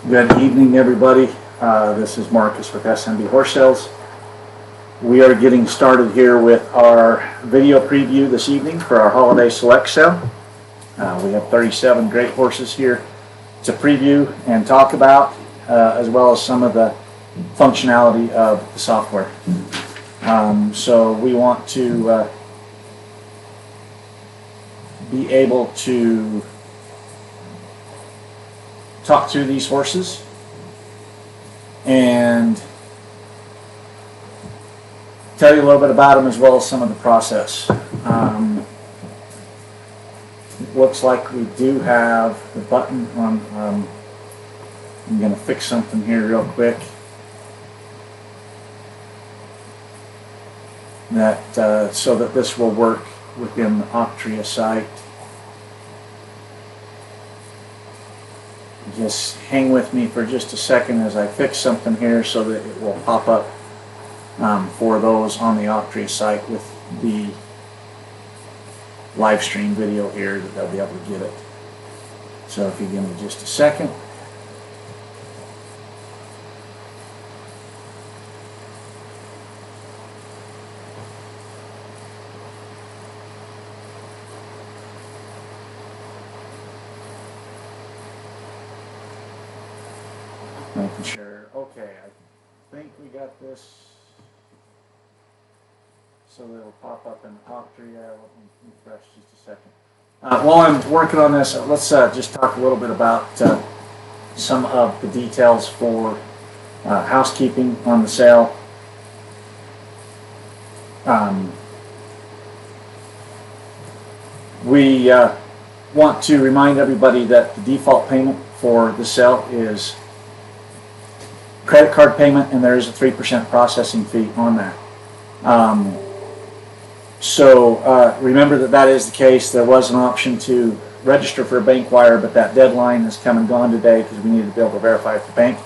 Good evening, everybody. This is Marcus with SMB Horse Sales. We are getting started here with our video preview this evening for our holiday select sale. We have 37 great horses here to preview and talk about, as well as some of the functionality of the software. So we want to be able to talk through these horses and tell you a little bit about them, as well as some of the process. It looks like we do have the button on. I'm going to fix something here real quick. That so that this will work within the Octria site. Just hang with me for just a second as I fix something here so that it will pop up for those on the Octria site with the live stream video here, that they'll be able to get it. So if you give me just a second. Making sure. Okay, I think we got this so that it'll pop up in Octria. Let me refresh just a second. While I'm working on this, let's just talk a little bit about some of the details for housekeeping on the sale. We want to remind everybody that the default payment for the sale is credit card payment, and there is a 3% processing fee on that. So remember that is the case. There was an option to register for a bank wire, but that deadline has come and gone today because we need to be able to verify with the bank.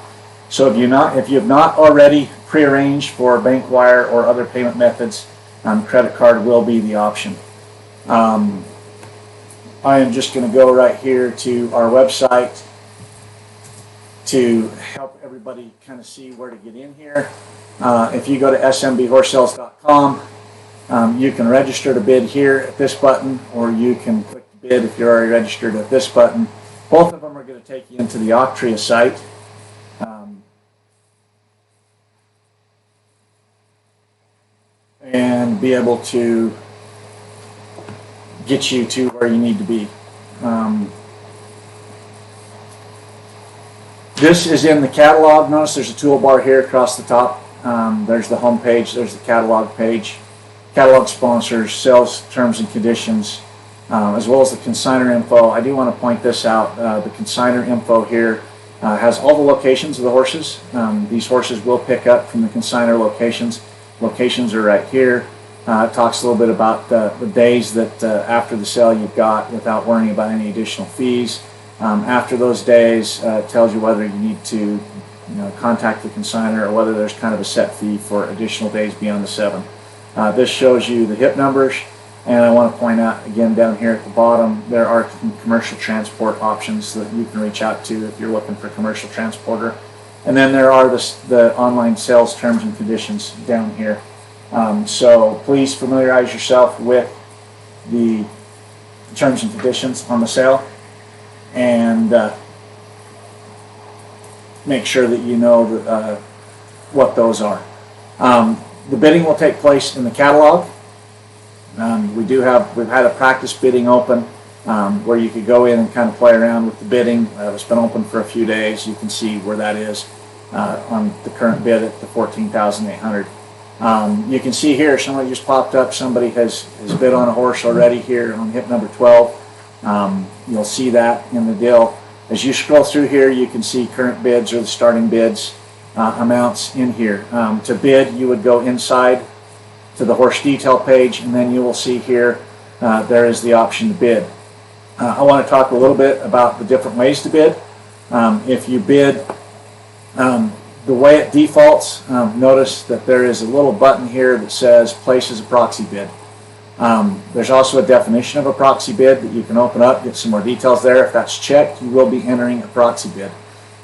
So if you have not already prearranged for bank wire or other payment methods, credit card will be the option. I am just going to go right here to our website to help everybody kind of see where to get in here. If you go to smbhorsesales.com, you can register to bid here at this button, or you can click to bid if you're already registered at this button. Both of them are going to take you into the Octria site. And be able to get you to where you need to be. This is in the catalog. Notice there's a toolbar here across the top. There's the home page. There's the catalog page. Catalog sponsors, sales terms and conditions, as well as the consignor info. I do want to point this out. The consignor info here has all the locations of the horses. These horses will pick up from the consignor locations. Locations are right here. It talks a little bit about the days that after the sale you've got without worrying about any additional fees. After those days, it tells you whether you need to contact the consignor or whether there's kind of a set fee for additional days beyond the 7. This shows you the HIP numbers, and I want to point out again down here at the bottom there are commercial transport options that you can reach out to if you're looking for a commercial transporter. And then there are the online sales terms and conditions down here. So please familiarize yourself with the terms and conditions on the sale, and make sure that you know what those are. The bidding will take place in the catalog. We've had a practice bidding open where you could go in and kind of play around with the bidding. It's been open for a few days. You can see where that is on the current bid at the $14,800. You can see here somebody just popped up. Somebody has bid on a horse already here on hip number 12. You'll see that in the deal. As you scroll through here, you can see current bids or the starting bids amounts in here. To bid, you would go inside to the horse detail page, and then you will see here there is the option to bid. I want to talk a little bit about the different ways to bid. If you bid the way it defaults, notice that there is a little button here that says place as a proxy bid. There's also a definition of a proxy bid that you can open up, get some more details there. If that's checked, you will be entering a proxy bid.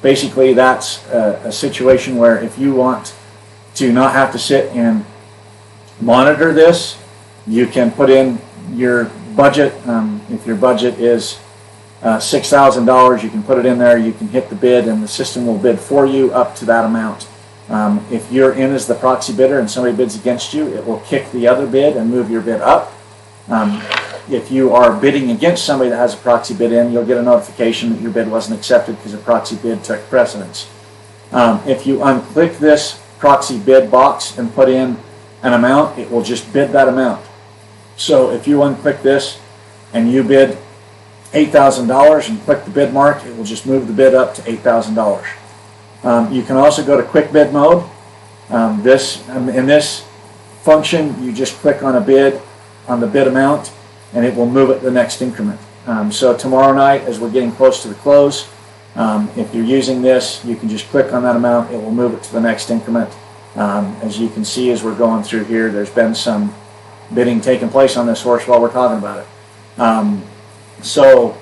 Basically, that's a situation where if you want to not have to sit and monitor this, you can put in your budget. If your budget is $6,000, you can put it in there, you can hit the bid, and the system will bid for you up to that amount. If you're in as the proxy bidder and somebody bids against you, it will kick the other bid and move your bid up. If you are bidding against somebody that has a proxy bid in, you'll get a notification that your bid wasn't accepted because a proxy bid took precedence. If you unclick this proxy bid box and put in an amount, it will just bid that amount. So if you unclick this and you bid $8,000 and click the bid mark, it will just move the bid up to $8,000. You can also go to quick bid mode. In this function, you just click on a bid, on the bid amount, and it will move it to the next increment. So tomorrow night, as we're getting close to the close, if you're using this, you can just click on that amount, it will move it to the next increment. As you can see, as we're going through here, there's been some bidding taking place on this horse while we're talking about it. So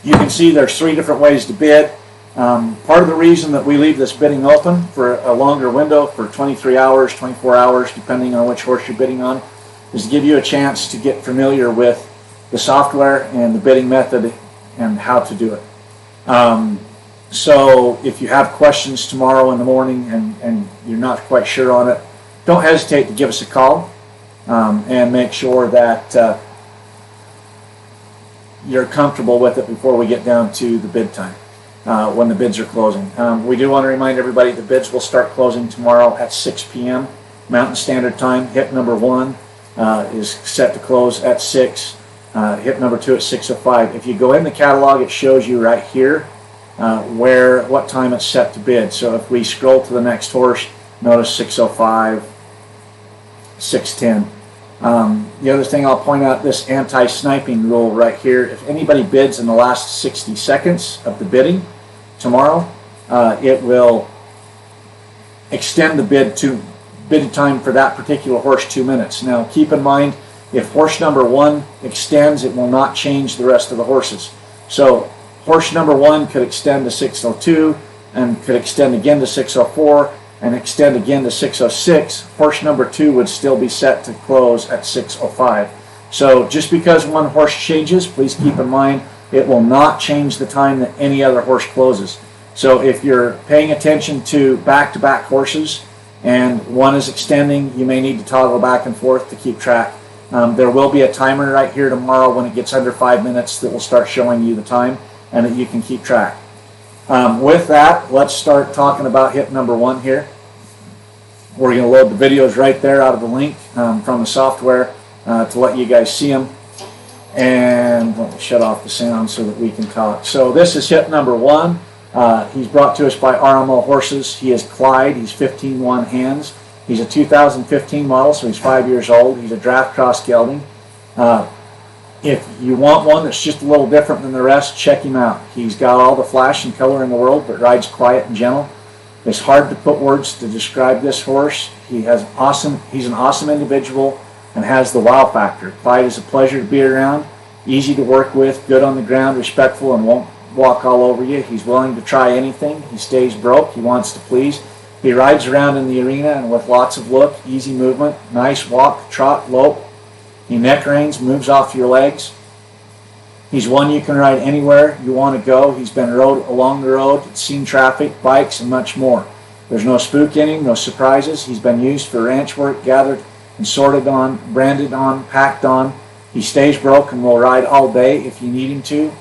you can see there's 3 different ways to bid. Part of the reason that we leave this bidding open for a longer window, for 23 hours, 24 hours, depending on which horse you're bidding on, is to give you a chance to get familiar with the software and the bidding method and how to do it. So if you have questions tomorrow in the morning and you're not quite sure on it, don't hesitate to give us a call and make sure that you're comfortable with it before we get down to the bid time, when the bids are closing. We do want to remind everybody the bids will start closing tomorrow at 6 p.m. Mountain Standard Time. Hit number 1 is set to close at 6. Hit number 2 at 6:05. If you go in the catalog, it shows you right here what time it's set to bid. So if we scroll to the next horse, notice 6:05, 6:10. The other thing I'll point out, this anti-sniping rule right here, if anybody bids in the last 60 seconds of the bidding tomorrow, it will extend the bid time for that particular horse 2 minutes. Now keep in mind, if horse number 1 extends, it will not change the rest of the horses. So horse number 1 could extend to 6:02 and could extend again to 6:04 and extend again to 6:06. Horse number 2 would still be set to close at 6:05. So just because one horse changes, please keep in mind it will not change the time that any other horse closes. So if you're paying attention to back-to-back horses and one is extending, you may need to toggle back and forth to keep track. There will be a timer right here tomorrow when it gets under 5 minutes that will start showing you the time and that you can keep track. With that, let's start talking about hit number 1 here. We're going to load the videos right there out of the link from the software to let you guys see them. And let me shut off the sound so that we can talk. So this is hit number 1. He's brought to us by RMO Horses. He is Clyde. He's 15-1 hands. He's a 2015 model, so he's 5 years old. He's a draft cross gelding. If you want one that's just a little different than the rest, check him out. He's got all the flash and color in the world, but rides quiet and gentle. It's hard to put words to describe this horse. He's an awesome individual and has the wow factor. Clyde is a pleasure to be around, easy to work with, good on the ground, respectful, and won't walk all over you. He's willing to try anything. He stays broke. He wants to please. He rides around in the arena and with lots of look, easy movement, nice walk, trot, lope. He neck reins, moves off your legs. He's one you can ride anywhere you want to go. He's been rode along the road, seen traffic, bikes, and much more. There's no spook in him, no surprises. He's been used for ranch work, gathered and sorted on, branded on, packed on. He stays broke and will ride all day if you need him to.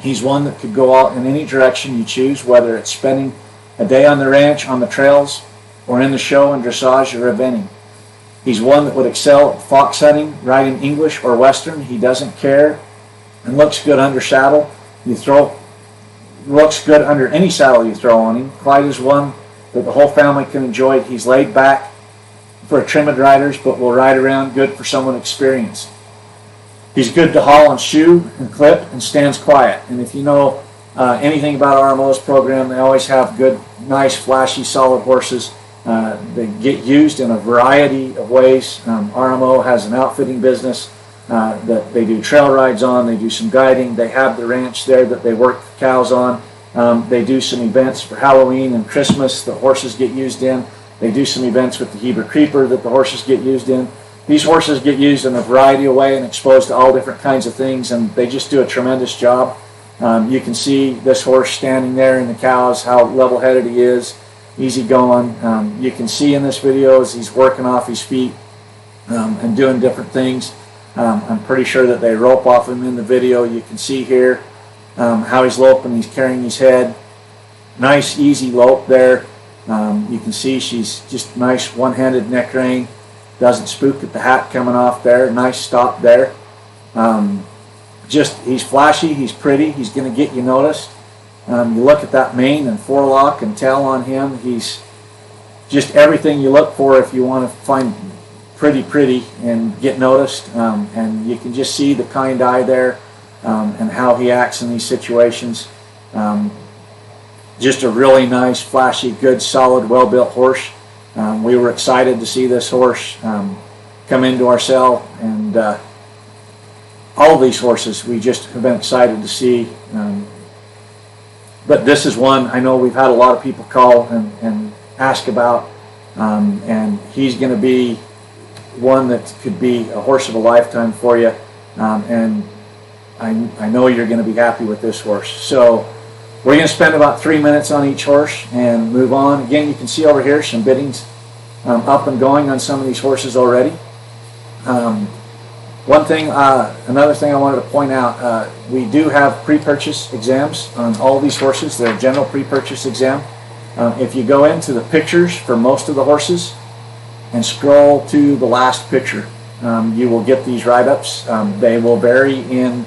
He's one that could go out in any direction you choose, whether it's spending a day on the ranch, on the trails, or in the show and dressage or eventing. He's one that would excel at fox hunting, riding English or Western. He doesn't care and looks good under saddle. Looks good under any saddle you throw on him. Clyde is one that the whole family can enjoy. He's laid back for timid riders, but will ride around good for someone experienced. He's good to haul and shoe and clip and stands quiet. And if you know anything about RMO's program, they always have good, nice, flashy, solid horses. They get used in a variety of ways. RMO has an outfitting business that they do trail rides on. They do some guiding. They have the ranch there that they work the cows on. They do some events for Halloween and Christmas that horses get used in. They do some events with the Heber Creeper that the horses get used in. These horses get used in a variety of ways and exposed to all different kinds of things, and they just do a tremendous job. You can see this horse standing there in the cows, how level-headed he is, easy going. You can see in this video as he's working off his feet and doing different things. I'm pretty sure that they rope off him in the video. You can see here how he's loping, he's carrying his head. Nice, easy lope there. You can see she's just nice one-handed neck rein. Doesn't spook at the hat coming off there. Nice stop there. He's flashy, he's pretty, he's going to get you noticed. You look at that mane and forelock and tail on him. He's just everything you look for if you want to find pretty and get noticed. And you can just see the kind eye there and how he acts in these situations. Just a really nice, flashy, good, solid, well-built horse. We were excited to see this horse come into our sale, and all of these horses we just have been excited to see. But this is one I know we've had a lot of people call and ask about, and he's going to be one that could be a horse of a lifetime for you, and I know you're going to be happy with this horse. So we're going to spend about 3 minutes on each horse and move on. Again, you can see over here some biddings up and going on some of these horses already. Another thing I wanted to point out, we do have pre-purchase exams on all of these horses. They're a general pre-purchase exam. If you go into the pictures for most of the horses and scroll to the last picture, you will get these write-ups. They will vary in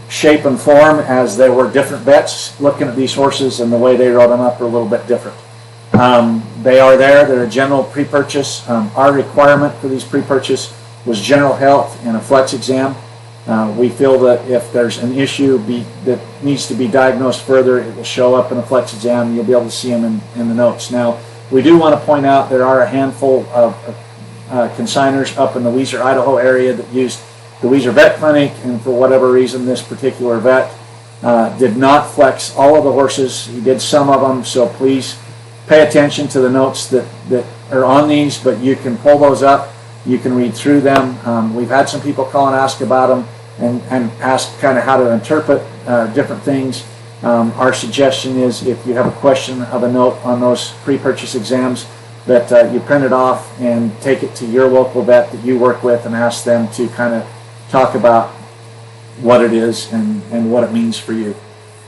shape and form as there were different vets looking at these horses, and the way they wrote them up are a little bit different. They are there. They're a general pre-purchase. Our requirement for these pre-purchase was general health and a flex exam. We feel that if there's an issue that needs to be diagnosed further, it will show up in a flex exam. You'll be able to see them in the notes. Now, we do want to point out there are a handful of consigners up in the Weiser, Idaho area that used the Weiser Vet Clinic, and for whatever reason this particular vet did not flex all of the horses. He did some of them, so please pay attention to the notes that are on these, but you can pull those up, you can read through them. We've had some people call and ask about them and ask kind of how to interpret different things. Our suggestion is if you have a question of a note on those pre-purchase exams, that you print it off and take it to your local vet that you work with and ask them to kind of talk about what it is and what it means for you.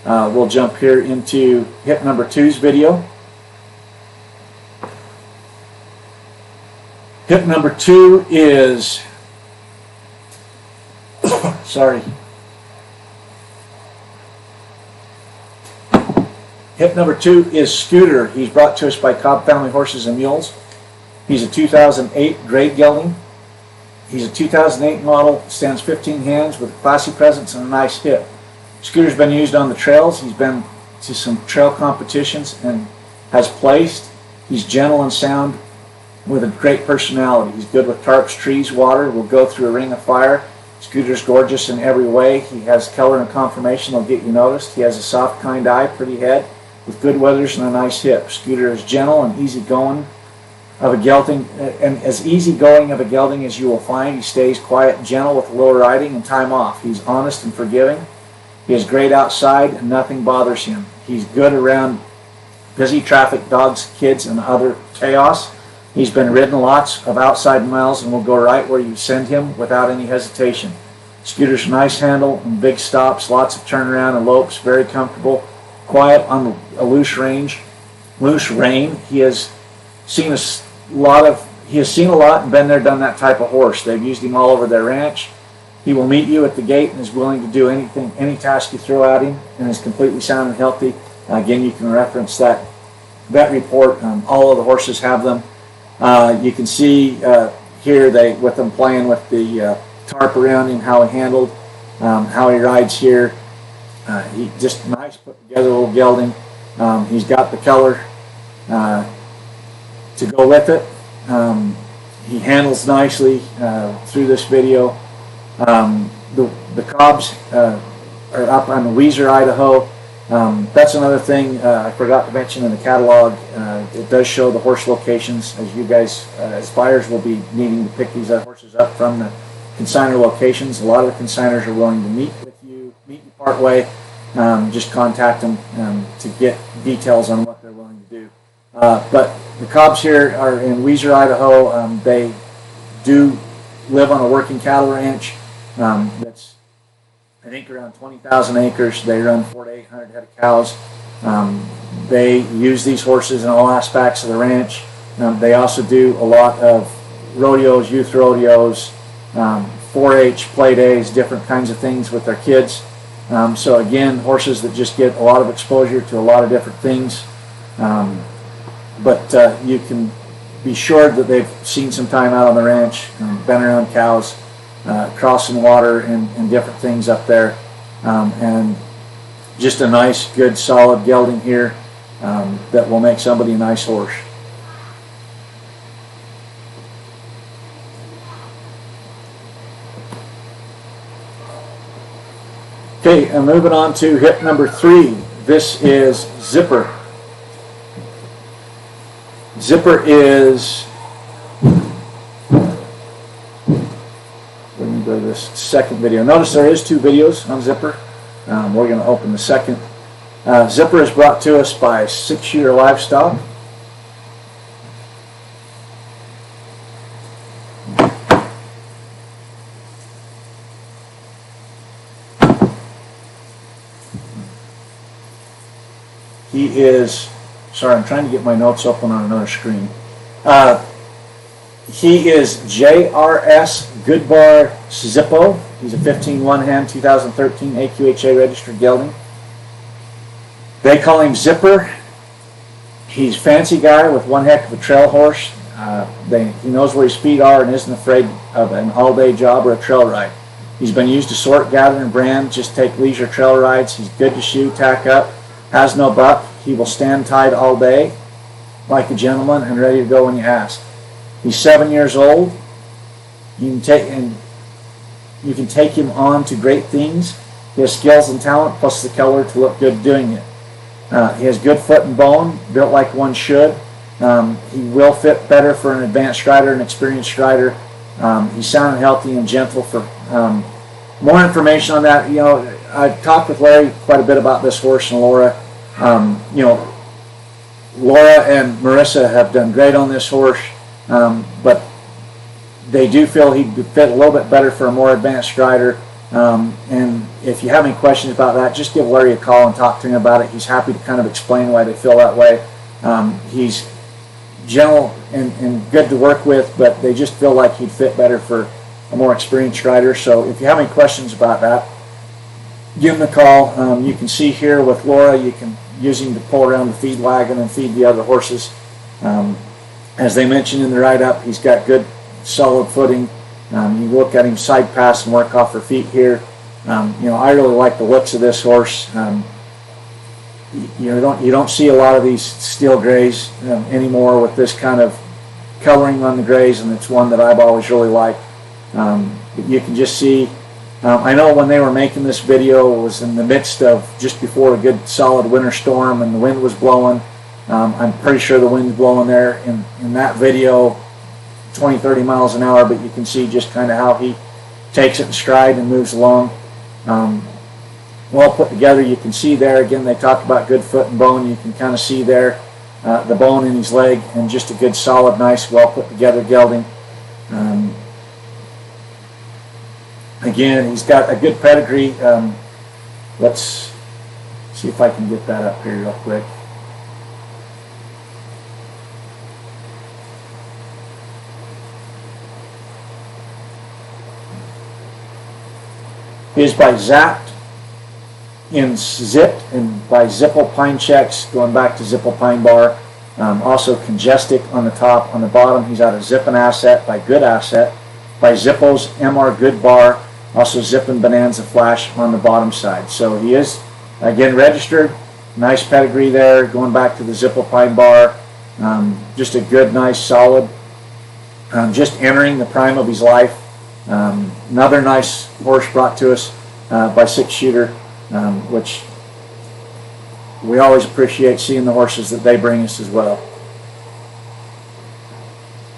We'll jump here into hip number 2's video. Hip number 2 is, sorry. Hip number 2 is Scooter. He's brought to us by Cobb Family Horses and Mules. He's a 2008 grade gelding. He's a 2008 model, stands 15 hands with a classy presence and a nice hip. Scooter's been used on the trails. He's been to some trail competitions and has placed. He's gentle and sound with a great personality. He's good with tarps, trees, water. Will go through a ring of fire. Scooter's gorgeous in every way. He has color and conformation that'll get you noticed. He has a soft, kind eye, pretty head, with good withers and a nice hip. Scooter is gentle and easygoing of a gelding, and as easygoing of a gelding as you will find. He stays quiet and gentle with a little riding and time off. He's honest and forgiving. He is great outside and nothing bothers him. He's good around busy traffic, dogs, kids, and other chaos. He's been ridden lots of outside miles and will go right where you send him without any hesitation. Scooter's a nice handle and big stops, lots of turnaround and lopes, very comfortable, quiet on a loose rein. He has seen a lot and been there, done that type of horse. They've used him all over their ranch. He will meet you at the gate and is willing to do anything, any task you throw at him, and is completely sound and healthy. Again, you can reference that vet report. All of the horses have them. You can see here with them playing with the tarp around him, how he handled, how he rides here. He just nice, put together little gelding. He's got the color to go with it. He handles nicely through this video. The Cobbs are up on Weezer, Idaho. That's another thing I forgot to mention in the catalog. It does show the horse locations, as you guys, as buyers, will be needing to pick these horses up from the consignor locations. A lot of the consignors are willing to meet you part way. Just contact them to get details on what they're willing to do. But the Cobbs here are in Weezer, Idaho. They do live on a working cattle ranch that's, I think, around 20,000 acres. They run 400 to 800 head of cows. They use these horses in all aspects of the ranch. They also do a lot of rodeos, youth rodeos, 4-H play days, different kinds of things with their kids. So again, horses that just get a lot of exposure to a lot of different things. But you can be sure that they've seen some time out on the ranch, been around cows, crossing water and different things up there. And just a nice, good, solid gelding here that will make somebody a nice horse. Okay, and moving on to hip number 3. This is Zipper. Zipper is, let me go to this second video. Notice there is 2 videos on Zipper. We're going to open the second. Zipper is brought to us by 6 Shooter Livestock. He is, sorry, I'm trying to get my notes open on another screen. He is JRS Goodbar Zippo. He's a 15 one-hand 2013 AQHA registered gelding. They call him Zipper. He's a fancy guy with one heck of a trail horse. He knows where his feet are and isn't afraid of an all-day job or a trail ride. He's been used to sort, gather, and brand, just take leisure trail rides. He's good to shoe, tack up, has no buck. He will stand tied all day like a gentleman and ready to go when you ask. He's 7 years old. You can take him on to great things. He has skills and talent plus the color to look good doing it. He has good foot and bone, built like one should. He will fit better for an advanced rider, an experienced rider. He's sound and healthy and gentle. For more information on that, I've talked with Larry quite a bit about this horse and Laura. Laura and Marissa have done great on this horse, but they do feel he'd fit a little bit better for a more advanced rider. And if you have any questions about that, just give Larry a call and talk to him about it. He's happy to kind of explain why they feel that way. He's gentle and good to work with, but they just feel like he'd fit better for a more experienced rider. So if you have any questions about that, give him a call. You can see here with Laura, you can use him to pull around the feed wagon and feed the other horses. As they mentioned in the write-up, he's got good solid footing. You look at him side pass and work off her feet here. I really like the looks of this horse. You don't see a lot of these steel grays anymore with this kind of coloring on the grays, and it's one that I've always really liked. You can just see, I know when they were making this video, it was in the midst of just before a good solid winter storm and the wind was blowing. I'm pretty sure the wind's blowing there in that video 20-30 miles an hour, but you can see just kind of how he takes it in stride and moves along. Well put together. You can see there again, they talk about good foot and bone. You can kind of see there the bone in his leg, and just a good solid, nice, well put together gelding. Again, he's got a good pedigree. Let's see if I can get that up here real quick. He is by Zapped in Zipped and by Zipple Pine Checks, going back to Zipple Pine Bar. Also Congestic on the top. On the bottom, he's out of Zippin' Asset by Good Asset, by Zippos MR Good Bar, also Zippin' Bonanza Flash on the bottom side. So he is, again, registered. Nice pedigree there, going back to the Zipple Pine Bar. Just a good, nice, solid, just entering the prime of his life. Another nice horse brought to us by 6 Shooter, which we always appreciate seeing the horses that they bring us as well.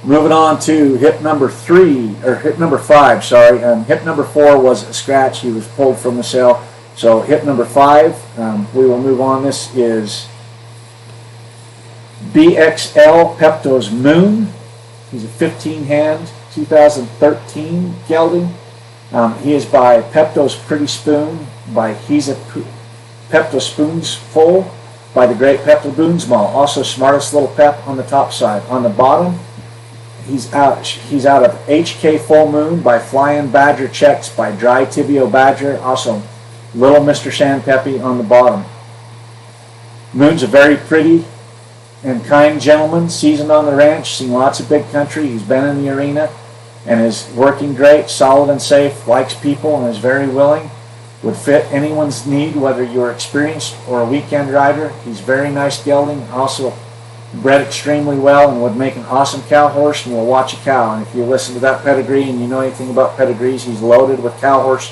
Moving on to hip number 5, sorry. Hip number 4 was a scratch. He was pulled from the sale. So hip number 5, we will move on. This is BXL Pepto's Moon. He's a 15-hand 2013 gelding. He is by Pepto's Pretty Spoon, by He's a Pepto Spoons Full, by the great Pepto Boonsmall. Also Smartest Little Pep on the top side. On the bottom, he's out of HK Full Moon by Flying Badger Checks by Dry Tibio Badger. Also Little Mr. Sandpeppy on the bottom. Moon's a very pretty and kind gentleman, seasoned on the ranch, seen lots of big country. He's been in the arena and is working great, solid and safe, likes people and is very willing. Would fit anyone's need, whether you're experienced or a weekend rider. He's very nice gelding, also bred extremely well, and would make an awesome cow horse and will watch a cow. And if you listen to that pedigree and you know anything about pedigrees, he's loaded with cow horse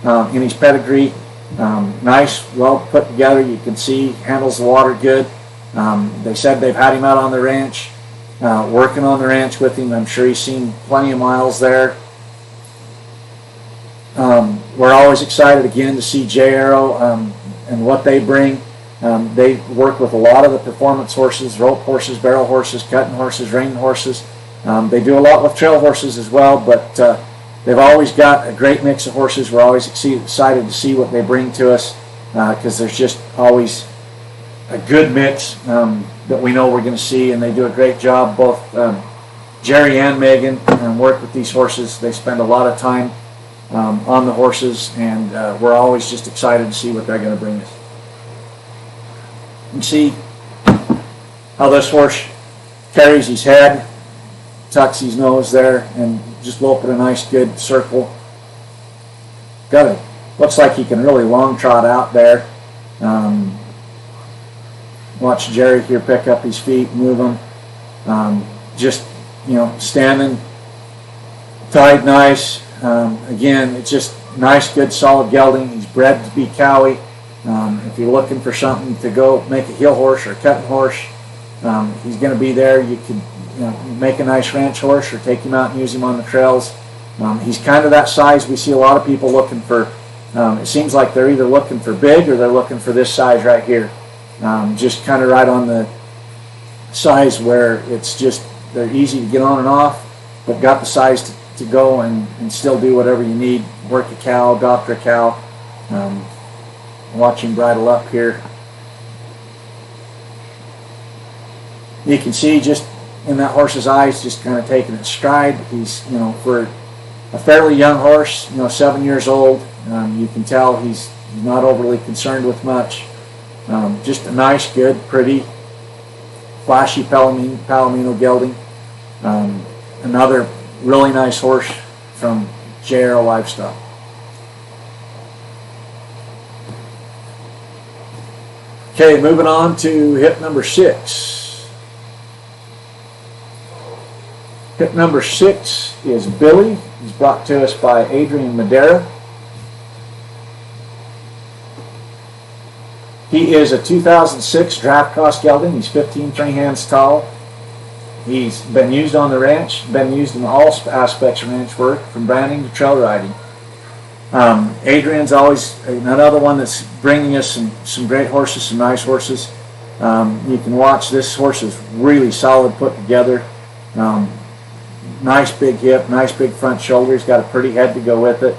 in his pedigree. Nice, well put together. You can see handles the water good. They said they've had him out on the ranch, working on the ranch with him. I'm sure he's seen plenty of miles there. We're always excited again to see J Arrow and what they bring. They work with a lot of the performance horses, rope horses, barrel horses, cutting horses, reining horses. They do a lot with trail horses as well, but they've always got a great mix of horses. We're always excited to see what they bring to us because there's just always a good mix that we know we're going to see, and they do a great job. Both Jerry and Megan work with these horses. They spend a lot of time on the horses, and we're always just excited to see what they're going to bring us. You can see how this horse carries his head, tucks his nose there, and just lope at a nice good circle. Looks like he can really long trot out there. Watch Jerry here pick up his feet, move them. Just, standing tied nice. Again, it's just nice, good, solid gelding. He's bred to be cowy. If you're looking for something to go make a heel horse or a cutting horse, he's going to be there. You could make a nice ranch horse or take him out and use him on the trails. He's kind of that size. We see a lot of people looking for, it seems like they're either looking for big or they're looking for this size right here. Just kind of right on the size where it's just, they're easy to get on and off, but got the size to go and still do whatever you need. Work a cow, doctor a cow. Watch him bridle up here. You can see just in that horse's eyes, just kind of taking it stride. He's, for a fairly young horse, 7 years old, you can tell he's not overly concerned with much. Just a nice, good, pretty, flashy Palomino gelding. Another really nice horse from J Arrow Livestock. Okay, moving on to hip number 6. Hip number 6 is Billy. He's brought to us by Adrian Madera. He is a 2006 draft cross gelding. He's 15 hands tall. He's been used on the ranch, been used in all aspects of ranch work, from branding to trail riding. Adrian's always another one that's bringing us some great horses, some nice horses. You can watch, this horse is really solid put together. Nice big hip, nice big front shoulder. He's got a pretty head to go with it.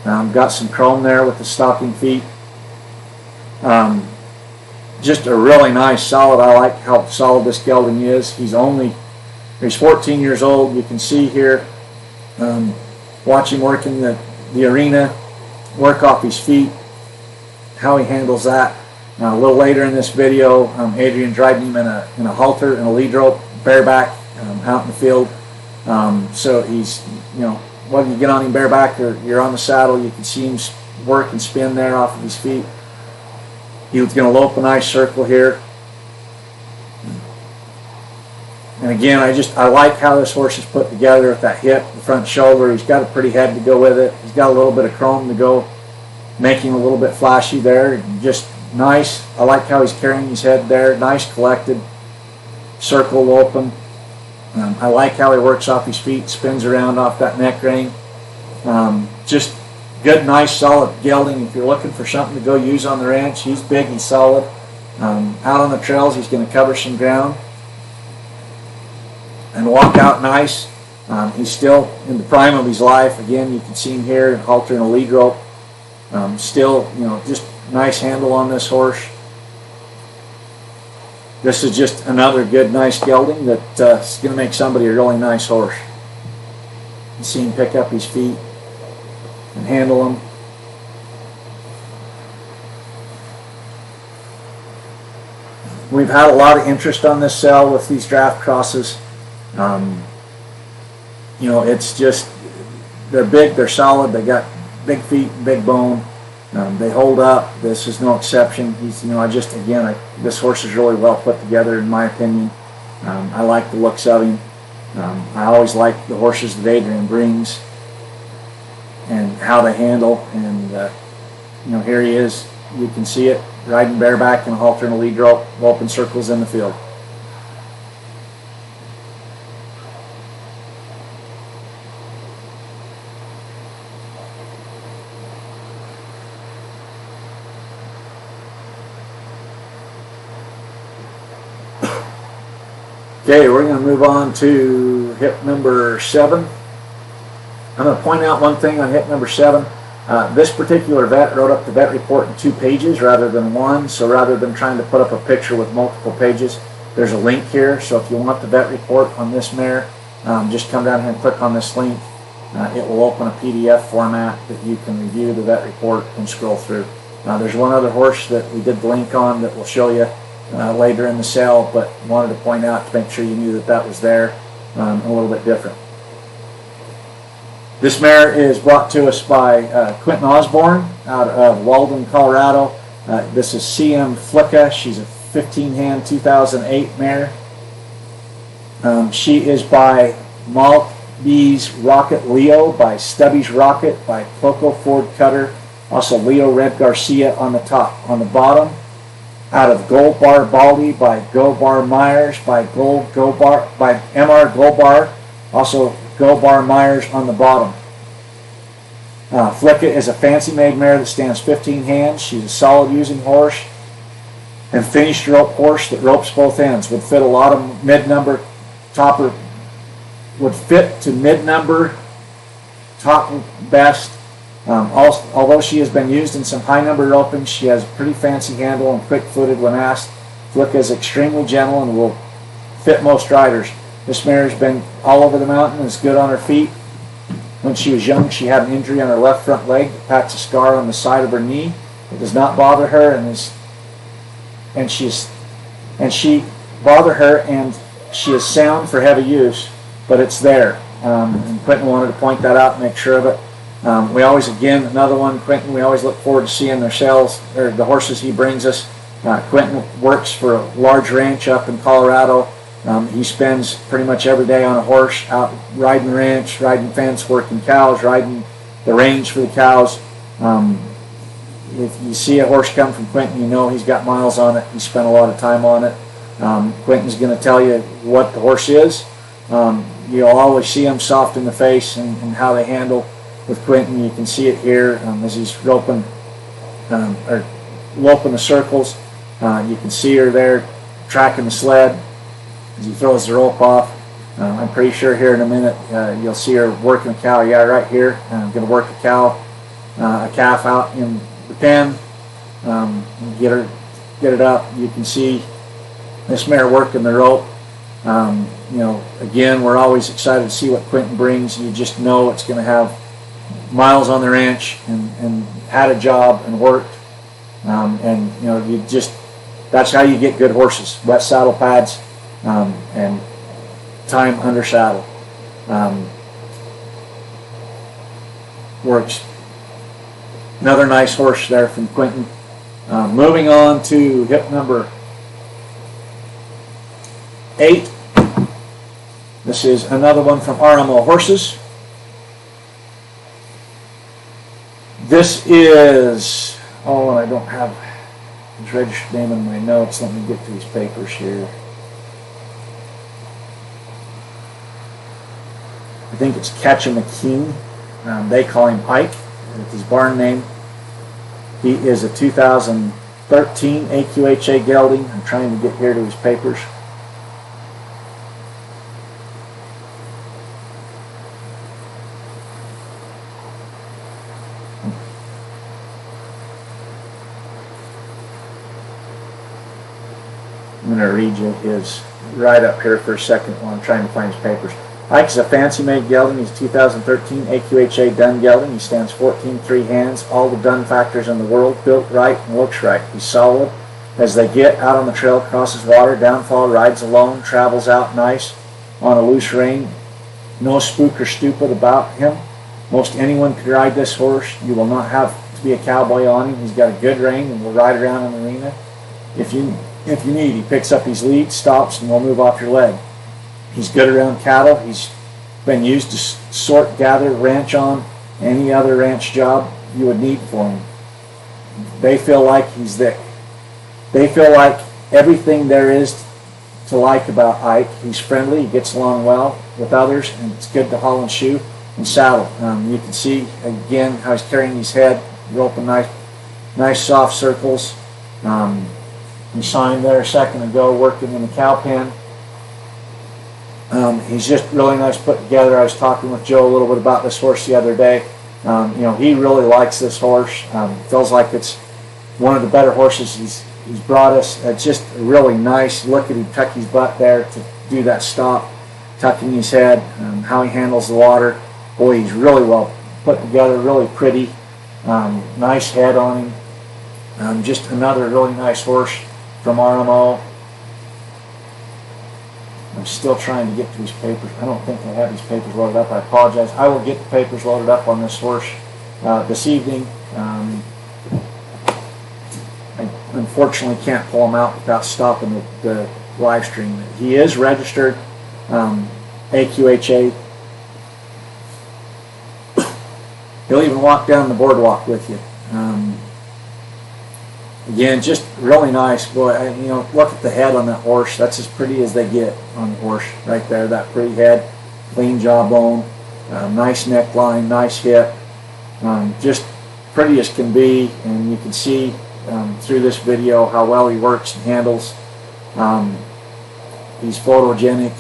Got some chrome there with the stocking feet. Just a really nice, solid. I like how solid this gelding is. He's 14 years old. You can see here, watch him work in the arena, work off his feet, how he handles that. A little later in this video, Adrian's riding him in a halter and a lead rope, bareback, out in the field. So he's, whether you get on him bareback or you're on the saddle, you can see him work and spin there off of his feet. He was going to lope a nice circle here. And again, I like how this horse is put together with that hip, the front shoulder. He's got a pretty head to go with it. He's got a little bit of chrome to go, making him a little bit flashy there. Just nice. I like how he's carrying his head there. Nice collected, circle open. I like how he works off his feet, spins around off that neck rein. Just good, nice, solid gelding. If you're looking for something to go use on the ranch, he's big, he's solid. Out on the trails, he's going to cover some ground and walk out nice. He's still in the prime of his life. Again, you can see him here haltering a lead rope. Still, just nice handle on this horse. This is just another good, nice gelding that's going to make somebody a really nice horse. You see him pick up his feet and handle them. We've had a lot of interest on this sale with these draft crosses. It's just, they're big, they're solid, they got big feet, big bone. They hold up. This is no exception. This horse is really well put together in my opinion. I like the looks of him. I always like the horses that Adrian brings and how they handle. And here he is. You can see it, riding bareback and a halter and a lead rope, open circles in the field. Okay, we're going to move on to hip number 7. I'm going to point out one thing on hip number 7. This particular vet wrote up the vet report in 2 pages rather than 1. So rather than trying to put up a picture with multiple pages, there's a link here. So if you want the vet report on this mare, just come down here and click on this link. It will open a PDF format that you can review the vet report and scroll through. There's one other horse that we did the link on that we'll show you later in the sale, but wanted to point out to make sure you knew that was there, a little bit different. This mare is brought to us by Quentin Osborne out of Walden, Colorado. This is CM Flicka. She's a 15-hand 2008 mare. She is by Maltby's Rocket Leo, by Stubby's Rocket, by Poco Ford Cutter, also Leo Red Garcia on the top. On the bottom, out of Gold Bar Baldy by Go Bar Myers, by MR Gold Bar, also Go Bar Myers on the bottom. Flicka is a fancy made mare that stands 15 hands. She's a solid using horse and finished rope horse that ropes both ends. Would fit a lot of mid-number topper, would fit to mid-number top best. Although she has been used in some high number roping, she has a pretty fancy handle and quick-footed when asked. Flicka is extremely gentle and will fit most riders. This mare has been all over the mountain and is good on her feet. When she was young, she had an injury on her left front leg that packs a scar on the side of her knee. It does not bother her, and she is sound for heavy use, but it's there. And Quentin wanted to point that out and make sure of it. We always, again, another one, Quentin, we always look forward to seeing their sales, or the horses he brings us. Quentin works for a large ranch up in Colorado. He spends pretty much every day on a horse, out riding the ranch, riding fence, working cows, riding the range for the cows. If you see a horse come from Quentin, you know he's got miles on it. He spent a lot of time on it. Quentin's going to tell you what the horse is. You'll always see him soft in the face and how they handle with Quentin. You can see it here as he's roping the circles. You can see her there tracking the sled as he throws the rope off. I'm pretty sure here in a minute you'll see her working a cow. Yeah, right here. I'm going to work a calf out in the pen. Get it up. You can see this mare working the rope. Again, we're always excited to see what Quentin brings. You just know it's going to have miles on the ranch and had a job and worked. That's how you get good horses. Wet saddle pads and time under saddle. Works. Another nice horse there from Quentin. Moving on to hip number 8. This is another one from RMO Horses. This is, oh, and I don't have his registered name in my notes. Let me get to these papers here. I think it's Catchin' McKean. They call him Ike. It's his barn name. He is a 2013 AQHA gelding. I'm trying to get here to his papers. I'm going to read you his right up here for a second while I'm trying to find his papers. Ike is a fancy-made gelding. He's 2013 AQHA dun gelding. He stands 14.3 hands, all the dun factors in the world, built right and looks right. He's solid as they get out on the trail, crosses water, downfall, rides alone, travels out nice on a loose rein. No spook or stupid about him. Most anyone could ride this horse. You will not have to be a cowboy on him. He's got a good rein and will ride around in the arena. If you need, he picks up his lead, stops, and will move off your leg. He's good around cattle. He's been used to sort, gather, ranch on any other ranch job you would need for him. They feel like he's there. They feel like everything there is to like about Ike. He's friendly. He gets along well with others, and it's good to haul and shoe and saddle. You can see again how he's carrying his head, roping nice soft circles. You saw him there a second ago working in the cow pen. He's just really nice put together. I was talking with Joe a little bit about this horse the other day. He really likes this horse. Feels like it's one of the better horses he's brought us. It's just really nice. Look at him tuck his butt there to do that stop, tucking his head, how he handles the water. Boy, he's really well put together, really pretty. Nice head on him. Just another really nice horse from RMO. I'm still trying to get to his papers. I don't think I have his papers loaded up. I apologize. I will get the papers loaded up on this horse this evening. I unfortunately can't pull them out without stopping the live stream. He is registered AQHA. He'll even walk down the boardwalk with you. Again, just really nice. Boy, look at the head on that horse. That's as pretty as they get on the horse right there. That pretty head, clean jawbone, nice neckline, nice hip. Just pretty as can be. And you can see through this video how well he works and handles. He's photogenic.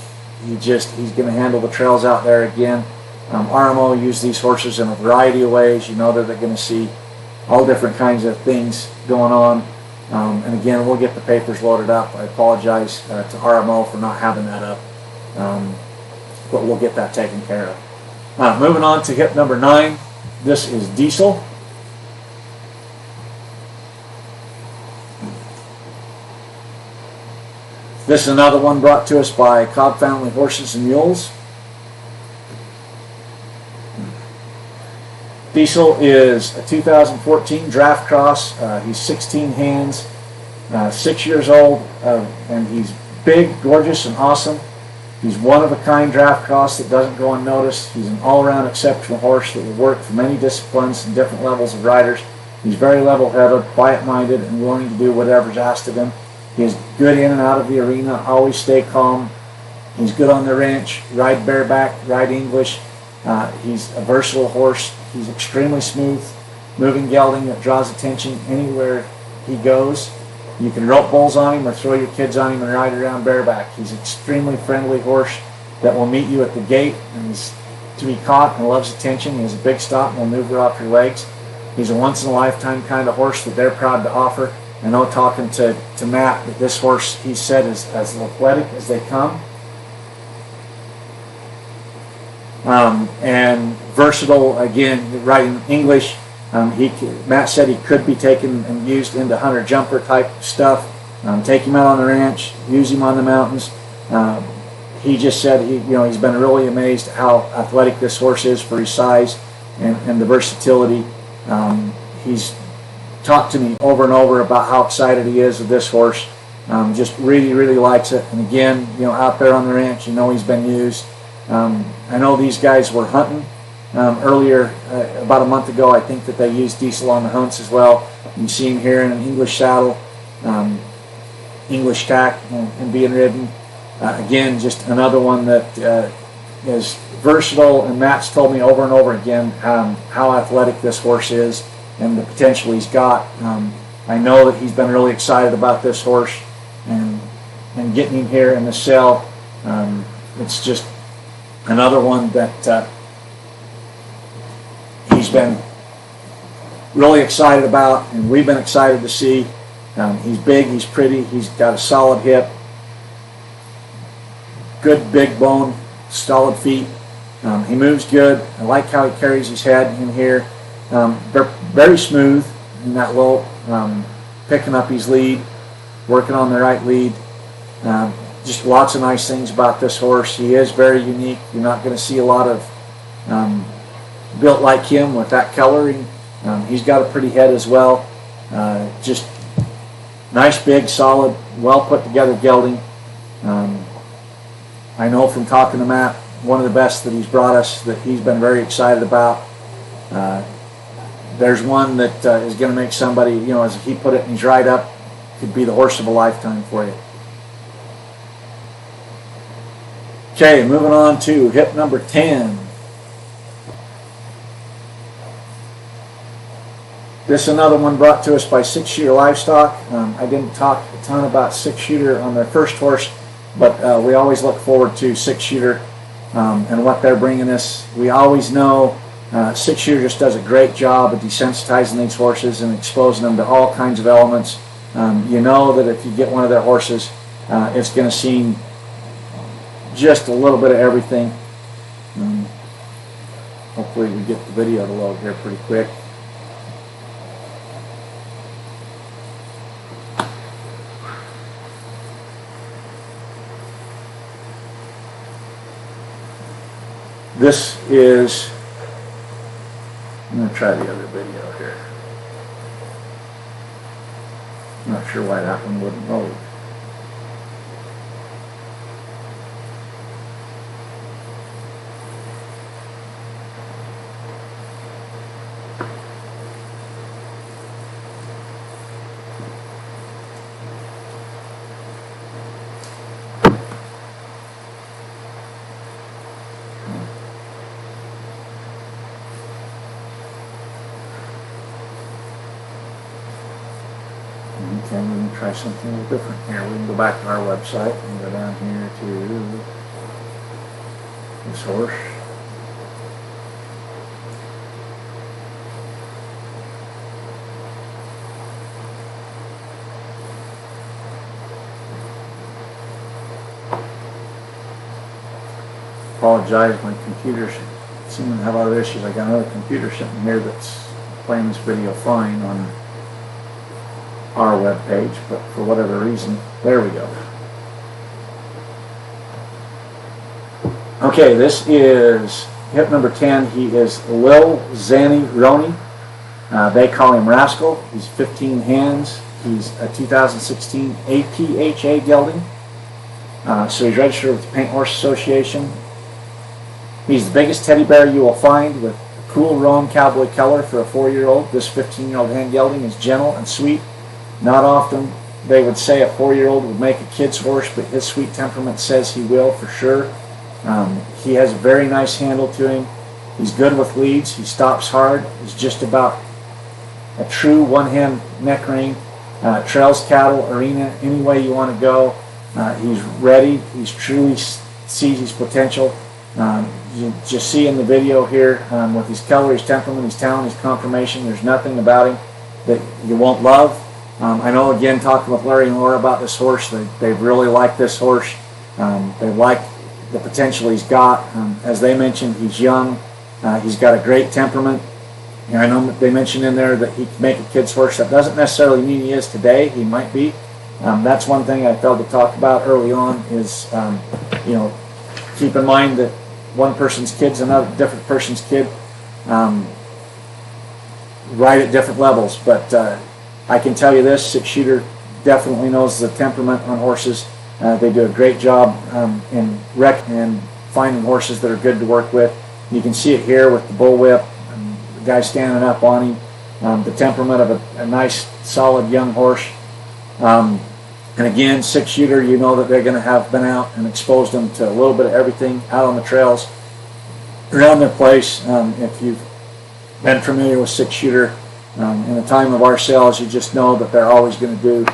He's going to handle the trails out there again. RMO use these horses in a variety of ways. You know that they're going to see all different kinds of things going on. And again, we'll get the papers loaded up. I apologize to RMO for not having that up. But we'll get that taken care of. Moving on to hip number 9. This is Diesel. This is another one brought to us by Cobb Family Horses and Mules. Diesel is a 2014 draft cross. He's 16 hands, 6 years old, and he's big, gorgeous, and awesome. He's one-of-a-kind draft cross that doesn't go unnoticed. He's an all-around exceptional horse that will work for many disciplines and different levels of riders. He's very level-headed, quiet-minded, and willing to do whatever's asked of him. He is good in and out of the arena, always stay calm. He's good on the ranch, ride bareback, ride English. He's a versatile horse. He's extremely smooth, moving gelding that draws attention anywhere he goes. You can rope bulls on him or throw your kids on him and ride around bareback. He's an extremely friendly horse that will meet you at the gate and is to be caught and loves attention. He has a big stop and will maneuver off your legs. He's a once-in-a-lifetime kind of horse that they're proud to offer. I know talking to Matt that this horse, he said, is as athletic as they come. And versatile, again, riding English. Matt said he could be taken and used into hunter jumper type stuff. Take him out on the ranch, use him on the mountains. He just said he's been really amazed at how athletic this horse is for his size and the versatility. He's talked to me over and over about how excited he is with this horse. Just really, really likes it. And again, out there on the ranch, he's been used. I know these guys were hunting earlier, about a month ago. I think that they used diesel on the hunts as well. You see him here in an English saddle, English tack, and being ridden. Again, just another one that is versatile, and Matt's told me over and over again how athletic this horse is and the potential he's got. I know that he's been really excited about this horse, and getting him here in the sale, it's just another one that he's been really excited about, and we've been excited to see. He's big, he's pretty, he's got a solid hip, good big bone, solid feet. He moves good. I like how he carries his head in here. They're very smooth in that low, picking up his lead, working on the right lead. Just lots of nice things about this horse. He is very unique. You're not going to see a lot of built like him with that coloring. He's got a pretty head as well. Just nice, big, solid, well put together gelding. I know from talking to Matt, one of the best that he's brought us that he's been very excited about. There's one that is going to make somebody, you know, as he put it in his write-up, could be the horse of a lifetime for you. Okay, moving on to hip number 10. This is another one brought to us by 6 Shooter Livestock. I didn't talk a ton about 6 Shooter on their first horse, but we always look forward to 6 Shooter and what they're bringing us. We always know 6 Shooter just does a great job of desensitizing these horses and exposing them to all kinds of elements. You know that if you get one of their horses, it's going to seem just a little bit of everything. Hopefully we get the video to load here pretty quick. This is, I'm going to try the other video here. I'm not sure why that one wouldn't load. Okay, we're going to try something a little different here. We can go back to our website and go down here to this horse. Apologize, my computer's seeming to have other issues. I got another computer sitting here that's playing this video fine on our web page, but for whatever reason, there we go. Okay, this is hip number 10. He is Lil Zanny Roni. They call him Rascal. He's 15 hands. He's a 2016 APHA gelding. So he's registered with the Paint Horse Association. He's the biggest teddy bear you will find, with a cool roan cowboy color for a 4-year-old. This 15-year-old hand gelding is gentle and sweet. Not often they would say a 4-year-old would make a kid's horse, but his sweet temperament says he will for sure. He has a very nice handle to him. He's good with leads. He stops hard. He's just about a true one-hand neck rein. Trails cattle, arena, any way you want to go. He's ready. He's truly sees his potential. You just see in the video here with his color, his temperament, his talent, his conformation, there's nothing about him that you won't love. I know, again, talking with Larry and Laura about this horse, they really like this horse. They like the potential he's got. As they mentioned, he's young. He's got a great temperament. And I know they mentioned in there that he can make a kid's horse. That doesn't necessarily mean he is today. He might be. That's one thing I failed to talk about early on is, you know, keep in mind that one person's kid's another different person's kid, right at different levels. But I can tell you this, 6 Shooter definitely knows the temperament on horses. They do a great job in rec and finding horses that are good to work with. You can see it here with the bullwhip, and the guy standing up on him. The temperament of a nice, solid young horse. And again, 6-shooter, you know that they're going to have been out and exposed them to a little bit of everything out on the trails around their place. If you've been familiar with 6-shooter, in the time of our sales, you just know that they're always going to do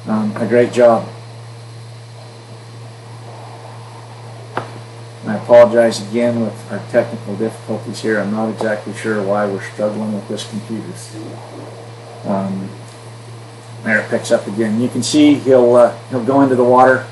a great job. I apologize again with our technical difficulties here. I'm not exactly sure why we're struggling with this computer. There it picks up again. You can see he'll go into the water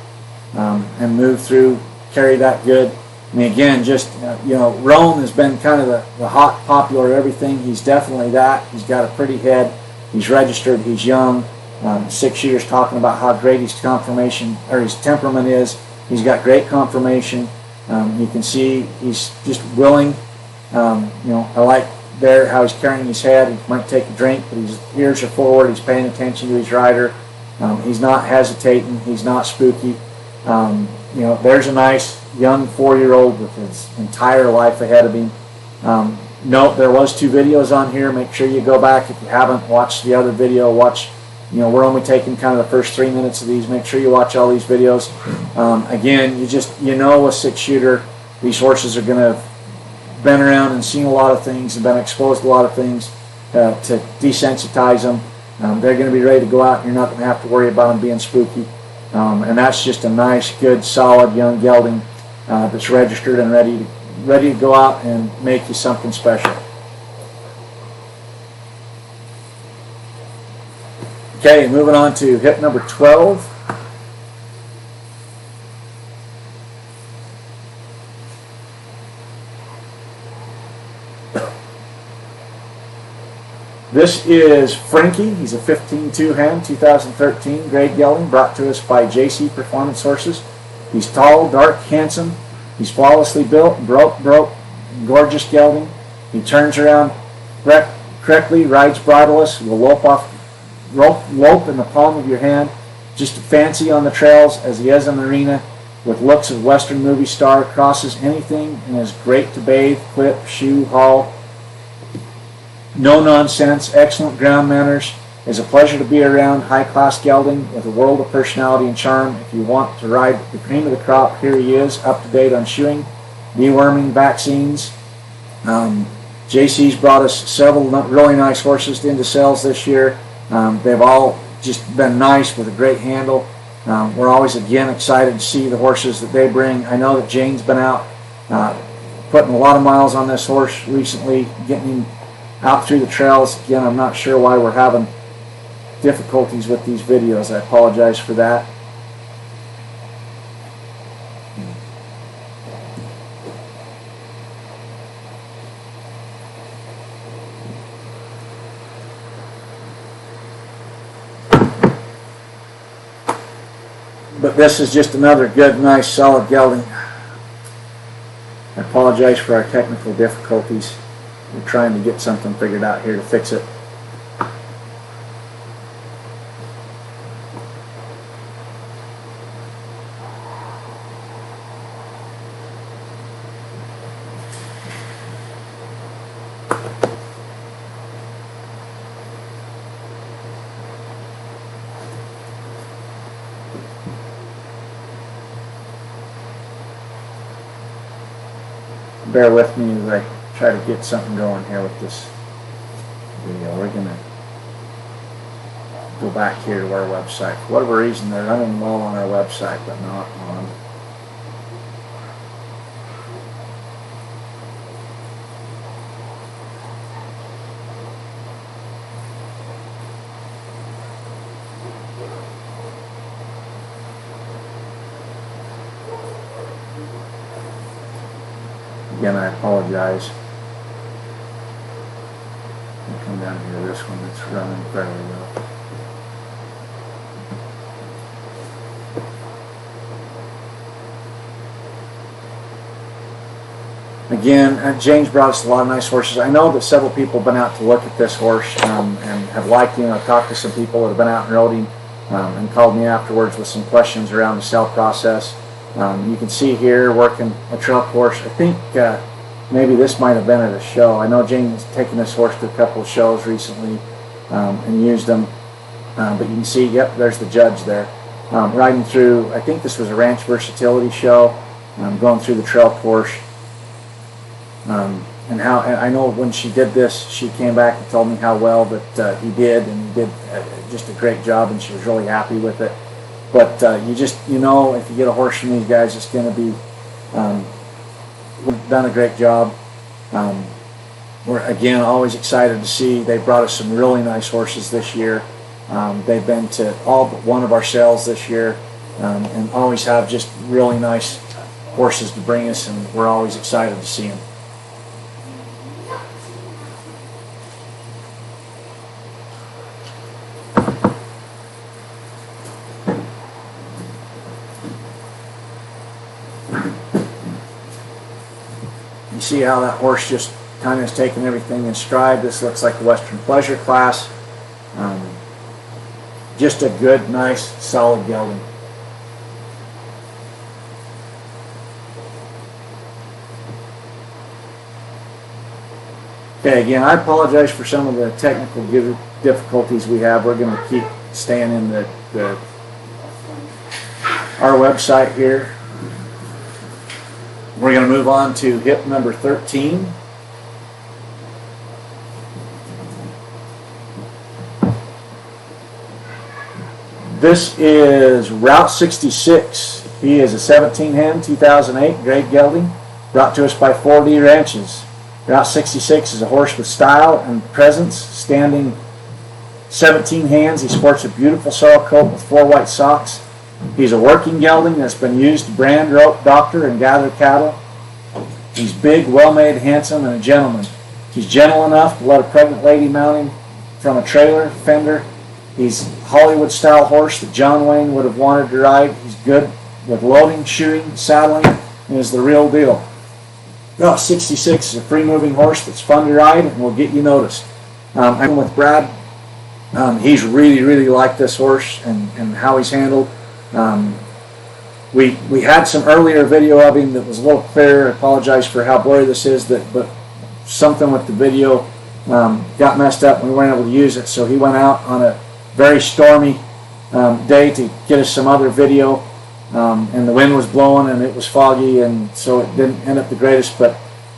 and move through, carry that good. I mean, again, just Rome has been kind of the hot, popular everything. He's definitely that. He's got a pretty head. He's registered. He's young. 6-shooter's talking about how great his conformation or his temperament is. He's got great conformation. You can see he's just willing. I like there how he's carrying his head. He might take a drink, but his ears are forward. He's paying attention to his rider. He's not hesitating. He's not spooky. There's a nice young 4-year-old with his entire life ahead of him. Note there was 2 videos on here. Make sure you go back if you haven't watched the other video. Watch. We're only taking kind of the first 3 minutes of these. Make sure you watch all these videos. Again, with 6-shooter, these horses are going to have been around and seen a lot of things and been exposed to a lot of things to desensitize them. They're going to be ready to go out, and you're not going to have to worry about them being spooky. And that's just a nice, good, solid young gelding that's registered and ready to go out and make you something special. Okay, moving on to hip number 12. This is Frankie. He's a 15-2 hand, 2013 grade gelding, brought to us by JC Performance Horses. He's tall, dark, handsome. He's flawlessly built, broke, gorgeous gelding. He turns around correctly, rides bridleless, will lope in the palm of your hand. Just fancy on the trails as he is in the arena, with looks of Western movie star, crosses anything, and is great to bathe, clip, shoe, haul. No nonsense, excellent ground manners. It's a pleasure to be around high-class gelding with a world of personality and charm. If you want to ride the cream of the crop, here he is, up to date on shoeing, deworming, vaccines. JC's brought us several really nice horses into sales this year. They've all just been nice with a great handle. We're always again excited to see the horses that they bring. I know that Jane's been out putting a lot of miles on this horse recently, getting him out through the trails. Again, I'm not sure why we're having difficulties with these videos. I apologize for that. But this is just another good, nice, solid gelding. I apologize for our technical difficulties. We're trying to get something figured out here to fix it. Bear with me as I try to get something going here with this video. We're going to go back here to our website. For whatever reason, they're running well on our website, but not on. Again, I apologize. I'll come down here to this one that's running fairly well. Again, James brought us a lot of nice horses. I know that several people have been out to look at this horse and have liked him. I've talked to some people that have been out and rode him and called me afterwards with some questions around the sale process. You can see here working a trail course. I think maybe this might have been at a show. I know Jane's taken this horse to a couple of shows recently and used them. But you can see, yep, there's the judge there. Riding through, I think this was a ranch versatility show, going through the trail course. And how, and I know when she did this, she came back and told me how well that he did, and he did just a great job, and she was really happy with it. But you know, if you get a horse from these guys, it's going to be done a great job. We're again always excited to see they brought us some really nice horses this year. They've been to all but one of our sales this year, and always have just really nice horses to bring us, and we're always excited to see them. You see how that horse just kind of is taking everything in stride. This looks like a Western Pleasure class. Just a good, nice, solid gelding. Okay, again, I apologize for some of the technical difficulties we have. We're going to keep staying in our website here. We're going to move on to hip number 13. This is Route 66. He is a 17 hen, 2008 grade gelding, brought to us by 4D Ranches. Route 66 is a horse with style and presence, standing 17 hands. He sports a beautiful sorrel coat with 4 white socks. He's a working gelding that's been used to brand, rope, doctor, and gather cattle. He's big, well-made, handsome, and a gentleman. He's gentle enough to let a pregnant lady mount him from a trailer fender. He's a Hollywood-style horse that John Wayne would have wanted to ride. He's good with loading, shoeing, saddling, and is the real deal. Route 66 is a free-moving horse that's fun to ride and will get you noticed. I'm with Brad. He's really liked this horse and how he's handled. We had some earlier video of him that was a little clearer. I apologize for how blurry this is, but something with the video got messed up and we weren't able to use it, so he went out on a very stormy day to get us some other video, and the wind was blowing and it was foggy, and so it didn't end up the greatest. But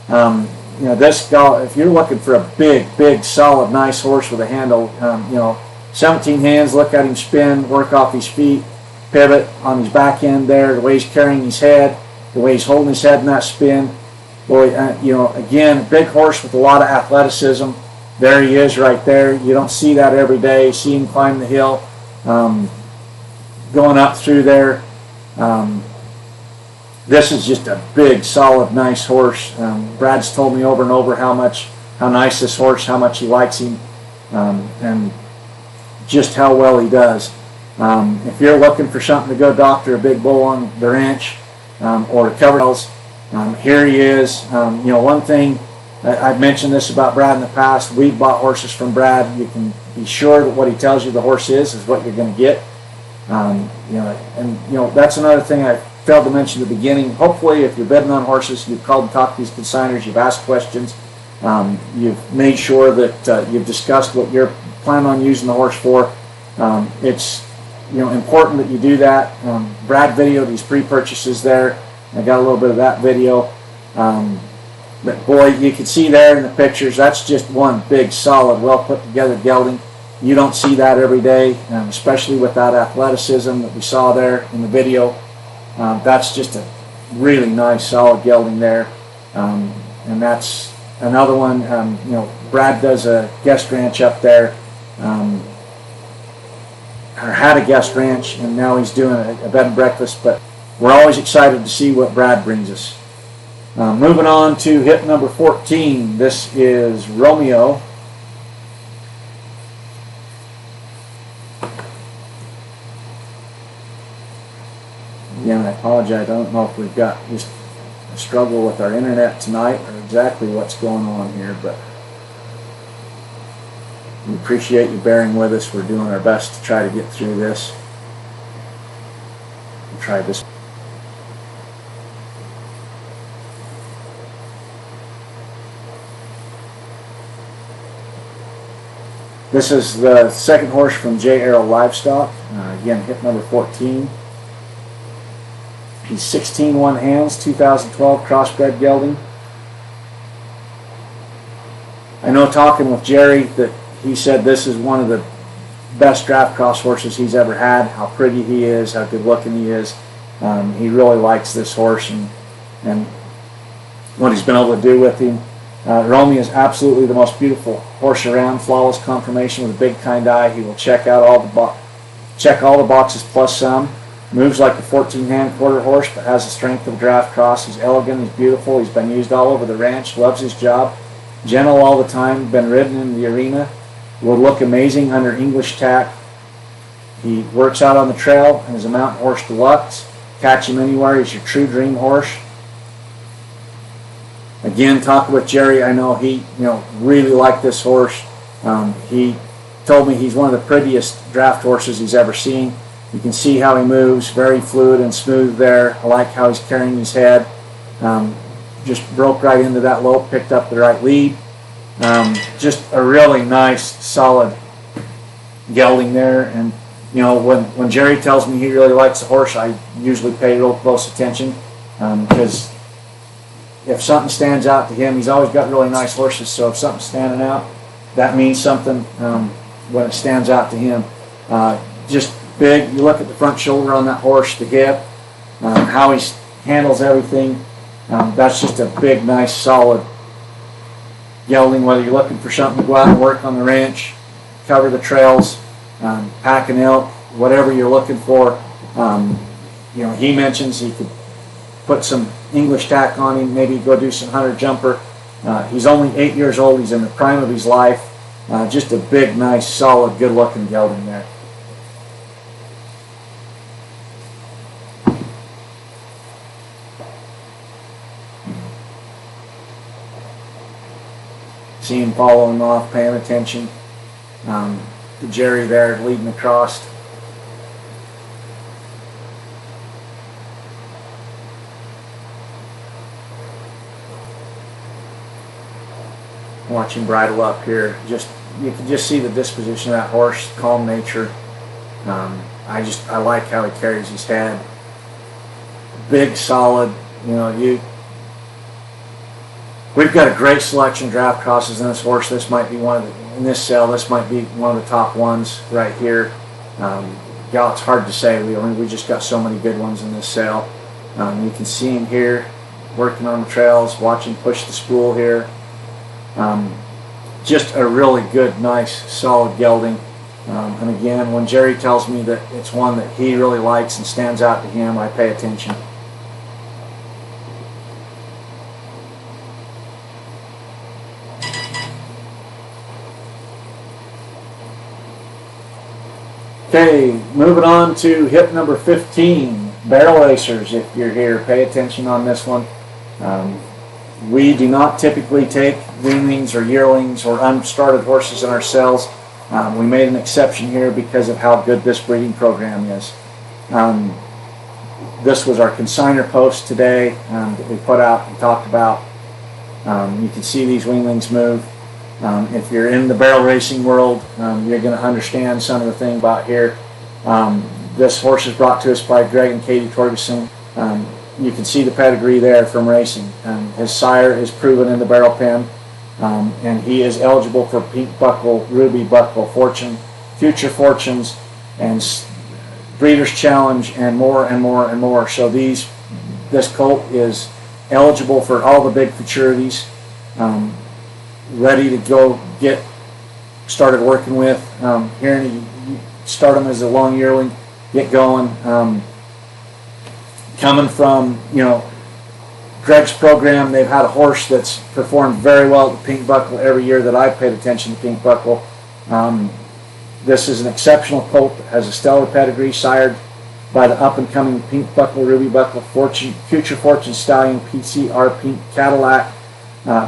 you know, this guy, if you're looking for a big solid nice horse with a handle, you know, 17 hands, look at him spin, work off his feet, pivot on his back end there, the way he's carrying his head, the way he's holding his head in that spin. Boy, you know, again, big horse with a lot of athleticism. There he is right there. You don't see that every day. You see him climb the hill, going up through there. This is just a big, solid, nice horse. Brad's told me over and over how nice this horse, how much he likes him, and just how well he does. If you're looking for something to go doctor a big bull on the ranch, or to cover hills, here he is. You know, one thing, I've mentioned this about Brad in the past. We've bought horses from Brad. You can be sure that what he tells you the horse is what you're going to get. You know, and you know, that's another thing I failed to mention at the beginning. Hopefully, if you're bidding on horses, you've called and talked to these consigners, you've asked questions, you've made sure that you've discussed what you're planning on using the horse for. It's, you know, important that you do that. Brad videoed these pre-purchases there. I got a little bit of that video. But boy, you can see there in the pictures, that's just one big, solid, well put together gelding. You don't see that every day, especially with that athleticism that we saw there in the video. That's just a really nice, solid gelding there. And that's another one. You know, Brad does a guest ranch up there, or had a guest ranch, and now he's doing a bed and breakfast. But we're always excited to see what Brad brings us. Moving on to hip number 14. This is Romeo. Again, I apologize. I don't know if we've got just a struggle with our internet tonight or exactly what's going on here, but we appreciate you bearing with us. We're doing our best to try to get through this. We'll try this. This is the second horse from J. Arrow Livestock. Again, hip number 14. He's 16 one hands, 2012 crossbred gelding. I know talking with Jerry that he said this is one of the best draft cross horses he's ever had. How pretty he is, how good looking he is. He really likes this horse and what he's been able to do with him. Romeo is absolutely the most beautiful horse around. Flawless conformation with a big kind eye. He will check out all the boxes plus some. Moves like a 14-hand quarter horse, but has the strength of a draft cross. He's elegant. He's beautiful. He's been used all over the ranch. Loves his job. Gentle all the time. Been ridden in the arena. Will look amazing under English tack. He works out on the trail and is a mountain horse deluxe. Catch him anywhere. He's your true dream horse. Again, talking with Jerry, I know he really liked this horse. He told me he's one of the prettiest draft horses he's ever seen. You can see how he moves, very fluid and smooth there. I like how he's carrying his head. Just broke right into that lope, picked up the right lead. Just a really nice, solid gelding there. And when Jerry tells me he really likes the horse, I usually pay real close attention because if something stands out to him, he's always got really nice horses. So if something's standing out, that means something when it stands out to him. Just big. You look at the front shoulder on that horse, the hip, how he handles everything. That's just a big, nice, solid gelding. Whether you're looking for something to go out and work on the ranch, cover the trails, pack an elk, whatever you're looking for. He mentions he could put some English tack on him, maybe go do some hunter jumper. He's only 8 years old. He's in the prime of his life. Just a big, nice, solid, good-looking gelding there. See him following off, paying attention. To Jerry there leading across. Watch him bridle up here. You can just see the disposition of that horse, calm nature. I like how he carries his head. Big, solid. We've got a great selection of draft crosses in this horse. This might be in this sale. This might be one of the top ones right here. It's hard to say. We just got so many good ones in this sale. You can see him here working on the trails, watching push the spool here. Just a really good, nice, solid gelding. And again, when Jerry tells me that it's one that he really likes and stands out to him, I pay attention. Okay, moving on to hip number 15, barrel racers. If you're here, pay attention on this one. We do not typically take weanlings or yearlings or unstarted horses in our sales. We made an exception here because of how good this breeding program is. This was our consignor post today that we put out and talked about. You can see these weanlings move. If you're in the barrel racing world, you're going to understand some of the thing about here. This horse is brought to us by Greg and Katie Torgerson. You can see the pedigree there from racing. His sire is proven in the barrel pen, and he is eligible for Pink Buckle, Ruby Buckle, Fortune, Future Fortunes, and Breeders' Challenge, and more and more and more. So this colt is eligible for all the big futurities, ready to go get started working with. Here you start him as a long yearling, get going. Coming from Greg's program, they've had a horse that's performed very well at the Pink Buckle every year that I've paid attention to Pink Buckle. This is an exceptional colt that has a stellar pedigree, sired by the up-and-coming Pink Buckle, Ruby Buckle, Future Fortune Stallion, PCR Pink Cadillac.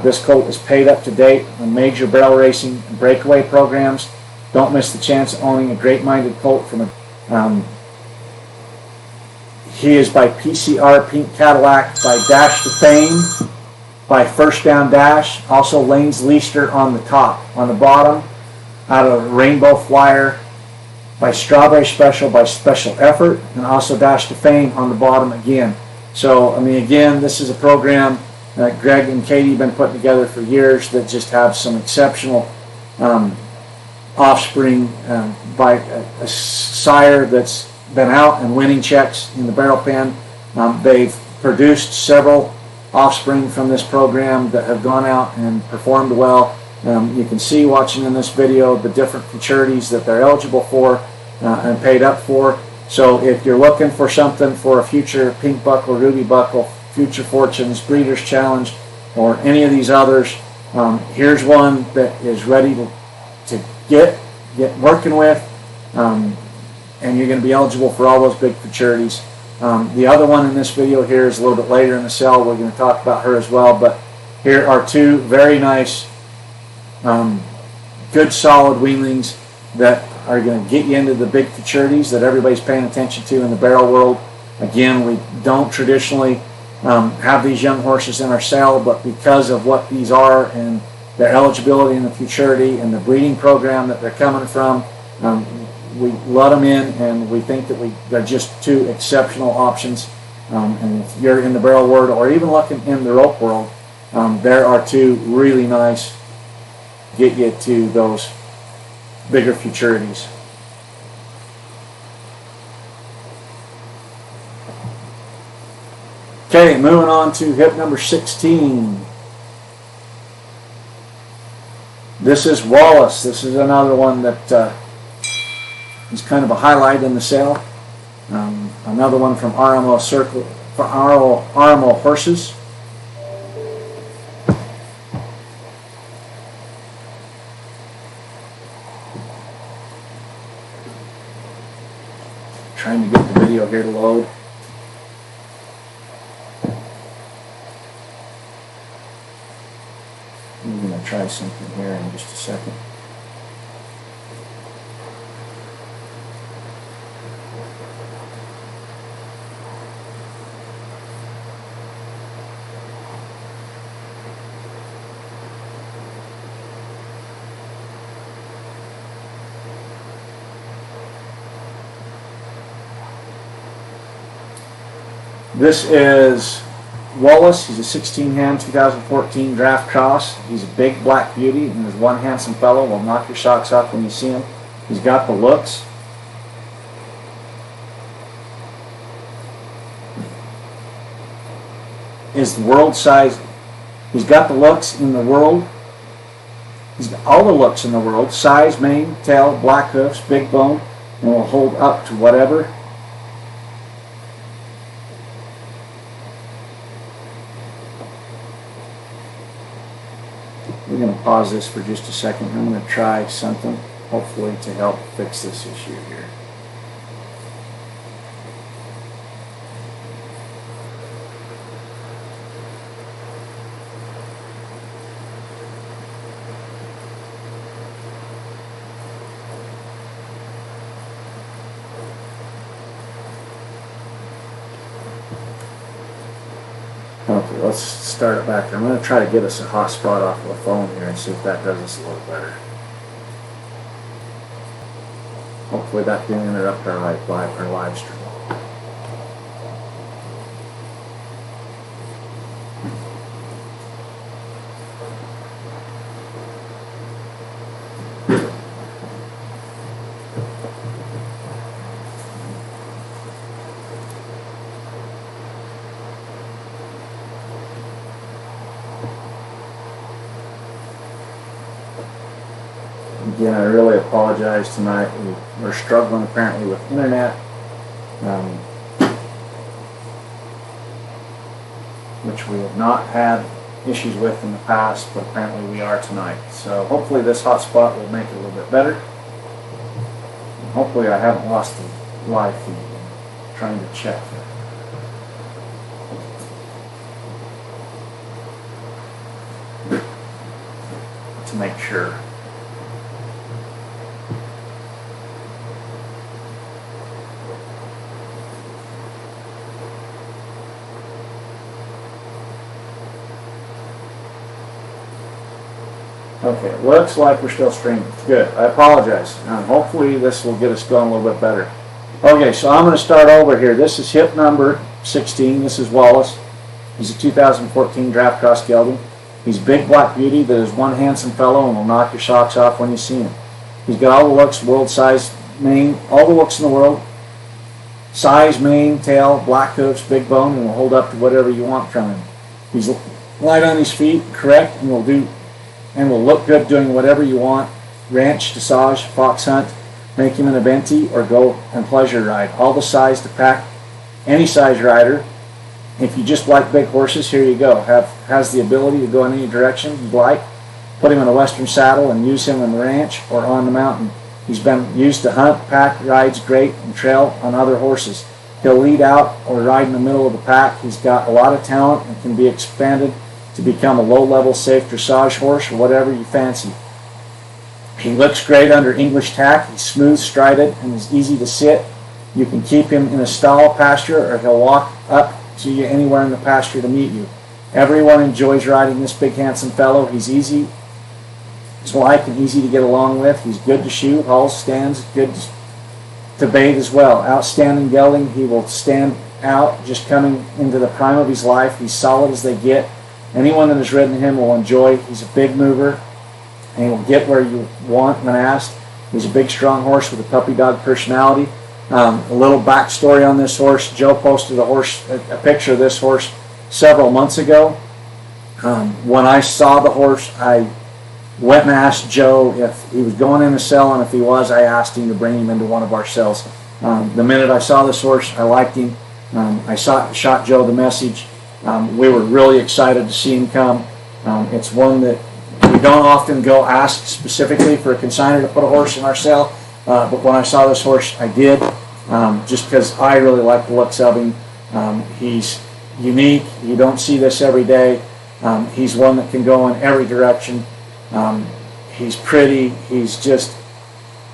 This colt is paid up to date on major barrel racing and breakaway programs. Don't miss the chance of owning a great-minded colt from He is by PCR Pink Cadillac, by Dash to Fame, by First Down Dash, also Lane's Leaster on the top. On the bottom, out of Rainbow Flyer, by Strawberry Special, by Special Effort, and also Dash to Fame on the bottom again. So, I mean, again, this is a program that Greg and Katie have been putting together for years that just have some exceptional offspring by a sire that's been out and winning checks in the barrel pen. They've produced several offspring from this program that have gone out and performed well. You can see watching in this video the different futurities that they're eligible for and paid up for. So if you're looking for something for a future Pink Buckle, Ruby Buckle, Future Fortunes, Breeders' Challenge, or any of these others, here's one that is ready to get working with, and you're going to be eligible for all those big futurities. The other one in this video here is a little bit later in the sale. We're going to talk about her as well, but here are two very nice, good solid weanlings that are going to get you into the big futurities that everybody's paying attention to in the barrel world. Again, we don't traditionally have these young horses in our sale, but because of what these are and their eligibility in the futurity and the breeding program that they're coming from, we let them in, and we think that they're just two exceptional options. And if you're in the barrel world or even looking in the rope world, there are two really nice get you to those bigger futurities. Okay, moving on to hip number 16. This is Wallace. This is another one that is kind of a highlight in the sale. Another one from RMO Circle, for RMO Horses. Trying to get the video here to load. I'm going to try something here in just a second. This is Wallace. He's a 16-hand 2014 draft cross. He's a big black beauty and is one handsome fellow. Will knock your socks off when you see him. He's got the looks. Is the world size. He's got the looks in the world. He's got all the looks in the world. Size, mane, tail, black hoofs, big bone, and will hold up to whatever. We're going to pause this for just a second. I'm going to try something, hopefully to help fix this issue here. Okay, let's start it back. I'm going to try to get us a hot spot off of the phone here and see if that does us a little better. Hopefully that didn't interrupt our live stream. Again, I really apologize tonight. We're struggling apparently with internet, which we have not had issues with in the past, but apparently we are tonight. So hopefully this hotspot will make it a little bit better. And hopefully I haven't lost the live feed. I'm trying to check. To make sure. Okay, looks like we're still streaming. Good. I apologize. Hopefully this will get us going a little bit better. Okay, so I'm going to start over here. This is hip number 16. This is Wallace. He's a 2014 draft cross gelding. He's a big black beauty that is one handsome fellow and will knock your socks off when you see him. He's got all the looks, world size mane, all the looks in the world. Size, mane, tail, black hoofs, big bone, and will hold up to whatever you want from him. He's light on his feet, correct, and will look good doing whatever you want. Ranch, dressage, fox hunt, make him an eventee, or go and pleasure ride. All the size to pack any size rider. If you just like big horses, here you go. Has the ability to go in any direction you'd like. Put him in a western saddle and use him in the ranch or on the mountain. He's been used to hunt, pack, rides great, and trail on other horses. He'll lead out or ride in the middle of the pack. He's got a lot of talent and can be expanded to become a low-level, safe dressage horse or whatever you fancy. He looks great under English tack. He's smooth, strided, and is easy to sit. You can keep him in a stall pasture, or he'll walk up to you anywhere in the pasture to meet you. Everyone enjoys riding this big, handsome fellow. He's easy to like and easy to get along with. He's good to shoot, hauls, stands, good to bait as well. Outstanding gelding. He will stand out, just coming into the prime of his life. He's solid as they get. Anyone that has ridden him will enjoy. He's a big mover, and he will get where you want when asked. He's a big, strong horse with a puppy dog personality. A little backstory on this horse. Joe posted a picture of this horse several months ago. When I saw the horse, I went and asked Joe if he was going in a sell, and if he was, I asked him to bring him into one of our sells. The minute I saw this horse, I liked him. I shot Joe the message. We were really excited to see him come. It's one that we don't often go ask specifically for a consignor to put a horse in our sale, but when I saw this horse, I did, just because I really like the looks of him. He's unique. You don't see this every day. He's one that can go in every direction. He's pretty. He's just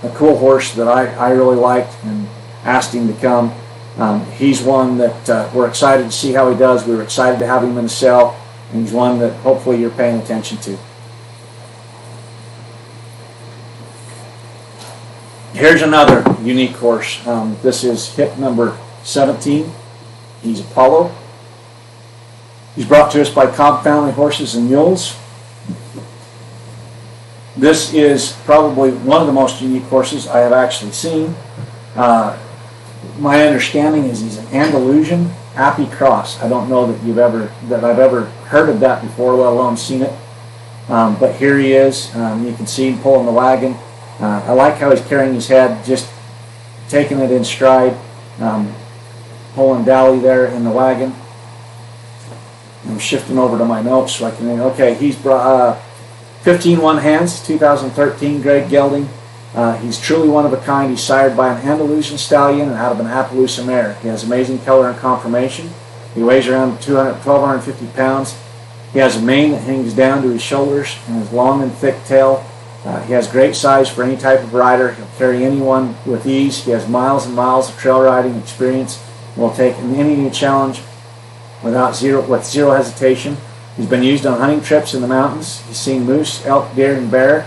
a cool horse that I really liked and asked him to come. He's one that we're excited to see how he does. We were excited to have him in the sale, and he's one that hopefully you're paying attention to. Here's another unique horse. This is hip number 17. He's Apollo. He's brought to us by Cobb Family Horses and Mules. This is probably one of the most unique horses I have actually seen. My understanding is he's an Andalusian Appy Cross. I don't know that I've ever heard of that before, let alone seen it. But here he is. You can see him pulling the wagon. I like how he's carrying his head, just taking it in stride, pulling Dally there in the wagon. I'm shifting over to my notes so I can. Okay, he's brought 15 one hands, 2013 grade gelding. He's truly one of a kind. He's sired by an Andalusian stallion and out of an Appaloosa mare. He has amazing color and conformation. He weighs around 1,250 pounds. He has a mane that hangs down to his shoulders and his long and thick tail. He has great size for any type of rider. He'll carry anyone with ease. He has miles and miles of trail riding experience and will take any new challenge with zero hesitation. He's been used on hunting trips in the mountains. He's seen moose, elk, deer, and bear.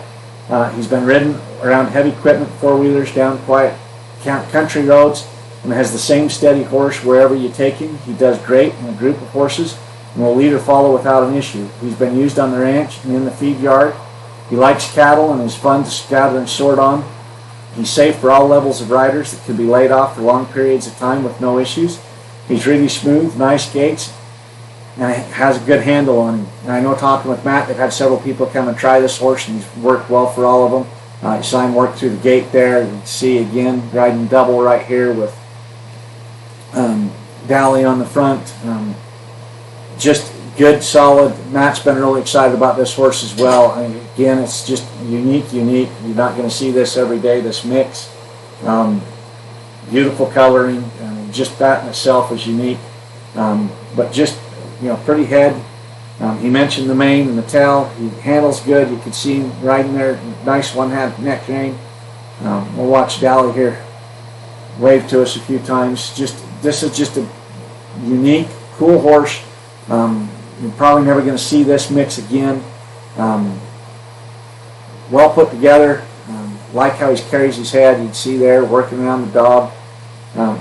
He's been ridden around heavy equipment, four-wheelers, down quiet country roads, and has the same steady horse wherever you take him. He does great in a group of horses and will lead or follow without an issue. He's been used on the ranch and in the feed yard. He likes cattle and is fun to gather and sort on. He's safe for all levels of riders that can be laid off for long periods of time with no issues. He's really smooth, nice gaits, and has a good handle on him. And I know, talking with Matt, they've had several people come and try this horse, and he's worked well for all of them. You saw him work through the gate there. You can see again riding double right here with Dally on the front. Just good, solid. Matt's been really excited about this horse as well. Again, it's just unique. You're not going to see this every day, this mix. Beautiful coloring. Just that in itself is unique. But just, pretty head. He mentioned the mane and the tail. He handles good. You can see him riding there. Nice one-hand neck rein. We'll watch Dally here wave to us a few times. This is just a unique, cool horse. You're probably never going to see this mix again. well put together. Like how he carries his head. You can see there working around the daub.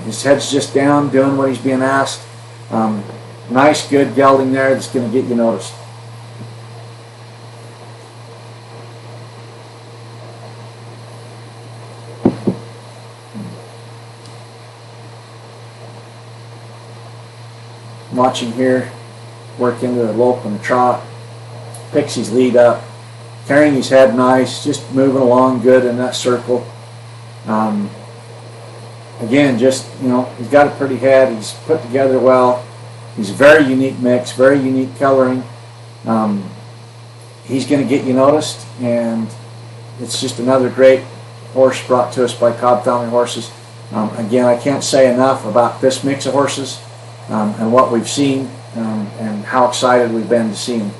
His head's just down, doing what he's being asked. Nice, good gelding there that's going to get you noticed. Watching here, work into the lope and the trot, picks his lead up, carrying his head nice, just moving along good in that circle. Again, just, you know, he's got a pretty head, he's put together well, he's a very unique mix, very unique coloring. He's going to get you noticed, and it's just another great horse brought to us by Cobb Family Horses. Again, I can't say enough about this mix of horses and what we've seen and how excited we've been to see him.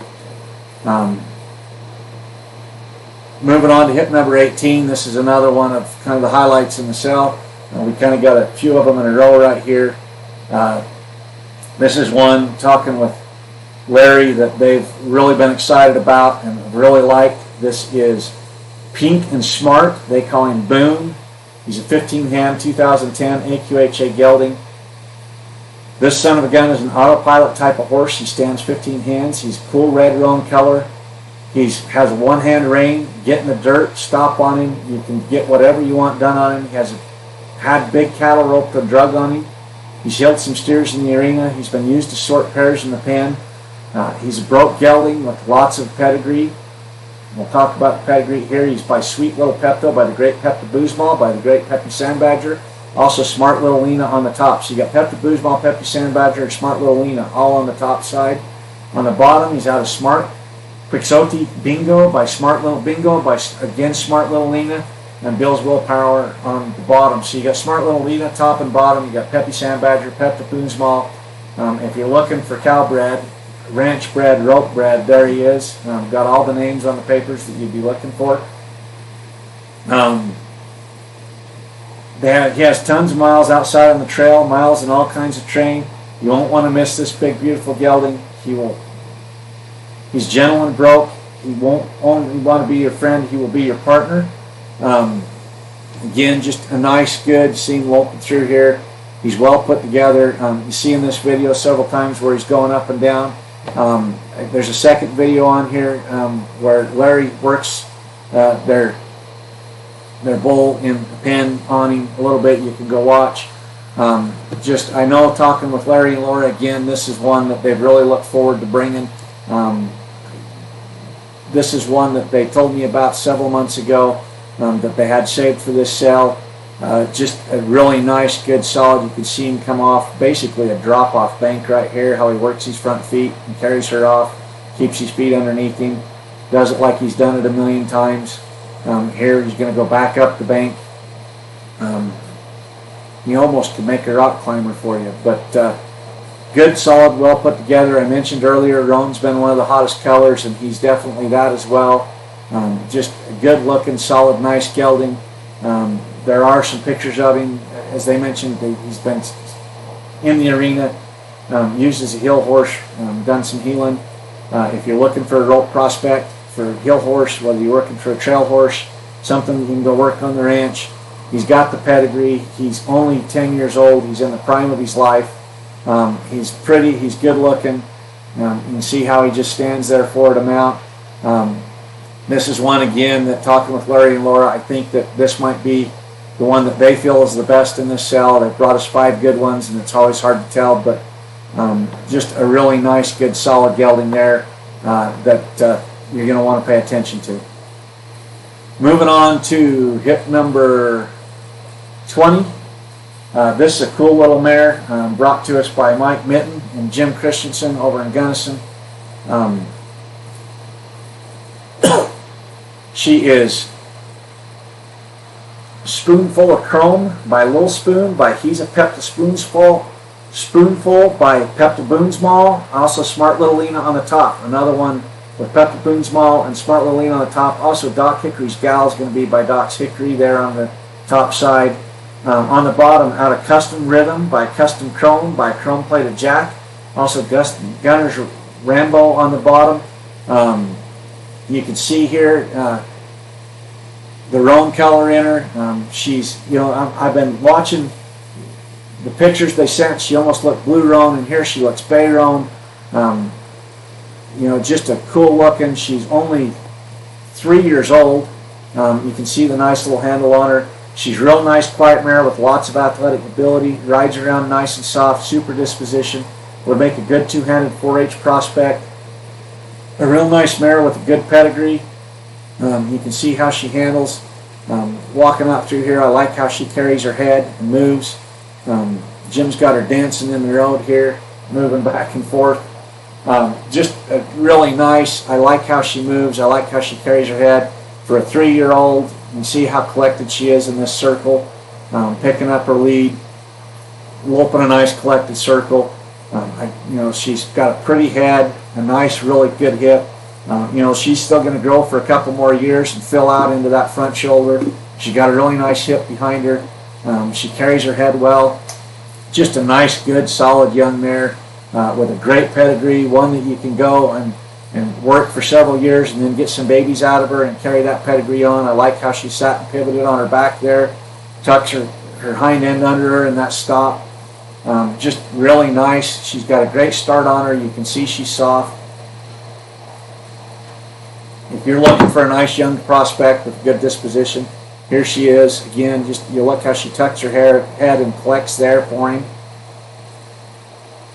Moving on to hip number 18, this is another one of kind of the highlights in the sale. We kind of got a few of them in a row right here. This is one, talking with Larry, that they've really been excited about and really liked. This is Pink and Smart. They call him Boone. He's a 15-hand 2010 AQHA gelding. This son of a gun is an autopilot type of horse. He stands 15 hands. He's cool red roan color. He has a one-hand rein. Get in the dirt, stop on him. You can get whatever you want done on him. He had big cattle roped and drug on him. He's held some steers in the arena. He's been used to sort pairs in the pen. He's a broke gelding with lots of pedigree. We'll talk about the pedigree here. He's by Sweet Little Pepto, by the great Pepto Boozmal, by the great Peppy Sandbadger. Also Smart Little Lena on the top. So you got Pepto Boozmal, Peppy Sandbadger, and Smart Little Lena all on the top side. On the bottom, he's out of Smart Quixote Bingo, by Smart Little Bingo, by again Smart Little Lena, and Bill's Willpower on the bottom. So you got Smart Little Lena top and bottom. You got Peppy Sandbadger, Pepto Boozmal. If you're looking for cow bred, ranch bred, rope bred, there he is. Got all the names on the papers that you'd be looking for. He has tons of miles outside on the trail, miles in all kinds of train. You won't want to miss this big, beautiful gelding. He's gentle and broke. He won't only want to be your friend, he will be your partner. Again, just a nice, good, seeing loping through here. He's well put together. You see in this video several times where he's going up and down. There's a second video on here where Larry works their bull in the pen on him a little bit. You can go watch. I know, talking with Larry and Laura again, this is one that they've really looked forward to bringing. This is one that they told me about several months ago that they had saved for this sale. Just a really nice, good, solid. You can see him come off basically a drop-off bank right here, how he works his front feet and carries her off, keeps his feet underneath him, does it like he's done it a million times. Here he's going to go back up the bank. You almost could make a rock climber for you, but good, solid, well put together. I mentioned earlier, roan's been one of the hottest colors, and he's definitely that as well. Just a good looking, solid, nice gelding. There are some pictures of him. As they mentioned, he's been in the arena, used as a hill horse, done some heeling. If you're looking for a rope prospect for a hill horse, whether you're working for a trail horse, something you can go work on the ranch, he's got the pedigree. He's only 10 years old. He's in the prime of his life. He's pretty. He's good looking. You can see how he just stands there forward a mount. This is one, again, that talking with Larry and Laura, I think that this might be the one that they feel is the best in this cell. They've brought us 5 good ones, and it's always hard to tell, but just a really nice, good, solid gelding there that you're going to want to pay attention to. Moving on to hip number 20. This is a cool little mare brought to us by Mike Mitten and Jim Christensen over in Gunnison. She is Spoonful of Chrome by Lil Spoon, by He's a Pepto Spoonful by Pepto Boozmal. Also Smart Little Lena on the top. Another one with Pepto Boozmal and Smart Little Lena on the top. Also Doc Hickory's Gal is going to be by Doc's Hickory there on the top side. On the bottom, out of Custom Rhythm by Custom Chrome by Chrome Plated Jack. Also Gunner's Rambo on the bottom. You can see here the roan color in her. She's, you know, I've been watching the pictures they sent. She almost looked blue roan, and here she looks bay roan. You know, just a cool looking. She's only 3 years old. You can see the nice little handle on her. She's real nice, quiet mare with lots of athletic ability. Rides around nice and soft, super disposition. Would make a good two-handed 4-H prospect. A real nice mare with a good pedigree. You can see how she handles. Walking up through here, I like how she carries her head and moves. Jim's got her dancing in the road here, moving back and forth. Just really nice. I like how she moves. I like how she carries her head. For a 3-year-old, you can see how collected she is in this circle, picking up her lead, loping a nice collected circle. You know, she's got a pretty head, a nice, really good hip. You know, she's still going to grow for a couple more years and fill out into that front shoulder. She's got a really nice hip behind her. She carries her head well. Just a nice, good, solid young mare with a great pedigree, one that you can go and work for several years and then get some babies out of her and carry that pedigree on. I like how she sat and pivoted on her back there, tucks her hind end under her in that stop. Just really nice. She's got a great start on her. You can see she's soft. If you're looking for a nice young prospect with good disposition, here she is. Again, just you look how she tucks her head and collects there for him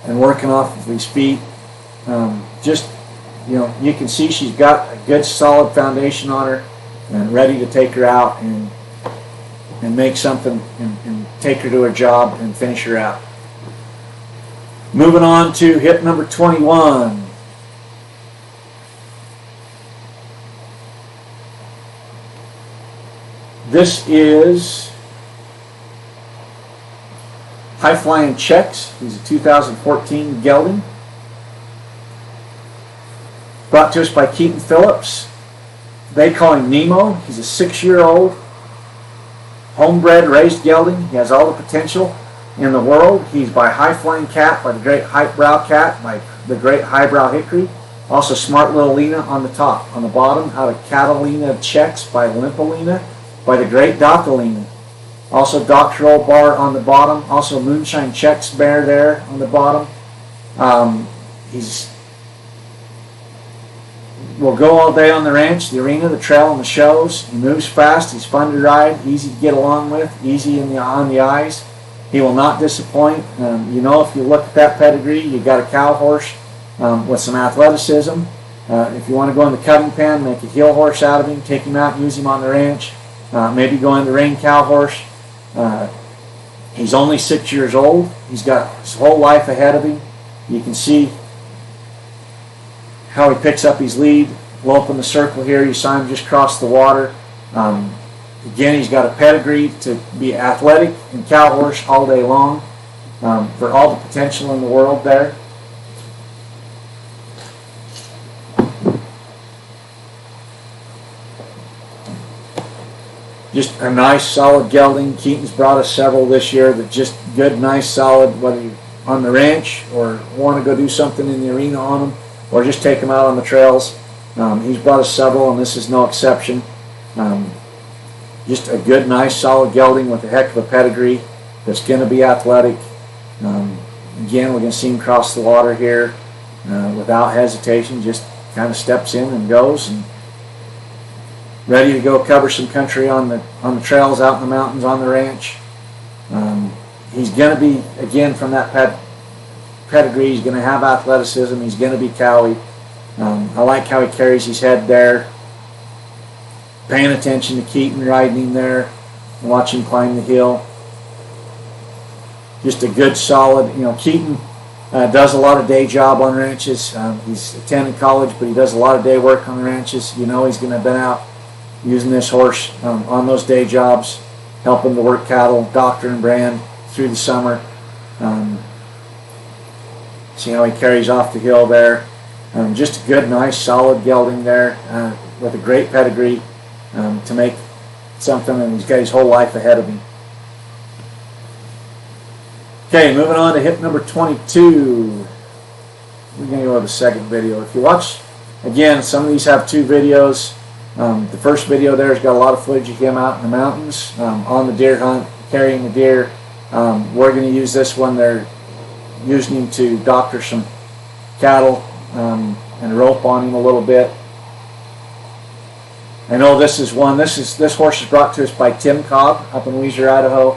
and working off of his feet. Just, you know, you can see she's got a good solid foundation on her and ready to take her out and make something and take her to a job and finish her out. Moving on to hip number 21. This is High Flying Checks. He's a 2014 gelding. Brought to us by Keaton Phillips. They call him Nemo. He's a 6-year-old homebred raised gelding. He has all the potential in the world. He's by High Flying Cat, by the great Highbrow Cat, by the great Highbrow Hickory. Also Smart Little Lena on the top. On the bottom, out of Catalina Checks by Limpalina, by the great Docalina. Also Dr. Old Bar on the bottom. Also Moonshine Checks Bear there on the bottom. Will go all day on the ranch, the arena, the trail, and the shows. He moves fast. He's fun to ride, easy to get along with, easy on the eyes. He will not disappoint. You know, if you look at that pedigree, you got a cow horse with some athleticism. If you want to go in the cutting pen, make a heel horse out of him, take him out and use him on the ranch. Maybe go in the rein cow horse. He's only 6 years old. He's got his whole life ahead of him. You can see how he picks up his lead. Lope in the circle here. You saw him just cross the water. Again, he's got a pedigree to be athletic and cow horse all day long. For all the potential in the world there. Just a nice, solid gelding. Keaton's brought us several this year that just good, nice, solid, whether you're on the ranch or want to go do something in the arena on them or just take them out on the trails. He's brought us several, and this is no exception. Just a good, nice, solid gelding with a heck of a pedigree that's going to be athletic. Again, we're going to see him cross the water here without hesitation. Just kind of steps in and goes, and ready to go cover some country on the trails, out in the mountains, on the ranch. He's going to be, again, from that pedigree, he's going to have athleticism. He's going to be cowy. I like how he carries his head there. Paying attention to Keaton riding him there. Watch him climb the hill. Just a good, solid, you know, Keaton does a lot of day job on ranches. He's attended college, but he does a lot of day work on the ranches. You know he's going to have been out using this horse on those day jobs, helping to work cattle, doctor and brand through the summer. See how he carries off the hill there. Just a good, nice, solid gelding there with a great pedigree to make something, and he's got his whole life ahead of him. Okay, moving on to hip number 22. We're going to go to the second video. If you watch, again, some of these have two videos. The first video there's got a lot of footage of him out in the mountains on the deer hunt, carrying the deer. We're going to use this one. They're using him to doctor some cattle and rope on him a little bit. I know this is one. This horse is brought to us by Tim Cobb up in Weiser, Idaho.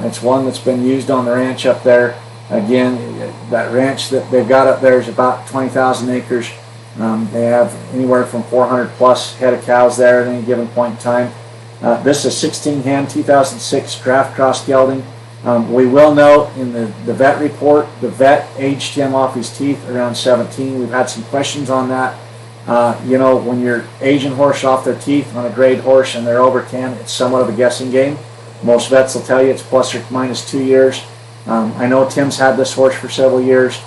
It's one that's been used on the ranch up there. Again, that ranch that they've got up there is about 20,000 acres. They have anywhere from 400 plus head of cows there at any given point in time. This is a 16 hand 2006 draft cross gelding. We will note in the vet report, the vet aged him off his teeth around 17. We've had some questions on that. You know, when you're aging horse off their teeth on a grade horse and they're over 10, it's somewhat of a guessing game. Most vets will tell you it's plus or minus 2 years. I know Tim's had this horse for several years.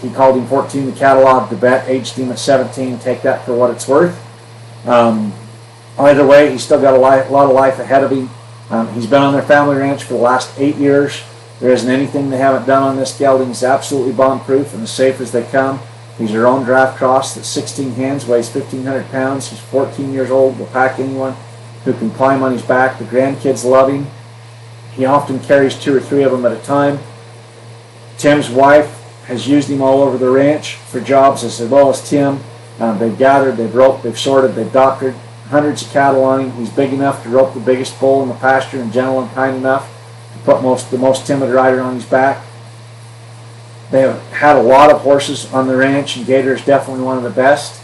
He called him 14 in the catalog. The vet aged him at 17. Take that for what it's worth. Either way, he's still got a lot of life ahead of him. He's been on their family ranch for the last 8 years. There isn't anything they haven't done on this gelding. He's absolutely bomb-proof and as safe as they come. He's their own draft cross that's 16 hands, weighs 1,500 pounds. He's 14 years old. Will pack anyone who can climb on his back. The grandkids love him. He often carries 2 or 3 of them at a time. Tim's wife has used him all over the ranch for jobs as well as Tim. They've gathered, they've roped, they've sorted, they've doctored hundreds of cattle on him. He's big enough to rope the biggest bull in the pasture and gentle and kind enough to put the most timid rider on his back. They have had a lot of horses on the ranch, and Gator is definitely one of the best.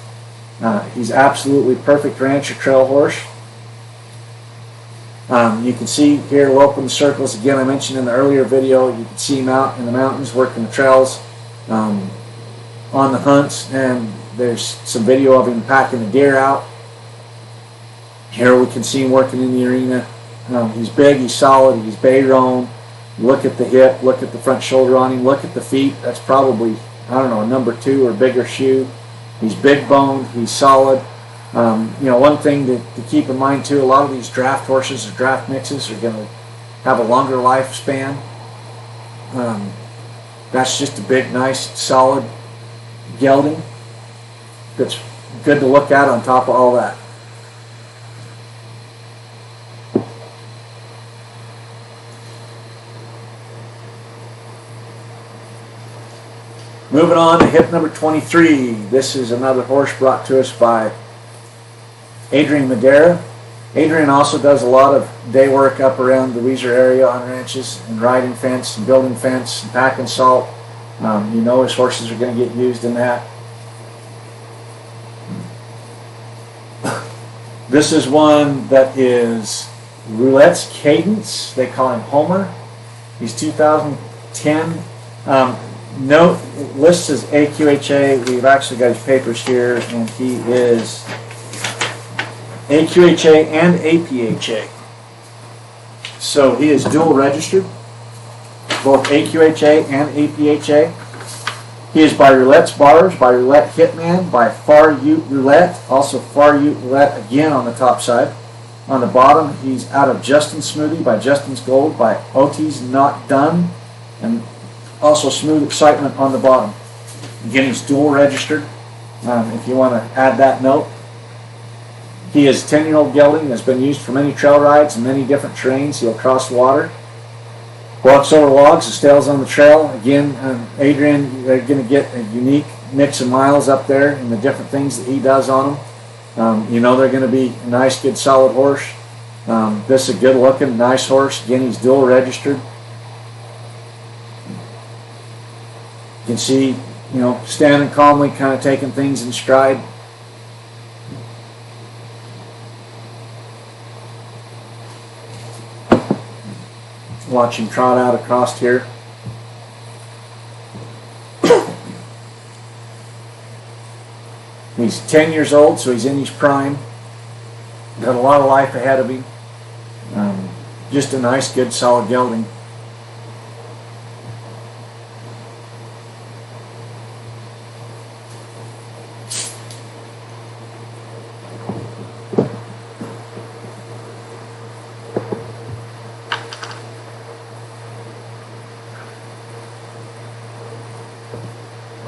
He's absolutely perfect ranch or trail horse. You can see here, we'll open the circles again. I mentioned in the earlier video, you can see him out in the mountains working the trails on the hunts, and there's some video of him packing the deer out. Here we can see him working in the arena. He's big, he's solid, he's bay roan. Look at the hip, look at the front shoulder on him, look at the feet. That's probably, I don't know, a number 2 or bigger shoe. He's big boned, he's solid. You know, one thing to keep in mind too, a lot of these draft horses or draft mixes are going to have a longer lifespan. That's just a big, nice, solid gelding that's good to look at on top of all that. Moving on to hip number 23. This is another horse brought to us by Adrian Madera. Adrian also does a lot of day work up around the Weiser area on ranches and riding fence and building fence and packing salt. You know his horses are going to get used in that. This is one that is Roulette's Cadence. They call him Homer. He's 2010. Note, it lists as AQHA. We've actually got his papers here, and he is AQHA and APHA. So he is dual registered, both AQHA and APHA. He is by Roulette's Bars, by Roulette Hitman, by Far Ute Roulette, also Far Ute Roulette again on the top side. On the bottom, he's out of Justin's Smoothie by Justin's Gold, by OT's Not Done, and also Smooth Excitement on the bottom. Again, he's dual registered, if you want to add that note. He is a 10-year-old gelding that's been used for many trail rides and many different terrains. He'll cross water, walks over logs, and stays on the trail. Again, Adrian, they're going to get a unique mix of miles up there and the different things that he does on them. You know they're going to be a nice, good, solid horse. This is a good-looking, nice horse. Again, he's dual registered. You can see, you know, standing calmly, kind of taking things in stride. Watch him trot out across here. He's 10 years old, so he's in his prime. Got a lot of life ahead of him. Just a nice, good, solid gelding.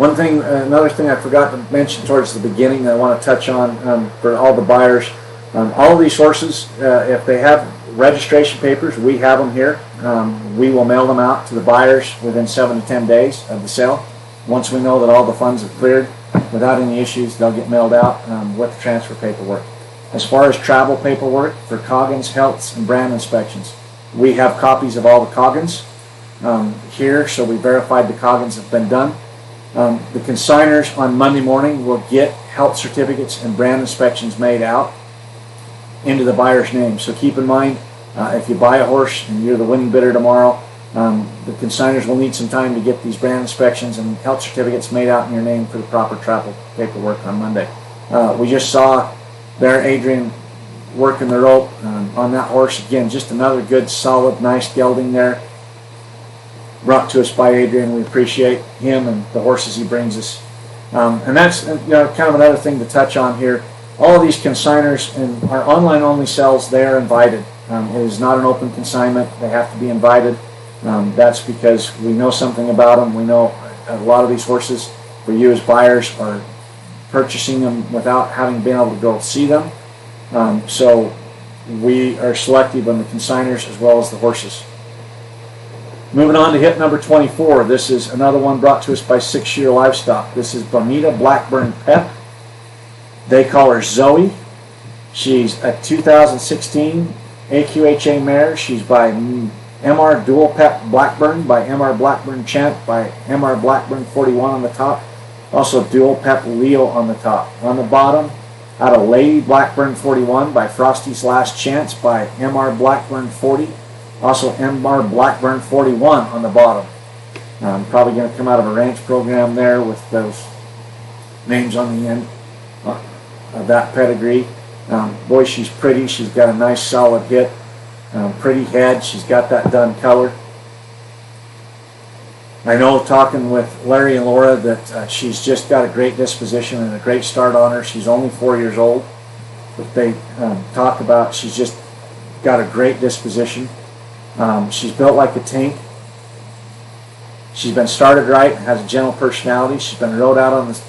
Another thing I forgot to mention towards the beginning that I want to touch on for all the buyers. All of these horses, if they have registration papers, we have them here. We will mail them out to the buyers within 7 to 10 days of the sale. Once we know that all the funds have cleared without any issues, they'll get mailed out with the transfer paperwork. As far as travel paperwork for Coggins, Healths, and brand inspections, we have copies of all the Coggins here, so we verified the Coggins have been done. The consigners on Monday morning will get health certificates and brand inspections made out into the buyer's name. So keep in mind, if you buy a horse and you're the winning bidder tomorrow, the consigners will need some time to get these brand inspections and health certificates made out in your name for the proper travel paperwork on Monday. We just saw there Adrian working the rope on that horse. Again, just another good, solid, nice gelding there. Brought to us by Adrian. We appreciate him and the horses he brings us. And that's kind of another thing to touch on here. All of these consigners and our online only sales, they are invited. It is not an open consignment. They have to be invited. That's because we know something about them. We know a lot of these horses, for you as buyers, are purchasing them without having been able to go see them. So we are selective on the consigners as well as the horses. Moving on to hit number 24. This is another one brought to us by 6 Year Livestock. This is Bonita Blackburn Pep. They call her Zoe. She's a 2016 AQHA mare. She's by MR Dual Pep Blackburn, by MR Blackburn Champ, by MR Blackburn 41 on the top. Also Dual Pep Leo on the top. On the bottom, out of Lady Blackburn 41 by Frosty's Last Chance by MR Blackburn 40. Also MR Blackburn 41 on the bottom. Probably going to come out of a ranch program there with those names on the end of that pedigree. Boy, she's pretty. She's got a nice solid hit. Pretty head. She's got that done color. I know, talking with Larry and Laura, that she's just got a great disposition and a great start on her. She's only 4 years old. But they talk about she's just got a great disposition. She's built like a tank. She's been started right and has a gentle personality. She's been rode out on the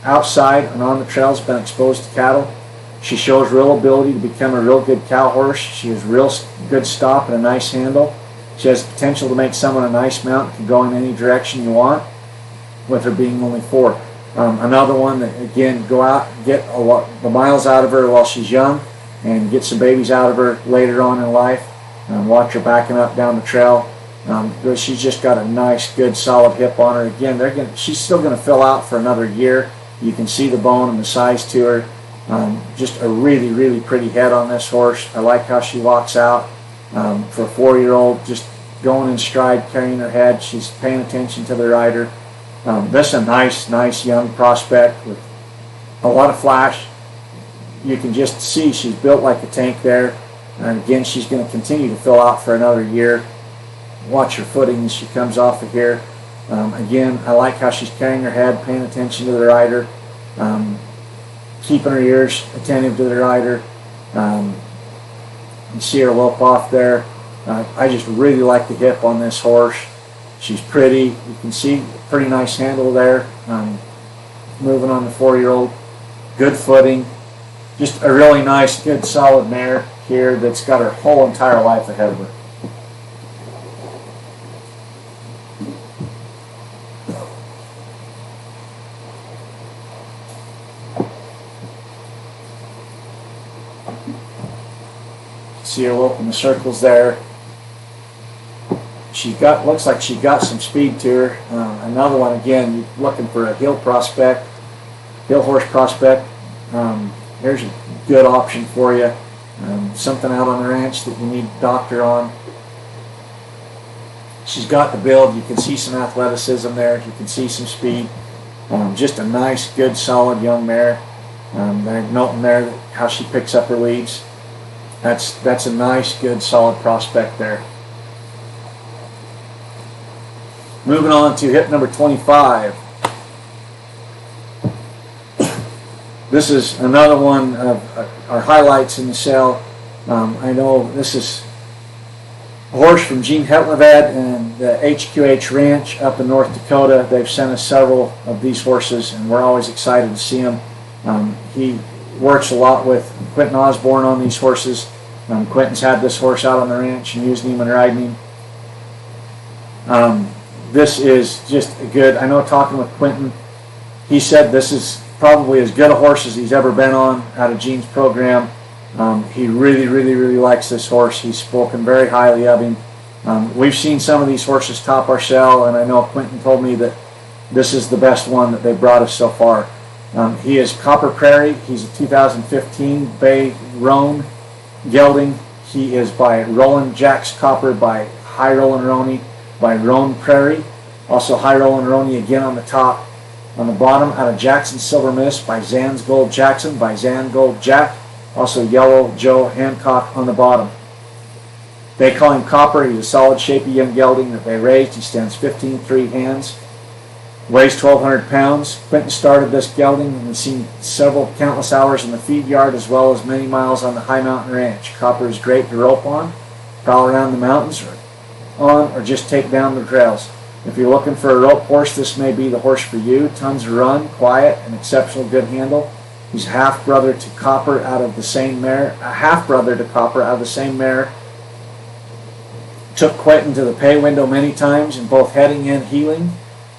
outside and on the trails, been exposed to cattle. She shows real ability to become a real good cow horse. She has real good stop and a nice handle. She has the potential to make someone a nice mount and can go in any direction you want, with her being only 4. Another one that, again, go out and get the miles out of her while she's young and get some babies out of her later on in life. Watch her backing up down the trail. She's just got a nice, good, solid hip on her. Again, she's still going to fill out for another year. You can see the bone and the size to her. Just a really, really pretty head on this horse. I like how she walks out. For a 4-year-old, just going in stride, carrying her head. She's paying attention to the rider. This is a nice young prospect with a lot of flash. You can just see she's built like a tank there. And again, she's going to continue to fill out for another year. Watch her footing as she comes off of here. Again, I like how she's carrying her head, paying attention to the rider, keeping her ears attentive to the rider. You see her lope off there. I just really like the hip on this horse. She's pretty. You can see a pretty nice handle there. Moving on the 4-year-old. Good footing. Just a really nice, good, solid mare here that's got her whole entire life ahead of her. See her lope in the circles there. Looks like she got some speed to her. Another one, again, looking for a hill horse prospect. There's a good option for you. Something out on the ranch that you need a doctor on. She's got the build. You can see some athleticism there. You can see some speed. Just a nice, good, solid young mare. They're noting there how she picks up her leads. That's a nice, good, solid prospect there. Moving on to hit number 25. This is another one of our highlights in the sale. I know this is a horse from Gene Hetlevad and the HQH Ranch up in North Dakota. They've sent us several of these horses, and we're always excited to see him. He works a lot with Quentin Osborne on these horses. Quentin's had this horse out on the ranch and using him and riding him. This is just a good, I know talking with Quentin, he said this is probably as good a horse as he's ever been on out of Gene's program. He really likes this horse. He's spoken very highly of him. We've seen some of these horses top our sale, and I know Quentin told me that this is the best one that they brought us so far. He is Copper Prairie. He's a 2015 Bay Roan gelding. He is by Roland Jacks Copper, by High Rollin' Rony, by Roan Prairie. Also High Rollin' Rony again on the top. On the bottom, out of Jackson Silver Mist, by Zan's Gold Jackson, by Zan Gold Jack. Also Yellow Joe Hancock on the bottom. They call him Copper. He's a solid, shapy young gelding that they raised. He stands 15-3 hands. Weighs 1,200 pounds. Quentin started this gelding and has seen countless hours in the feed yard as well as many miles on the High Mountain Ranch. Copper is great to rope on, prowl around the mountains or just take down the trails. If you're looking for a rope horse, this may be the horse for you. Tons of run, quiet, and exceptional good handle. He's a half-brother to Copper out of the same mare. Took Quentin to the pay window many times in both heading and heeling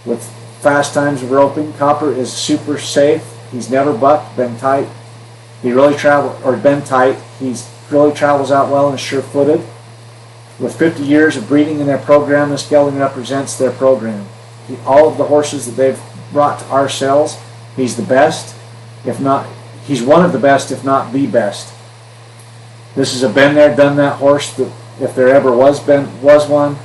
with fast times of roping. Copper is super safe. He's never bucked, been tight. He really travels out well and is sure-footed. With 50 years of breeding in their program, this gelding represents their program. All of the horses that they've brought to our sales, he's the best, if not, he's one of the best, if not the best. This is a been there, done that horse that if there ever was one.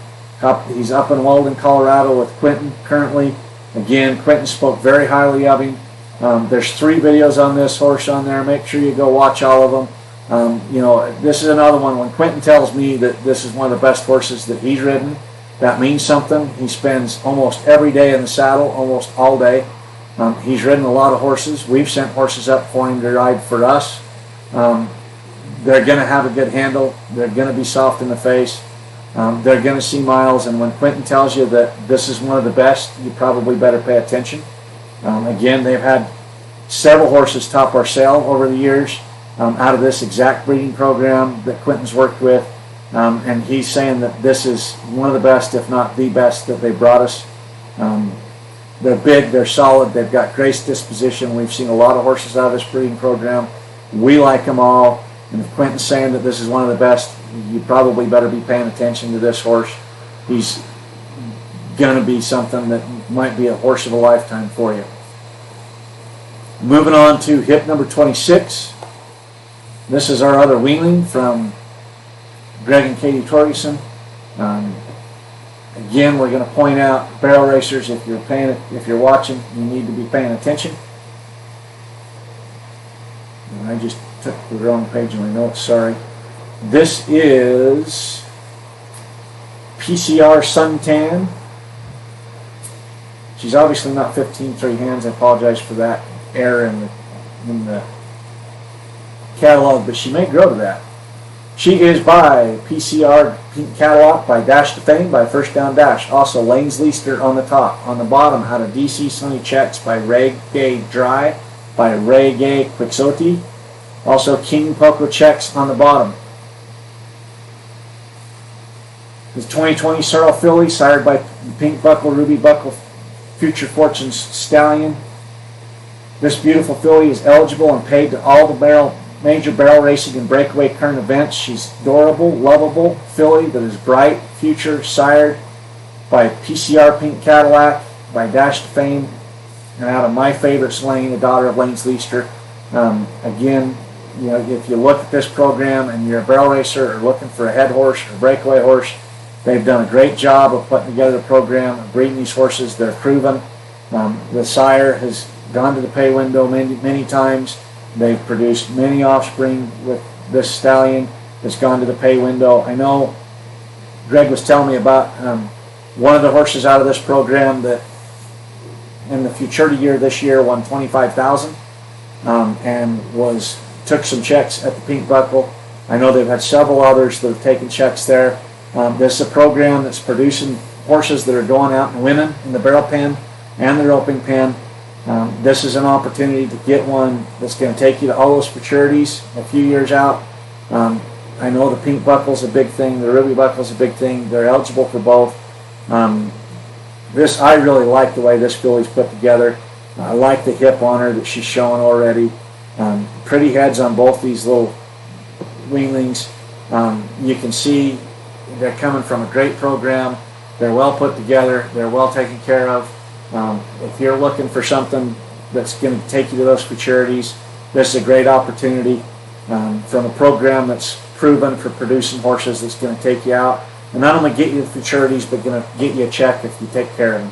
He's up in Walden, Colorado with Quentin currently. Again, Quentin spoke very highly of him. There's 3 videos on this horse on there. Make sure you go watch all of them. This is another one. When Quentin tells me that this is one of the best horses that he's ridden, that means something. He spends almost every day in the saddle, almost all day. He's ridden a lot of horses. We've sent horses up for him to ride for us. They're going to have a good handle. They're going to be soft in the face. They're going to see miles. And when Quentin tells you that this is one of the best, you probably better pay attention. Again, they've had several horses top our sale over the years. Out of this exact breeding program that Quentin's worked with, and he's saying that this is one of the best, if not the best, that they brought us. They're big, they're solid, they've got grace disposition. We've seen a lot of horses out of this breeding program. We like them all, and if Quentin's saying that this is one of the best, you probably better be paying attention to this horse. He's going to be something that might be a horse of a lifetime for you. Moving on to hip number 26. This is our other weanling from Greg and Katie Torgerson. Again, we're going to point out barrel racers. If you're watching, you need to be paying attention. And I just took the wrong page in my notes. Sorry. This is PCR Suntan. She's obviously not 15-3 hands. I apologize for that error in the catalog, but she may grow to that. She is by PCR Pink Catalog, by Dash to Fame, by First Down Dash. Also Lane's Leister on the top. On the bottom, out of DC Sunny Checks by Ray Gay Dry, by Ray Gay Quixote. Also King Poco Checks on the bottom. The 2020 Sorrel filly, sired by Pink Buckle, Ruby Buckle, Future Fortunes Stallion. This beautiful filly is eligible and paid to all the major barrel racing and breakaway current events. She's adorable, lovable filly that is bright, future, sired by PCR Pink Cadillac, by Dash to Fame, and out of my favorites, Lane, the daughter of Lane's Leister. Again, if you look at this program and you're a barrel racer or looking for a head horse or breakaway horse, they've done a great job of putting together a program of breeding these horses. They're proven. The sire has gone to the pay window many times. They've produced many offspring with this stallion that's gone to the pay window. I know Greg was telling me about one of the horses out of this program that in the futurity year this year won $25,000 and took some checks at the Pink Buckle. I know they've had several others that have taken checks there. This is a program that's producing horses that are going out and winning in the barrel pen and the roping pen. This is an opportunity to get one that's going to take you to all those futurities a few years out. I know the pink buckle is a big thing, the ruby buckle is a big thing. They're eligible for both. I really like the way this filly's put together. I like the hip on her that she's showing already. Pretty heads on both these little weanlings. You can see they're coming from a great program. They're well put together. They're well taken care of. If you're looking for something that's going to take you to those futurities, this is a great opportunity from a program that's proven for producing horses that's going to take you out and not only get you to futurities, but going to get you a check if you take care of them.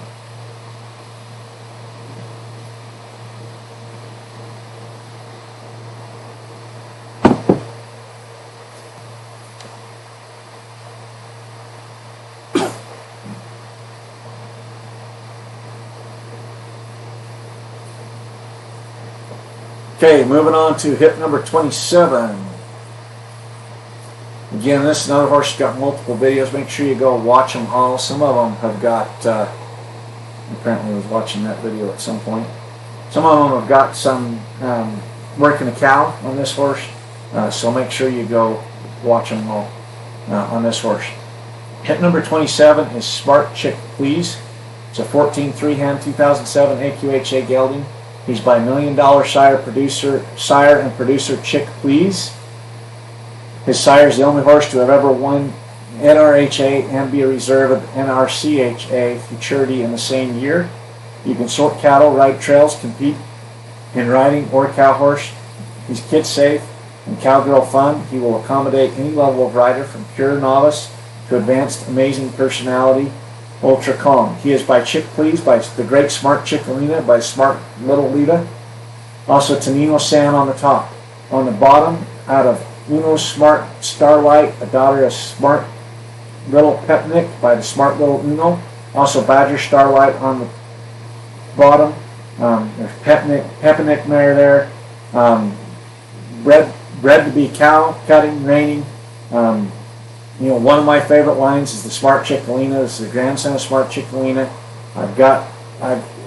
Okay, moving on to hip number 27. Again, this is another horse that's got multiple videos. Make sure you go watch them all. Some of them have got, apparently I was watching that video at some point. Some of them have got some working a cow on this horse. So make sure you go watch them all on this horse. Hip number 27 is Smart Chick Please. It's a 14 hand 2007 AQHA gelding. He's by $1 Million sire and producer Chick Please. His sire is the only horse to have ever won NRHA and be a reserve of NRCHA futurity in the same year. You can sort cattle, ride trails, compete in riding or cow horse. He's kid safe and cowgirl fun. He will accommodate any level of rider from pure novice to advanced amazing personality. Ultra calm. He is by Chick Please, by the great Smart Chickalina, by Smart Little Lita. Also Tanino San on the top. On the bottom, out of Uno Smart Starlight, a daughter of Smart Little Pepnik by the Smart Little Uno. Also Badger Starlight on the bottom. There's Pepnik mare there. Bred to be cow, cutting, reining. You know, one of my favorite lines is the Smart Chickalina. This is the grandson of Smart Chickalina.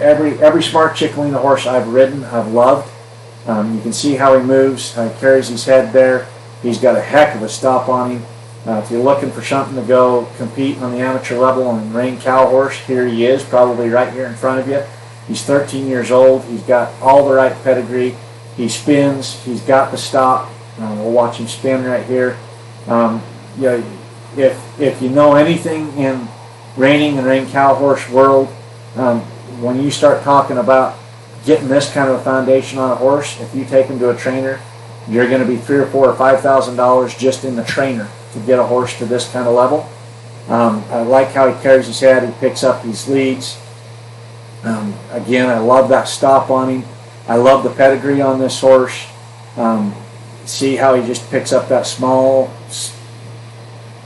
Every Smart Chickalina horse I've ridden, I've loved. You can see how he moves, how he carries his head there. He's got a heck of a stop on him. If you're looking for something to go compete on the amateur level and rein cow horse, here he is, probably right here in front of you. He's 13 years old. He's got all the right pedigree. He spins. He's got the stop. We'll watch him spin right here. You know, if you know anything in reining and rein cow horse world, when you start talking about getting this kind of a foundation on a horse, if you take him to a trainer, you're going to be $3,000 or $4,000 or $5,000 just in the trainer to get a horse to this kind of level. I like how he carries his head. He picks up these leads. Again, I love that stop on him. I love the pedigree on this horse. See how he just picks up that small,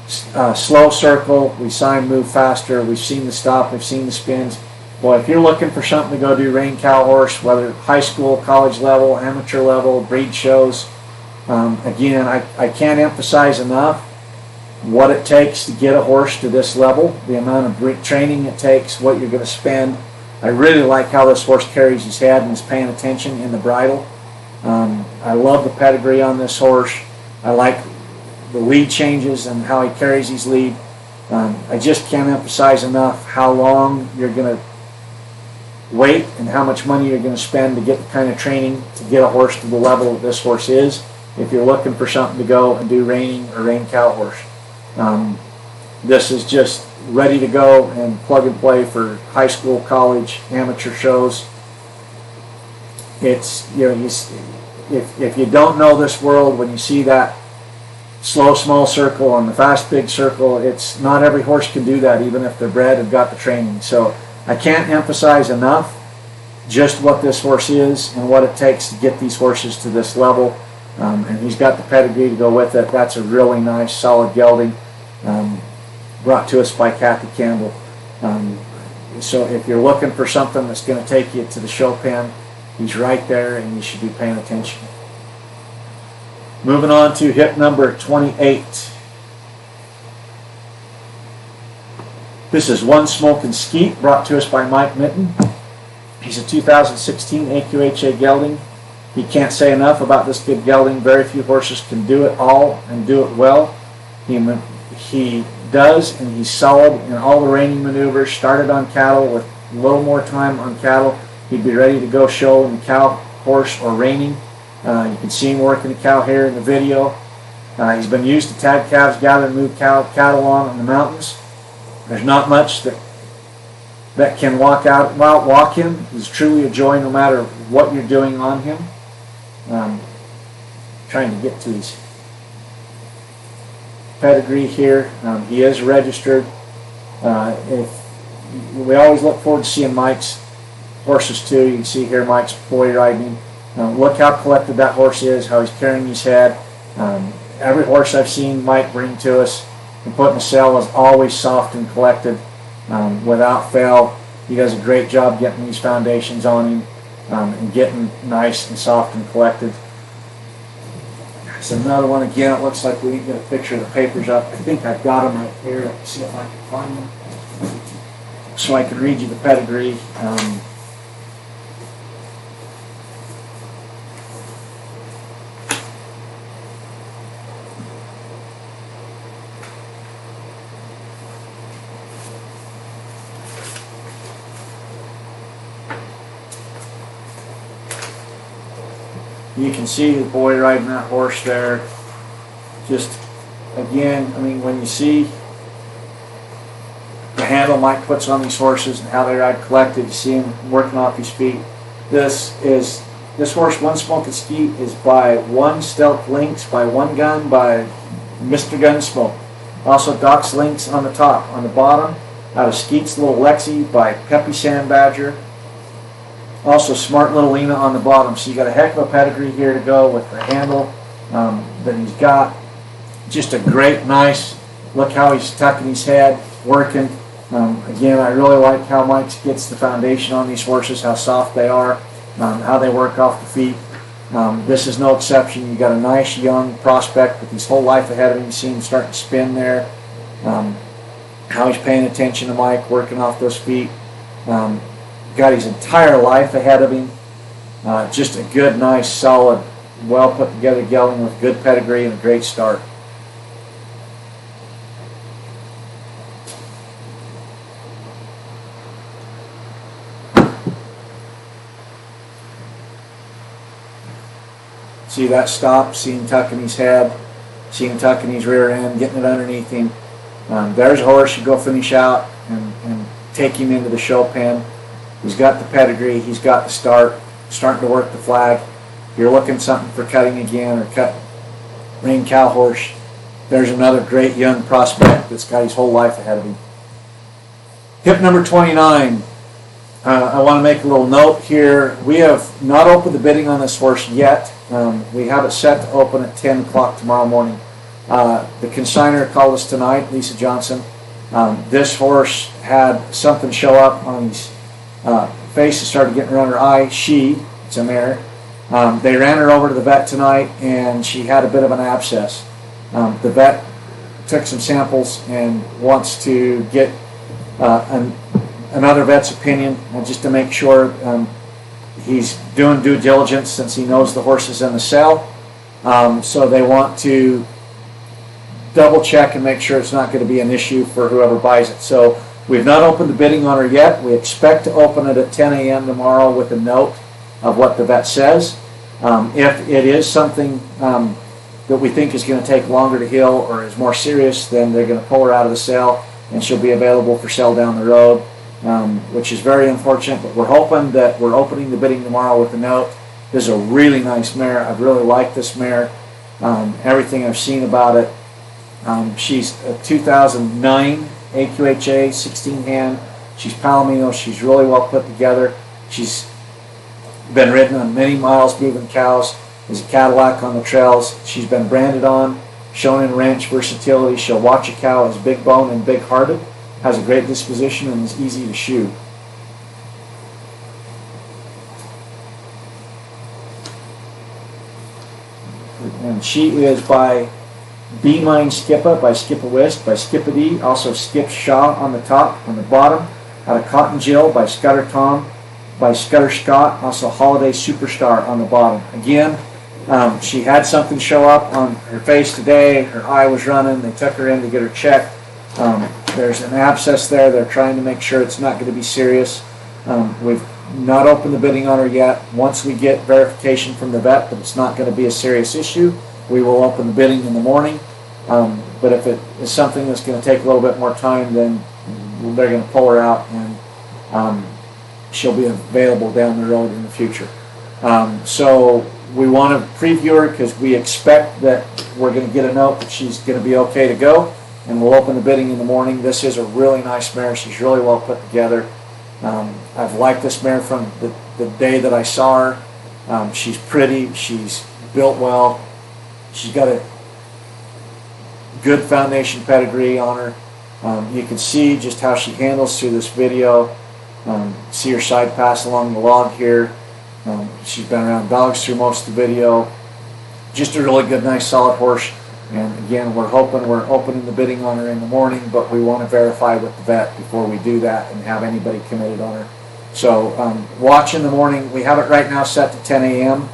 slow circle. We saw him move faster. We've seen the stop. We've seen the spins. Well, if you're looking for something to go do rein cow horse, whether high school, college level, amateur level, breed shows, again, I can't emphasize enough what it takes to get a horse to this level, the amount of training it takes, what you're going to spend. I really like how this horse carries his head and is paying attention in the bridle. I love the pedigree on this horse. I like the lead changes and how he carries his lead. I just can't emphasize enough how long you're going to wait and how much money you're going to spend to get the kind of training to get a horse to the level that this horse is if you're looking for something to go and do reining or rein cow horse. This is just ready to go and plug and play for high school, college, amateur shows. It's, you know, if you don't know this world, when you see that slow small circle and the fast big circle, it's not every horse can do that, even if they're bred and got the training. So I can't emphasize enough just what this horse is and what it takes to get these horses to this level. And he's got the pedigree to go with it. That's a really nice, solid gelding, brought to us by Kathy Campbell. So if you're looking for something that's going to take you to the show pen, he's right there and you should be paying attention. Moving on to hip number 28. This is One Smokin' Skeet, brought to us by Mike Mitten. He's a 2016 AQHA gelding. He can't say enough about this good gelding. Very few horses can do it all and do it well. He does, and he's solid in all the reining maneuvers. Started on cattle with a little more time on cattle. He'd be ready to go show in the cow, horse, or reining. You can see him working the cow here in the video. He's been used to tag calves, gather and move cattle on the mountains. There's not much that can walk him. He's truly a joy no matter what you're doing on him. Trying to get to his pedigree here. He is registered. We always look forward to seeing Mike's horses too. You can see here Mike's boy riding. Look how collected that horse is, how he's carrying his head. Every horse I've seen Mike bring to us and put in the cell is always soft and collected, without fail. He does a great job getting these foundations on him and getting nice and soft and collected. There's another one again. It looks like we didn't get a picture of the papers up. I think I've got them right here. Let me see if I can find them so I can read you the pedigree. You can see the boy riding that horse there. Just, again, I mean, when you see the handle Mike puts on these horses and how they ride collected, you see him working off his feet. This horse, One Smokin' Skeet, is by One Stealth Lynx, by One Gun, by Mr. Gunsmoke. Also Doc's Lynx on the top. On the bottom, out of Skeet's Little Lexi by Peppy Sand Badger. Also Smart Little Lena on the bottom. So you got a heck of a pedigree here to go with the handle that he's got. Just a great, nice, look how he's tucking his head, working. Again, I really like how Mike gets the foundation on these horses, how soft they are, how they work off the feet. This is no exception. You got a nice young prospect with his whole life ahead of him. You see him starting to spin there. How he's paying attention to Mike, working off those feet. Got his entire life ahead of him. Just a good, nice, solid, well put together gelding with good pedigree and a great start. See that stop, see him tucking his head, see him tucking his rear end, getting it underneath him. There's a horse you go finish out and take him into the show pen. He's got the pedigree, he's got the start, starting to work the flag. You're looking something for cutting again or cut rein cow horse. There's another great young prospect that's got his whole life ahead of him. Tip number 29. I want to make a little note here. We have not opened the bidding on this horse yet. We have it set to open at 10 o'clock tomorrow morning. The consignor called us tonight, Lisa Johnson. This horse had something show up on his face and started getting around her eye. It's a mare. They ran her over to the vet tonight and she had a bit of an abscess. The vet took some samples and wants to get another vet's opinion just to make sure he's doing due diligence since he knows the horse is in the cell. So they want to double check and make sure it's not going to be an issue for whoever buys it. So we've not opened the bidding on her yet. We expect to open it at 10 a.m. tomorrow with a note of what the vet says. If it is something that we think is going to take longer to heal or is more serious, then they're going to pull her out of the cell and she'll be available for sale down the road, which is very unfortunate. But we're hoping that we're opening the bidding tomorrow with a note. This is a really nice mare. I really like this mare. Everything I've seen about it. She's a 2009 AQHA 16 hand. She's Palomino. She's really well put together. She's been ridden on many miles moving cows. There's a Cadillac on the trails. She's been branded on, shown in ranch versatility. She'll watch a cow as big bone and big hearted, has a great disposition, and is easy to shoe. And she is by B-Mine Skippa by Skip-A-Whisk by Skip-A-Dee. Also Skip Shaw on the top. On the bottom, out of Cotton Jill by Scudder Tom by Scudder Scott. Also Holiday Superstar on the bottom. Again, she had something show up on her face today. Her eye was running. They took her in to get her checked. There's an abscess there. They're trying to make sure it's not going to be serious. We've not opened the bidding on her yet. Once we get verification from the vet that it's not going to be a serious issue, we will open the bidding in the morning. But if it is something that's going to take a little bit more time, then they're going to pull her out, and she'll be available down the road in the future. So we want to preview her because we expect that we're going to get a note that she's going to be okay to go, and we'll open the bidding in the morning. This is a really nice mare. She's really well put together. I've liked this mare from the day that I saw her. She's pretty. She's built well. She's got a good foundation pedigree on her. You can see just how she handles through this video. See her side pass along the log here. She's been around dogs through most of the video. Just a really good, nice, solid horse. And again, we're opening the bidding on her in the morning, but we want to verify with the vet before we do that and have anybody committed on her. So watch in the morning. We have it right now set to 10 a.m.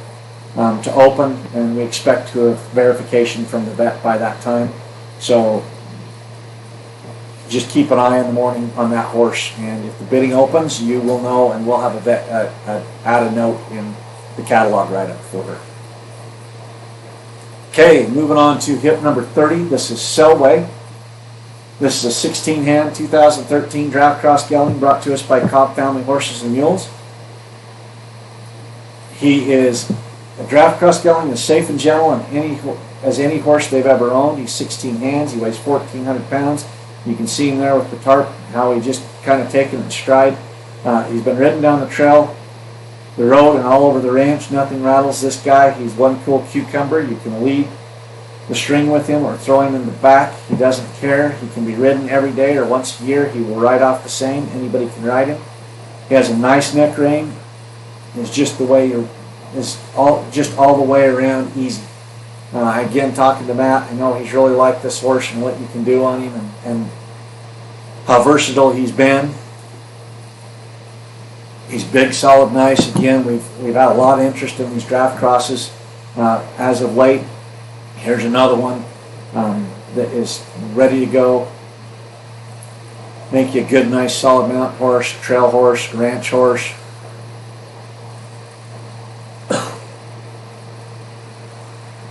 To open, and we expect to have verification from the vet by that time. So just keep an eye in the morning on that horse, and if the bidding opens, you will know, and we'll have a vet add a note in the catalog write-up for her. Okay, moving on to hip number 30. This is Selway. This is a 16-hand 2013 draft cross gelding brought to us by Cobb Family Horses and Mules. He is a draft cross gelding, is safe and gentle as any horse they've ever owned. He's 16 hands. He weighs 1,400 pounds. You can see him there with the tarp, how he just kind of taken it in stride. He's been ridden down the trail, the road, and all over the ranch. Nothing rattles this guy. He's one cool cucumber. You can lead the string with him or throw him in the back. He doesn't care. He can be ridden every day or once a year. He will ride off the same. Anybody can ride him. He has a nice neck rein. It's just the way all the way around easy. Again, talking to Matt, I know he's really liked this horse and what you can do on him, and how versatile he's been. He's big, solid, nice. Again, we've had a lot of interest in these draft crosses as of late. Here's another one that is ready to go. Make you a good, nice, solid mount horse, trail horse, ranch horse.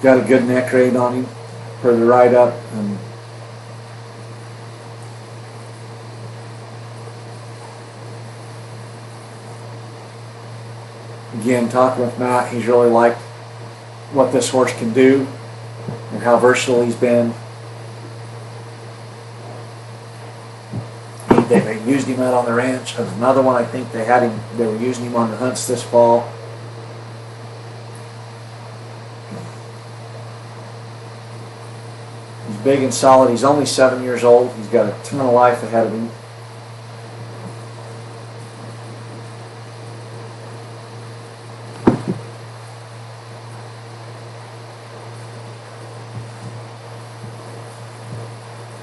Got a good neck rein on him for the ride up. And again, talking with Matt, he's really liked what this horse can do and how versatile he's been. They used him out on the ranch. There's another one I think they were using him on the hunts this fall. He's big and solid. He's only 7 years old. He's got a ton of life ahead of him.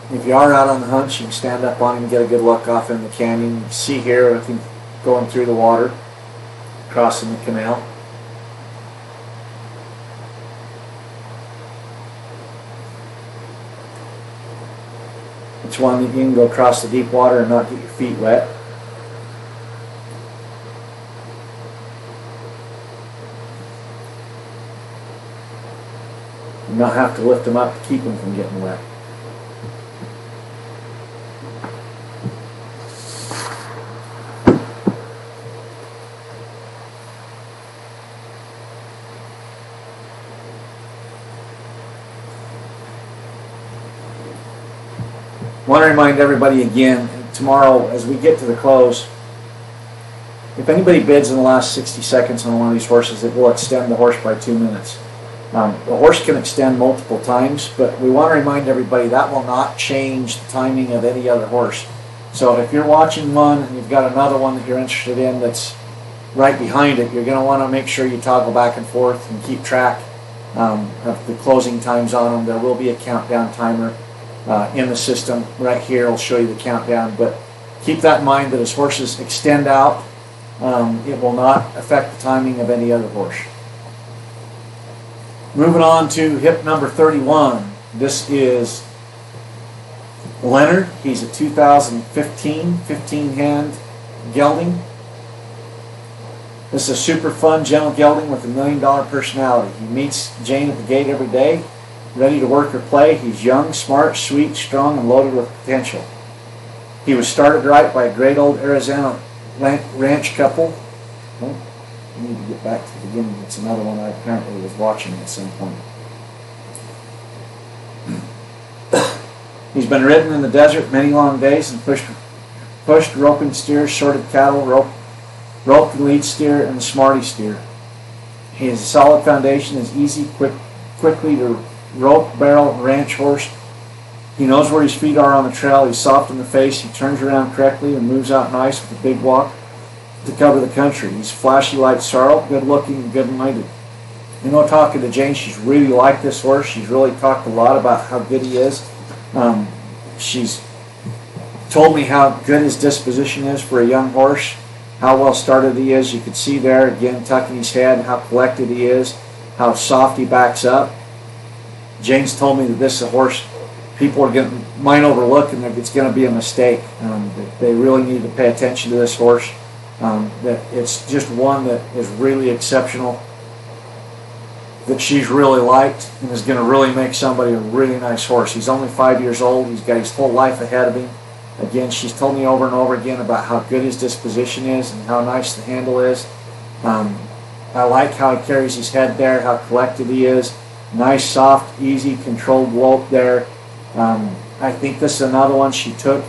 If you are out on the hunt, you can stand up on him and get a good look off in the canyon. You can see here with him going through the water, crossing the canal. It's one that you can go across the deep water and not get your feet wet. And not have to lift them up to keep them from getting wet. I want to remind everybody again, tomorrow as we get to the close, if anybody bids in the last 60 seconds on one of these horses, it will extend the horse by 2 minutes. The horse can extend multiple times, but we want to remind everybody that will not change the timing of any other horse. So if you're watching one and you've got another one that you're interested in that's right behind it, you're going to want to make sure you toggle back and forth and keep track. of the closing times on them. There will be a countdown timer in the system. Right here, I'll show you the countdown. But keep that in mind that as horses extend out, it will not affect the timing of any other horse. Moving on to hip number 31. This is Leonard. He's a 2015 15-hand gelding. This is a super fun, gentle gelding with $1 million personality. He meets Jane at the gate every day, ready to work or play. He's young, smart, sweet, strong, and loaded with potential. He was started right by a great old Arizona ranch couple. Oh, I need to get back to the beginning. It's another one I apparently was watching at some point. He's been ridden in the desert many long days and pushed roping steers, sorted cattle, roped the lead steer, and the smarty steer. He has a solid foundation, is easy, quickly to rope, barrel, and ranch horse. He knows where his feet are on the trail. He's soft in the face. He turns around correctly and moves out nice with a big walk to cover the country. He's flashy like sorrel, good looking and good minded. You know, talking to Jane, she's really liked this horse. She's really talked a lot about how good he is. She's told me how good his disposition is for a young horse, how well started he is. You could see there again tucking his head, how collected he is, how soft he backs up. Jane's told me that this is a horse people are might overlook, and that it's going to be a mistake. They really need to pay attention to this horse. That it's just one that is really exceptional, that she's really liked, and is going to really make somebody a really nice horse. He's only 5 years old. He's got his whole life ahead of him. Again, she's told me over and over again about how good his disposition is and how nice the handle is. I like how he carries his head there, how collected he is. Nice, soft, easy, controlled lope there. I think this is another one she took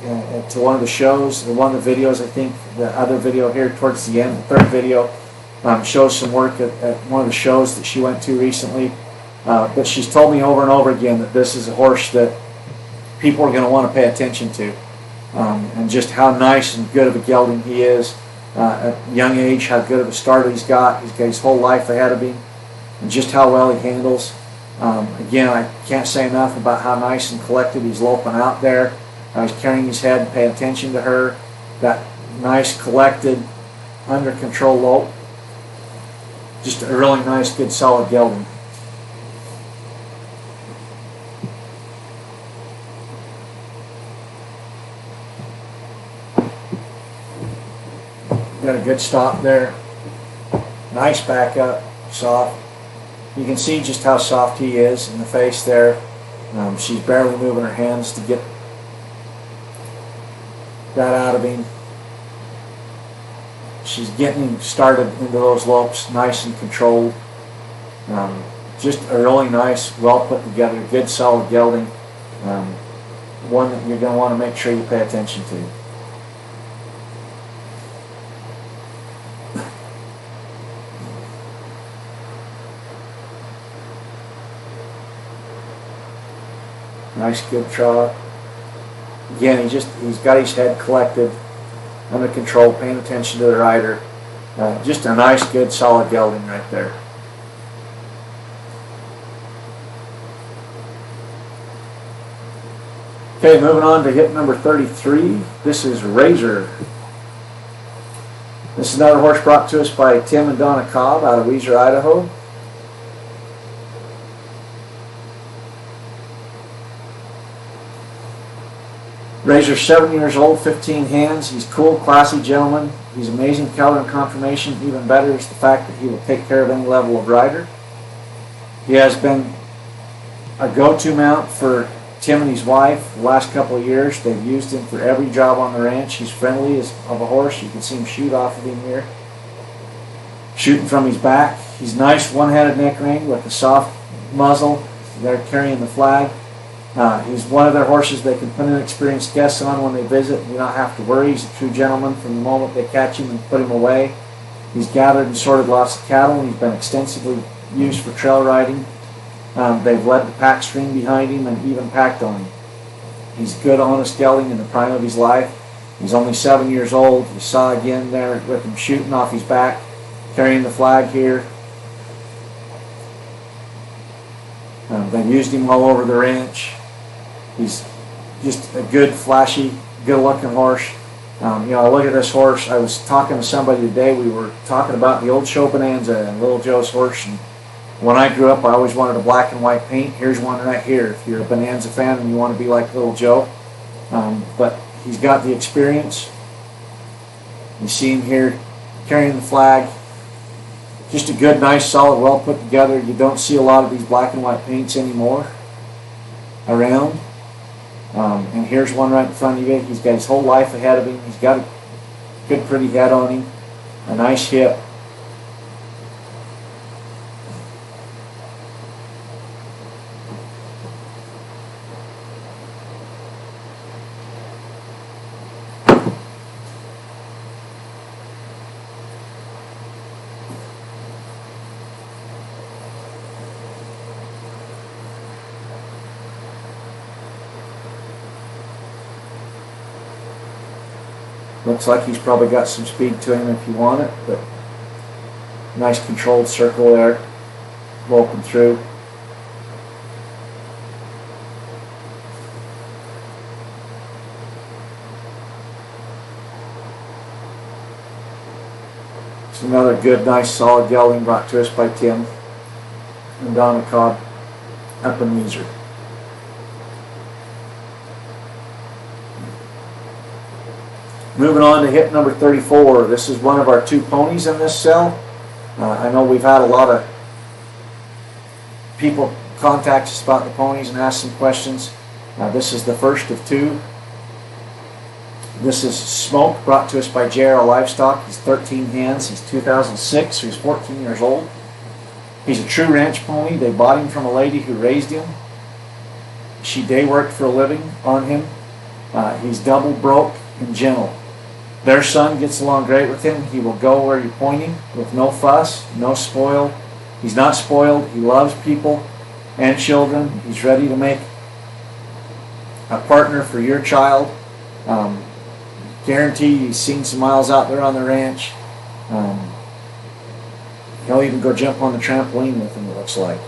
to one of the shows, or one of the videos. I think the other video here towards the end, the third video, shows some work at one of the shows that she went to recently. But she's told me over and over again that this is a horse that people are going to want to pay attention to, and just how nice and good of a gelding he is at a young age, how good of a starter he's got. He's got his whole life ahead of him, and just how well he handles. Again, I can't say enough about how nice and collected he's loping out there. He's carrying his head and paying attention to her. That nice, collected, under control lope. Just a really nice, good, solid gelding. Got a good stop there. Nice back up, soft. You can see just how soft he is in the face there. She's barely moving her hands to get that out of him. She's getting him started into those lopes, nice and controlled. Just a really nice, well put together, good solid gelding. One that you're going to want to make sure you pay attention to. Nice, good trot. Again, he's got his head collected, under control, paying attention to the rider. Just a nice, good, solid gelding right there. Okay, moving on to hip number 33. This is Razor. This is another horse brought to us by Tim and Donna Cobb out of Weiser, Idaho. Razor's 7 years old, 15 hands. He's cool, classy gentleman. He's amazing color and conformation. Even better is the fact that he will take care of any level of rider. He has been a go-to mount for Tim and his wife the last couple of years. They've used him for every job on the ranch. He's friendly as of a horse. You can see him shoot off of him here, shooting from his back. He's nice, one-headed neck ring with a soft muzzle. They're carrying the flag. He's one of their horses they can put an experienced guest on when they visit and do not have to worry. He's a true gentleman from the moment they catch him and put him away. He's gathered and sorted lots of cattle, and he's been extensively used for trail riding. They've led the pack string behind him and even packed on him. He's a good, honest gelding in the prime of his life. He's only 7 years old. You saw again there with him shooting off his back, carrying the flag here. They've used him all over the ranch. He's just a good, flashy, good-looking horse. You know, I look at this horse. I was talking to somebody today. We were talking about the old show Bonanza and Little Joe's horse. And when I grew up, I always wanted a black and white paint. Here's one right here. If you're a Bonanza fan and you want to be like Little Joe, but he's got the experience. You see him here carrying the flag. Just a good, nice, solid, well put together. You don't see a lot of these black and white paints anymore around. And here's one right in front of you. He's got his whole life ahead of him. He's got a good, pretty head on him, a nice hip. Looks like he's probably got some speed to him if you want it, but nice controlled circle there, loping through. It's another good, nice, solid gelding brought to us by Tim and Donna Cobb up in Weezer. Moving on to hip number 34. This is one of our 2 ponies in this cell. I know we've had a lot of people contact us about the ponies and ask some questions. This is the first of 2. This is Smoke, brought to us by JR Livestock. He's 13 hands. He's 2006, so he's 14 years old. He's a true ranch pony. They bought him from a lady who raised him. She day worked for a living on him. He's double broke and gentle. Their son gets along great with him. He will go where you point him with no fuss, no spoil. He's not spoiled. He loves people and children. He's ready to make a partner for your child. Guarantee he's seen some miles out there on the ranch. He'll even go jump on the trampoline with him, it looks like.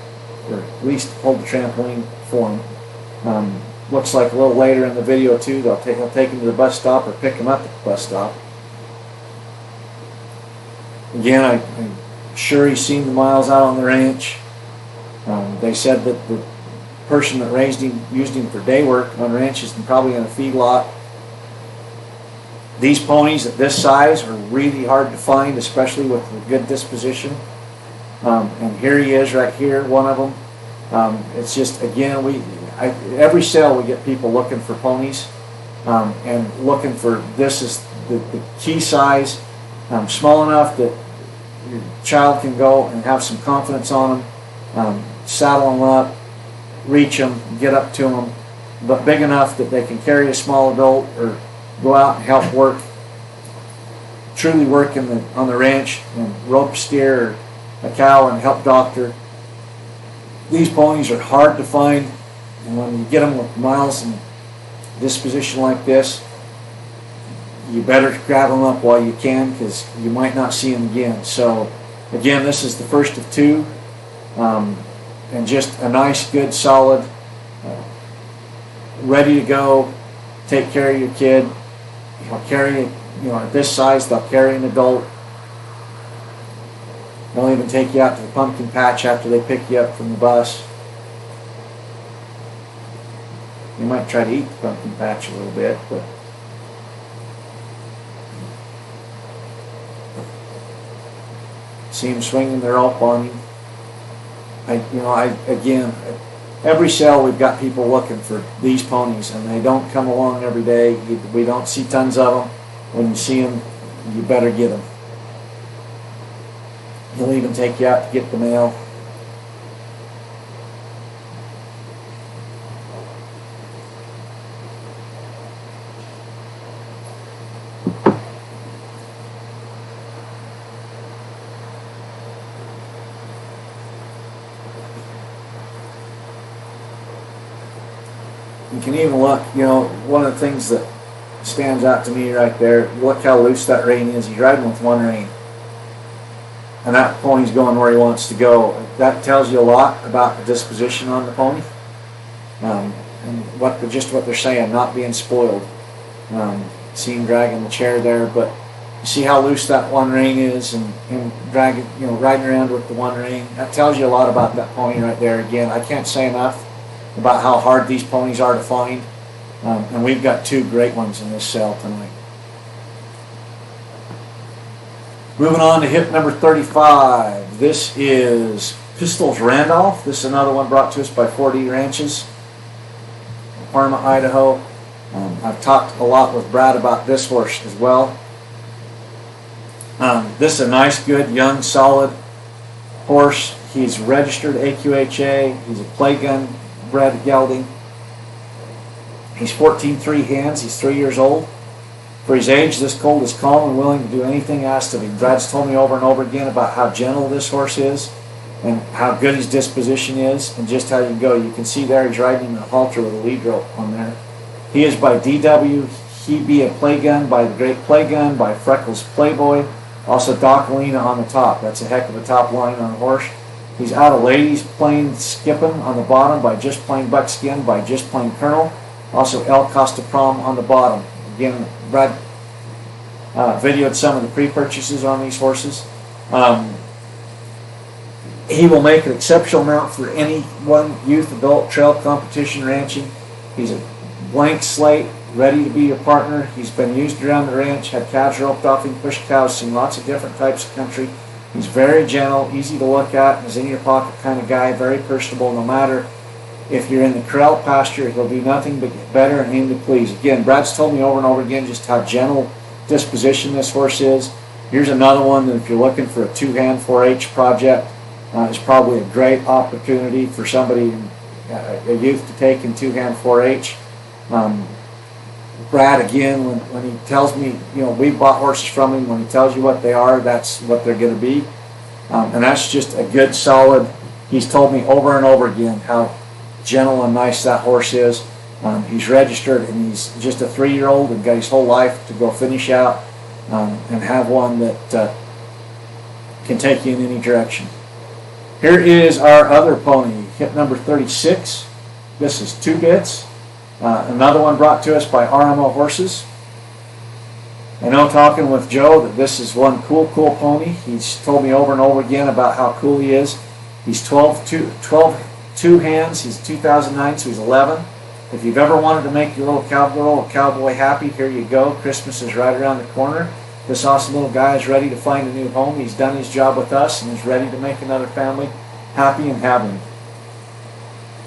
Or at least hold the trampoline for him. Looks like a little later in the video too, he'll take him to the bus stop or pick him up at the bus stop. Again, I'm sure he's seen the miles out on the ranch. They said that the person that raised him used him for day work on ranches and probably in a feedlot. These ponies at this size are really hard to find, especially with a good disposition. And here he is right here, one of them. It's just, again, every sale we get people looking for ponies and looking for, this is the key size, small enough that your child can go and have some confidence on them, saddle them up, reach them, get up to them, but big enough that they can carry a small adult or go out and help work, truly work on the ranch and rope steer a cow and help doctor. These ponies are hard to find. And when you get them with miles and disposition like this, you better grab them up while you can, because you might not see them again. So again, this is the first of 2, and just a nice, good, solid, ready to go, take care of your kid. He'll carry, at this size, they'll carry an adult. They'll even take you out to the pumpkin patch after they pick you up from the bus. You might try to eat the pumpkin patch a little bit, but see them swinging their rope on him. Again, every sale we've got people looking for these ponies, and they don't come along every day. We don't see tons of them. When you see them, you better get them. He'll even take you out to get the mail. You can even look, one of the things that stands out to me right there, look how loose that rein is. He's riding with one rein. and that pony's going where he wants to go. That tells you a lot about the disposition on the pony, and just what they're saying, not being spoiled. See him dragging the chair there, but you see how loose that one rein is, and dragging, riding around with the one rein. That tells you a lot about that pony right there. Again, I can't say enough about how hard these ponies are to find, and we've got two great ones in this sale tonight. Moving on to hip number 35. This is Pistols Randolph. This is another one brought to us by 4D Ranches, Parma, Idaho. I've talked a lot with Brad about this horse as well. This is a nice, good, young, solid horse. He's registered AQHA. He's a play gun bred gelding. He's 14.3 hands. He's 3 years old. For his age, this colt is calm and willing to do anything asked of him. Brad's told me over and over again about how gentle this horse is and how good his disposition is and just how you go. You can see there he's riding in a halter with a lead rope on there. He is by DW. He be a play gun by the Great Play Gun, by Freckles Playboy. Also Docalina on the top. That's a heck of a top line on a horse. He's out of Ladies Plain Skippin' on the bottom by Just Plain Buckskin by Just Plain Colonel. Also El Costa Prom on the bottom. Again, Brad videoed some of the pre-purchases on these horses. He will make an exceptional mount for anyone, youth, adult, trail competition, ranching. He's a blank slate, ready to be your partner. He's been used around the ranch, had calves roped off him, pushed cows, seen lots of different types of country. He's very gentle, easy to look at, is in your pocket kind of guy, very personable. No matter if you're in the corral pasture, he'll do nothing but get better and aim to please. Again, Brad's told me over and over again just how gentle disposition this horse is. Here's another one that if you're looking for a two-hand 4-H project, is probably a great opportunity for somebody, a youth, to take in two-hand 4-H. Brad, again, when he tells me, we bought horses from him, when he tells you what they are, that's what they're going to be. And that's just a good, solid, he's told me over and over again how gentle and nice that horse is. He's registered, and he's just a 3-year-old and got his whole life to go finish out and have one that can take you in any direction. Here is our other pony, hip number 36. This is Two Bits. Another one brought to us by RMO Horses. I know, talking with Joe, that this is one cool pony. He's told me over and over again about how cool he is. He's 12 two hands. He's 2009, so he's 11. If you've ever wanted to make your little cowgirl or cowboy happy, here you go. Christmas is right around the corner. This awesome little guy is ready to find a new home. He's done his job with us and is ready to make another family happy and have him.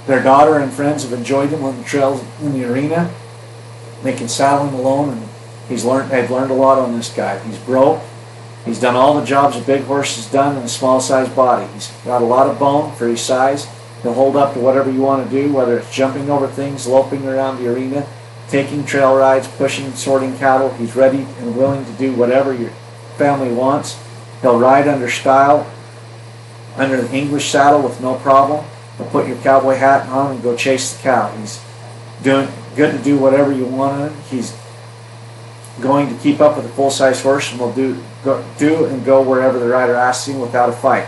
Their daughter and friends have enjoyed him on the trails in the arena. They can saddle him alone, and they've learned a lot on this guy. He's broke. He's done all the jobs a big horse has done in a small sized body. He's got a lot of bone for his size. He'll hold up to whatever you want to do, whether it's jumping over things, loping around the arena, taking trail rides, pushing, sorting cattle. He's ready and willing to do whatever your family wants. He'll ride under style, under the English saddle with no problem. He'll put your cowboy hat on and go chase the cow. He's good to do whatever you want on him. He's going to keep up with a full-size horse and will do and go wherever the rider asks him without a fight.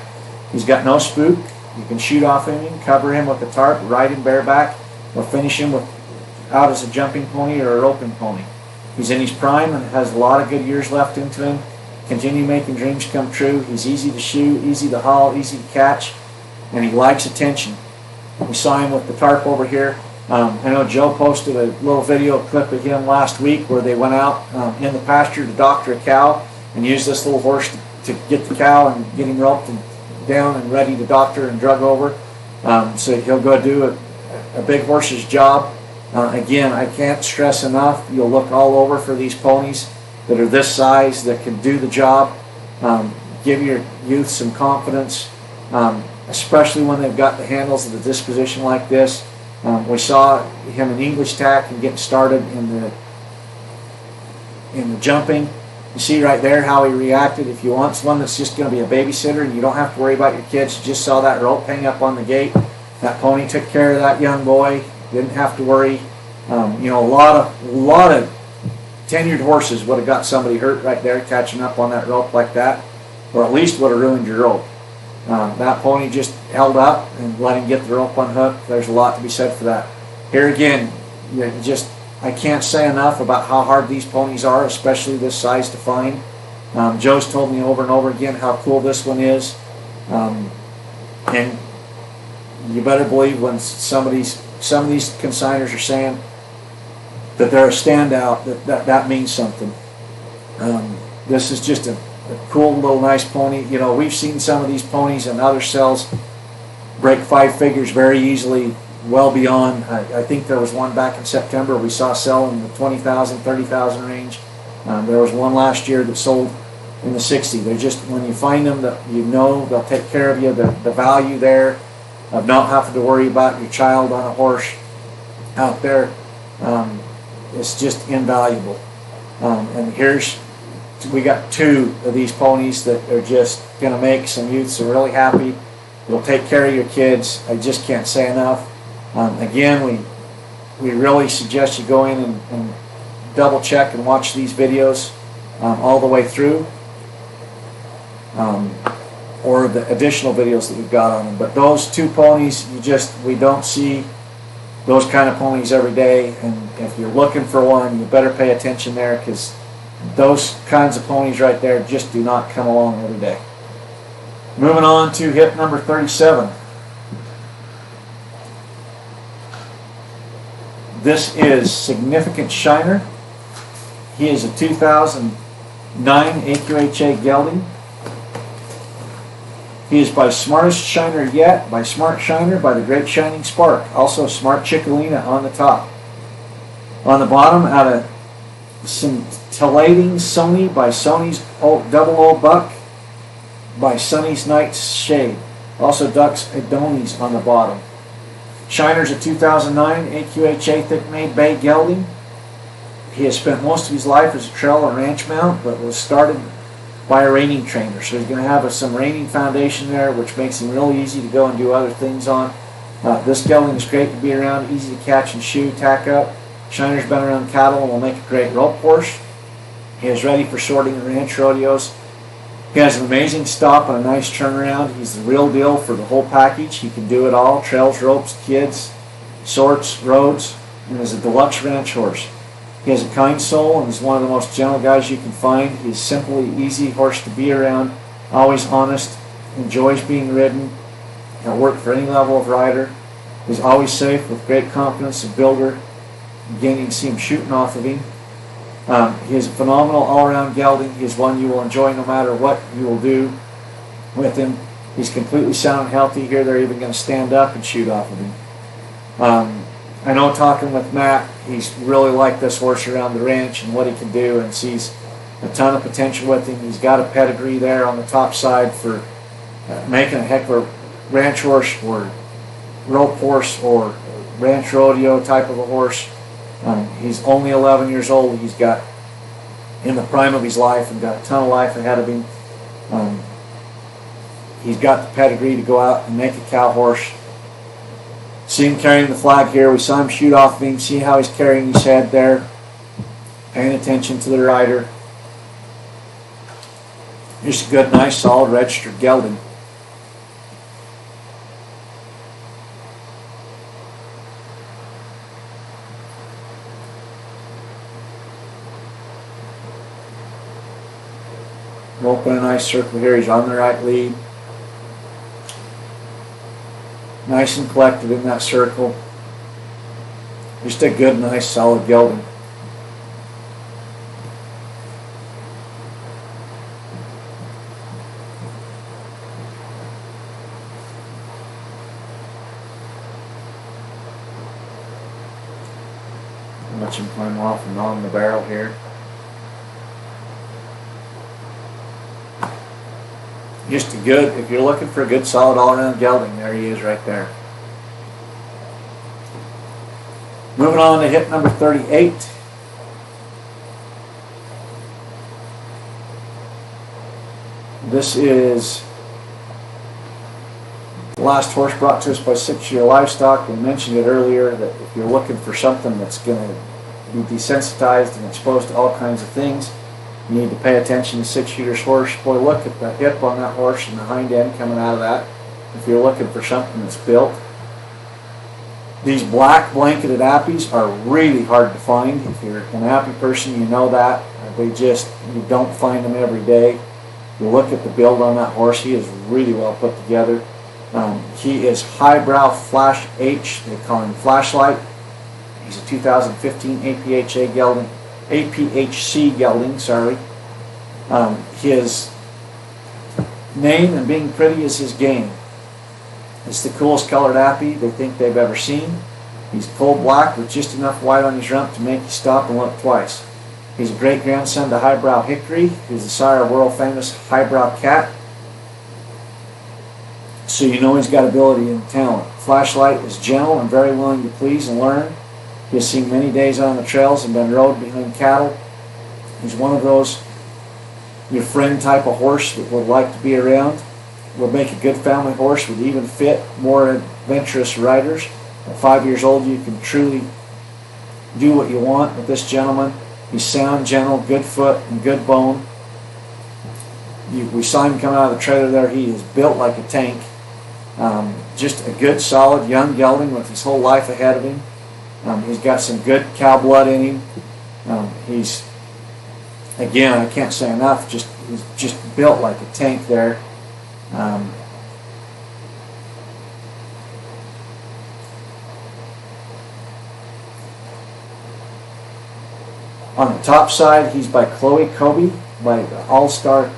He's got no spook. You can shoot off him, cover him with a tarp, ride him bareback, or finish him out as a jumping pony or a roping pony. He's in his prime and has a lot of good years left into him. Continue making dreams come true. He's easy to shoe, easy to haul, easy to catch, and he likes attention. We saw him with the tarp over here. I know Joe posted a little video clip of him last week where they went out in the pasture to doctor a cow and used this little horse to get the cow and get him roped and down and ready to doctor and drug over. So he'll go do a big horse's job. Again, I can't stress enough, you'll look all over for these ponies that are this size that can do the job. Give your youth some confidence, especially when they've got the handles of the disposition like this. We saw him in English tack and getting started in the jumping. You see right there how he reacted. If you want one that's just going to be a babysitter and you don't have to worry about your kids, you just saw that rope hang up on the gate. That pony took care of that young boy. Didn't have to worry. A lot of tenured horses would have got somebody hurt right there catching up on that rope like that. or at least would have ruined your rope. That pony just held up and let him get the rope unhooked. There's a lot to be said for that. Here again, I can't say enough about how hard these ponies are, especially this size to find. Joe's told me over and over again how cool this one is. And you better believe when some of these consigners are saying that they're a standout, that means something. This is just a cool little nice pony. You know, we've seen some of these ponies and other sales break 5 figures very easily, well beyond. I think there was one back in September we saw sell in the 20,000, 30,000 range. There was one last year that sold in the 60. They're just, when you find them, that you know they'll take care of you. The value there of not having to worry about your child on a horse out there, it's just invaluable. And we got 2 of these ponies that are just going to make some youths really happy. They'll take care of your kids. I just can't say enough. Again, we really suggest you go in and double check and watch these videos all the way through, or the additional videos that we've got on them. But those 2 ponies, we don't see those kind of ponies every day, and if you're looking for one, you better pay attention there, because those kinds of ponies right there just do not come along every day. Moving on to hip number 37. This is Significant Shiner. He is a 2009 AQHA gelding. He is by Smartest Shiner Yet, by Smart Shiner, by the Great Shining Spark. Also Smart Chickalina on the top. On the bottom, out of Scintillating Sony by Sony's Double O Buck, by Sunny's Night's Shade. Also Ducks Adonis on the bottom. Shiner's a 2009 AQHA Thick-Made Bay gelding. He has spent most of his life as a trail and ranch mount, but was started by a reining trainer. So he's going to have some reining foundation there, which makes him really easy to go and do other things on. This gelding is great to be around, easy to catch and shoe, tack up. Shiner's been around cattle and will make a great rope horse. He is ready for sorting and ranch rodeos. He has an amazing stop and a nice turnaround. He's the real deal for the whole package. He can do it all: trails, ropes, kids, sorts, roads, and is a deluxe ranch horse. He has a kind soul and is one of the most gentle guys you can find. He's simply easy horse to be around, always honest, enjoys being ridden, can work for any level of rider, is always safe with great confidence of builder. Again, you can see him shooting off of him. He is a phenomenal all-around gelding. He is one you will enjoy no matter what you will do with him. He's completely sound and healthy. Here they're even going to stand up and shoot off of him. I know, talking with Matt, he's really liked this horse around the ranch and what he can do, and sees a ton of potential with him. He's got a pedigree there on the top side for making a heck of a ranch horse or rope horse or ranch rodeo type of a horse. He's only 11 years old. He's got in the prime of his life and got a ton of life ahead of him. He's got the pedigree to go out and make a cow horse. See him carrying the flag here. We saw him shoot off of him. See how he's carrying his head there. Paying attention to the rider. Just a good, nice, solid, registered gelding. We'll open a nice circle here. He's on the right lead. Nice and collected in that circle. Just a good, nice, solid gelding. Watch him climb off and on the barrel here. Just a good, if you're looking for a good solid all-around gelding, there he is right there. Moving on to hip number 38. This is the last horse brought to us by 6 Year Livestock. We mentioned it earlier that if you're looking for something that's going to be desensitized and exposed to all kinds of things, You need to pay attention to 6 Shooter's horse. Boy, look at the hip on that horse and the hind end coming out of that. If you're looking for something that's built. These black blanketed appies are really hard to find. If you're an appy person, you know that. You don't find them every day. You look at the build on that horse, he is really well put together. He is highbrow Flash H, they call him Flashlight. He's a 2015 APHC gelding, sorry. His name and being pretty is his game. It's the coolest colored appy they think they've ever seen. He's coal black with just enough white on his rump to make you stop and look twice. He's a great grandson to Highbrow Hickory, who's the sire of world famous Highbrow Cat. So you know he's got ability and talent. Flashlight is gentle and very willing to please and learn. He has seen many days on the trails and been rode behind cattle. He's one of those your friend type of horse that would like to be around. Would make a good family horse, would even fit more adventurous riders. At 5 years old, you can truly do what you want with this gentleman. He's sound, gentle, good foot, and good bone. We saw him coming out of the trailer there. He is built like a tank. Just a good, solid, young gelding with his whole life ahead of him. He's got some good cow blood in him. He's, again, I can't say enough, he's just built like a tank there. On the top side, he's by Chloe Kobe, by the All-Star.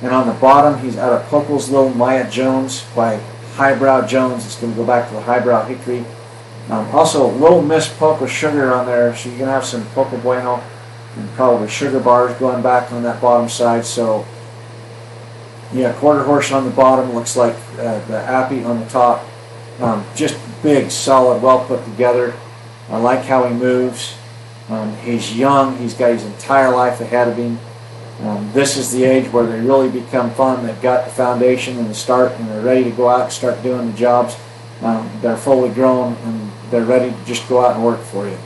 And on the bottom, he's out of Poco's Little Maya Jones by Highbrow Jones. It's going to go back to the Highbrow Hickory. Also, Little Miss Poco Sugar on there, so you're going to have some Poco Bueno and probably sugar bars going back on that bottom side. So, yeah, quarter horse on the bottom, looks like the appy on the top. Just big, solid, well put together. I like how he moves. He's young. He's got his entire life ahead of him. This is the age where they really become fun. They've got the foundation and the start, and they're ready to go out and start doing the jobs. They're fully grown, and they're ready to just go out and work for you.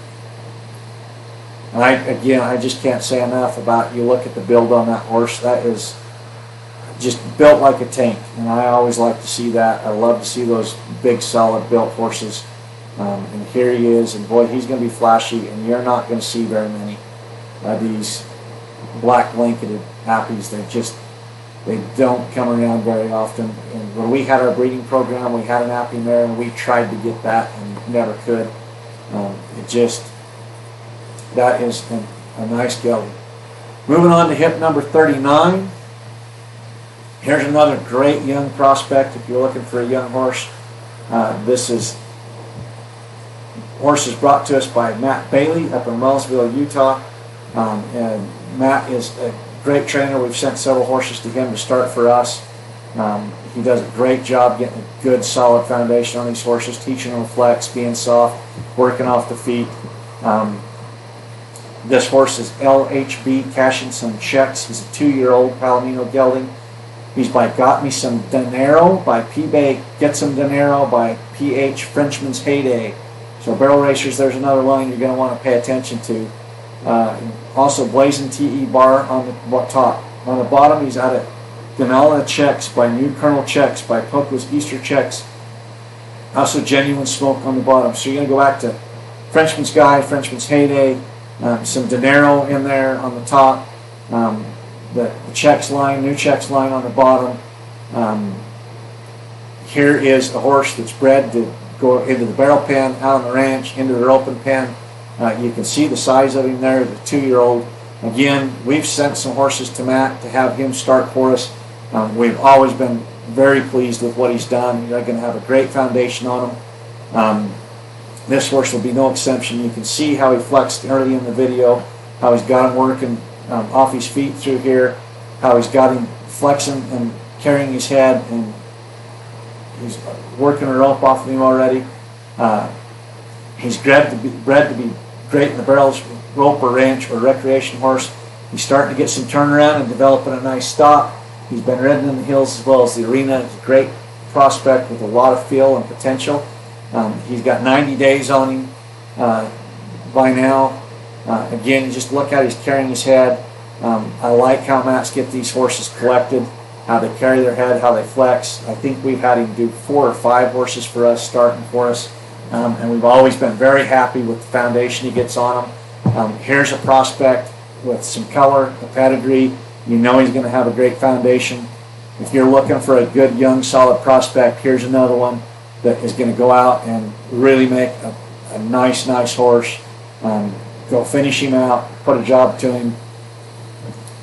And I just can't say enough about, you look at the build on that horse. That is just built like a tank, and I always like to see that. I love to see those big, solid built horses. And here he is, and boy, he's going to be flashy, and you're not going to see very many of these black blanketed appies. They don't come around very often. And when we had our breeding program, we had an appy mare, and we tried to get that and never could. That is a nice gelding. Moving on to hip number 39. Here's another great young prospect if you're looking for a young horse. This is horse is brought to us by Matt Bailey up in Wellsville, Utah. And Matt is a great trainer. We've sent several horses to him to start for us. He does a great job getting a good, solid foundation on these horses, teaching them flex, being soft, working off the feet. This horse is LHB, cashing some checks. He's a 2-year-old Palomino gelding. He's by Got Me Some Dinero, by P-Bay Get Some Dinero, by PH Frenchman's Heyday. So barrel racers, there's another line you're going to want to pay attention to. Also Blazing TE bar on the top. On the bottom, he's out of Ganala Checks by New Colonel Checks by Poco's Easter Checks. Also Genuine Smoke on the bottom. So you're going to go back to Frenchman's Guy, Frenchman's Heyday, some Dinero in there on the top. The checks line, new checks line on the bottom. Here is a horse that's bred to go into the barrel pen, out on the ranch, into the open pen. You can see the size of him there, the 2-year-old. Again, we've sent some horses to Matt to have him start for us. We've always been very pleased with what he's done. You're going to have a great foundation on him. This horse will be no exception. You can see how he flexed early in the video, how he's got him working off his feet through here, how he's got him flexing and carrying his head, and he's working a rope off of him already. He's bred to be great in the barrels, rope or ranch or recreation horse. He's starting to get some turnaround and developing a nice stop. He's been ridden in the hills as well as the arena. He's a great prospect with a lot of feel and potential. He's got 90 days on him by now. Again, just look how he's carrying his head. I like how Matt's get these horses collected, how they carry their head, how they flex. I think we've had him do 4 or 5 horses for us, starting for us, and we've always been very happy with the foundation he gets on them. Here's a prospect with some color, a pedigree. You know he's going to have a great foundation. If you're looking for a good, young, solid prospect, here's another one that is going to go out and really make a nice horse. Go finish him out, put a job to him.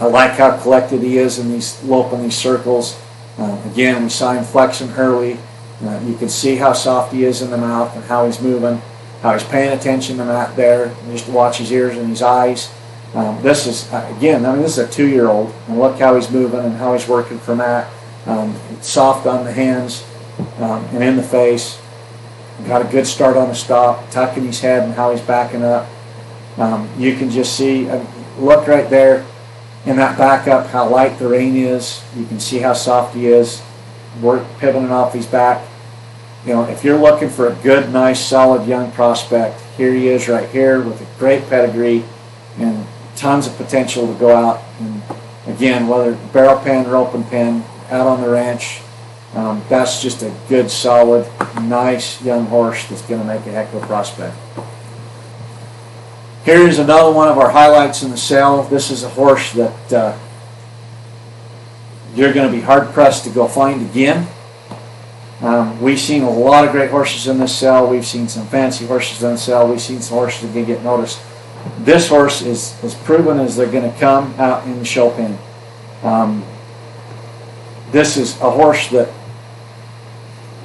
I like how collected he is in these loping these circles. Again, we saw him flexing early. You can see how soft he is in the mouth and how he's moving, how he's paying attention to Matt there. Just watch his ears and his eyes. This is, again, this is a 2-year-old, and look how he's moving and how he's working for Matt. It's soft on the hands and in the face. Got a good start on the stop, tucking his head and how he's backing up. You can just see, look right there in that backup, how light the rein is. You can see how soft he is. Work pivoting off his back. You know, if you're looking for a good, nice, solid young prospect, here he is right here with a great pedigree and tons of potential to go out. And again, whether barrel pen or open pen, out on the ranch, that's just a good, solid, nice young horse that's going to make a heck of a prospect. Here's another one of our highlights in the sale. This is a horse that you're going to be hard-pressed to go find again. We've seen a lot of great horses in this sale. We've seen some fancy horses in the sale. We've seen some horses that are going to get noticed. This horse is as proven as they're going to come out in the show pen. This is a horse that,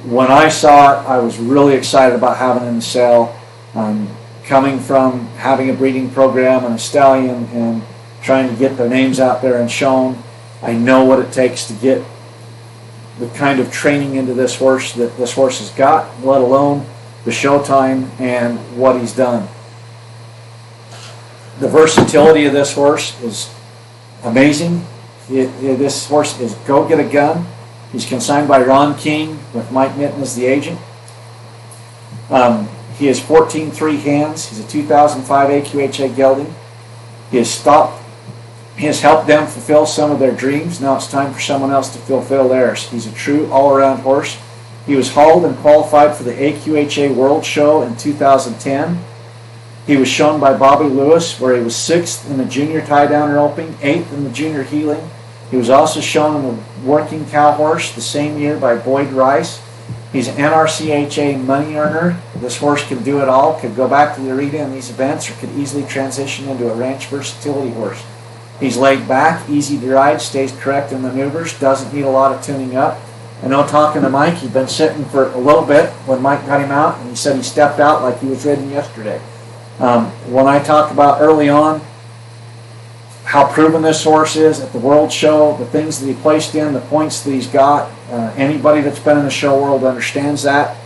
when I saw it, I was really excited about having in the sale. Coming from having a breeding program and a stallion and trying to get their names out there and shown, I know what it takes to get the kind of training into this horse that this horse has got, let alone the showtime and what he's done. The versatility of this horse is amazing. This horse is Go Get a Gun. He's consigned by Ron King with Mike Mitten as the agent. He has 14.3 hands. He's a 2005 AQHA gelding. He has helped them fulfill some of their dreams. Now it's time for someone else to fulfill theirs. He's a true all-around horse. He was hauled and qualified for the AQHA World Show in 2010. He was shown by Bobby Lewis, where he was 6th in the junior tie-down roping, 8th in the junior heeling. He was also shown in the working cow horse the same year by Boyd Rice. He's an NRCHA money earner. This horse can do it all, could go back to the arena in these events, or could easily transition into a ranch versatility horse. He's laid back, easy to ride, stays correct in maneuvers, doesn't need a lot of tuning up. I know, talking to Mike, he'd been sitting for a little bit when Mike got him out, and he said he stepped out like he was ridden yesterday. When I talked about early on how proven this horse is at the World Show, the things that he placed in, the points that he's got, anybody that's been in the show world understands that.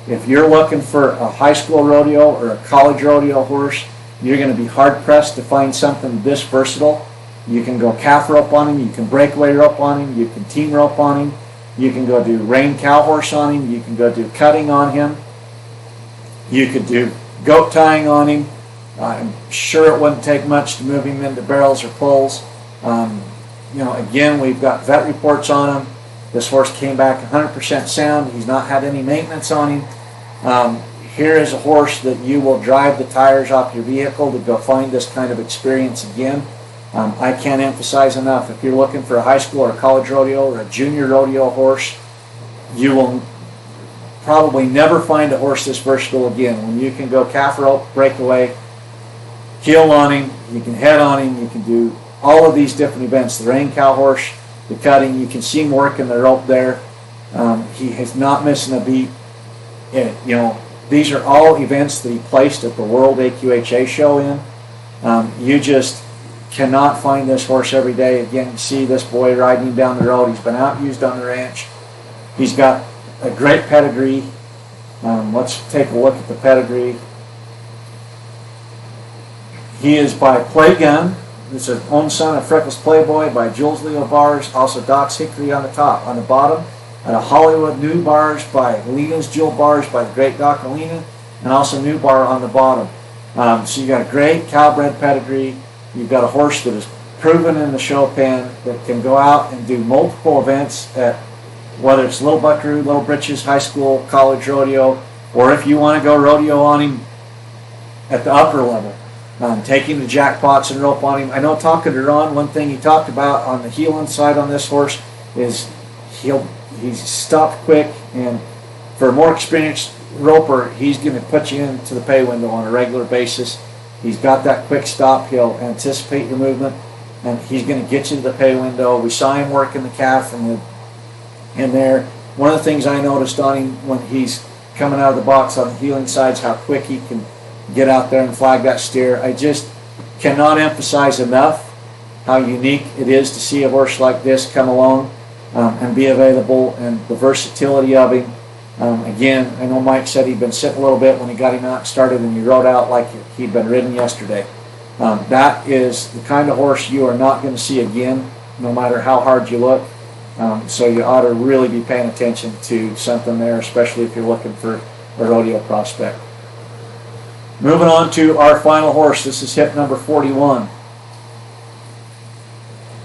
If you're looking for a high school rodeo or a college rodeo horse, you're going to be hard-pressed to find something this versatile. You can go calf rope on him, you can breakaway rope on him, you can team rope on him, you can go do rein cow horse on him, you can go do cutting on him, you could do goat tying on him. I'm sure it wouldn't take much to move him into barrels or pulls. Again, we've got vet reports on him. This horse came back 100% sound. He's not had any maintenance on him. Here is a horse that you will drive the tires off your vehicle to go find this kind of experience again. I can't emphasize enough, if you're looking for a high school or a college rodeo or a junior rodeo horse, you will probably never find a horse this versatile again. When you can go calf rope, breakaway, heel on him, you can head on him, you can do all of these different events. The rein cow horse, the cutting, you can see him working the rope there. He is not missing a beat. These are all events that he placed at the World AQHA show in. You just cannot find this horse every day. Again, you see this boy riding him down the road. He's been out used on the ranch. He's got a great pedigree. Let's take a look at the pedigree. He is by Playgun. It's an own son of Freckles Playboy by Jules Leo Bars, also Doc's Hickory on the top. On the bottom, a Hollywood New Bars by Lena's Jewel Bars by the great Doc Alina, and also New Bar on the bottom. So you got a great cowbred pedigree. You've got a horse that is proven in the show pen, that can go out and do multiple events at, whether it's Little Buckaroo, Little Britches, high school, college rodeo, or if you want to go rodeo on him at the upper level, taking the jackpots and rope on him. I know talking to Ron, one thing he talked about on the heeling side on this horse is he's stopped quick, and for a more experienced roper, he's going to put you into the pay window on a regular basis. He's got that quick stop. He'll anticipate your movement, and he's going to get you to the pay window. We saw him working the calf in there. One of the things I noticed on him when he's coming out of the box on the heeling sides, how quick he can get out there and flag that steer. I just cannot emphasize enough how unique it is to see a horse like this come along and be available, and the versatility of him. Again, I know Mike said he'd been sitting a little bit when he got him out and started, and he rode out like he'd been ridden yesterday. That is the kind of horse you are not going to see again, no matter how hard you look. So you ought to really be paying attention to something there, especially if you're looking for a rodeo prospect. Moving on to our final horse. This is hip number 41.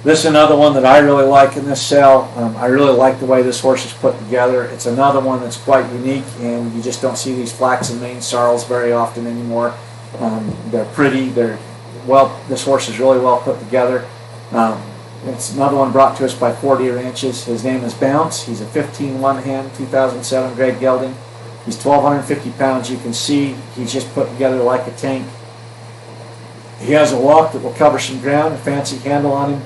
This is another one that I really like in this sale. I really like the way this horse is put together. It's another one that's quite unique, and you just don't see these flax and mane sorrels very often anymore. They're pretty. This horse is really well put together. It's another one brought to us by 40 Ranches. His name is Bounce. He's a 15 one-hand 2007 grade gelding. He's 1,250 pounds. You can see he's just put together like a tank. He has a walk that will cover some ground, a fancy handle on him.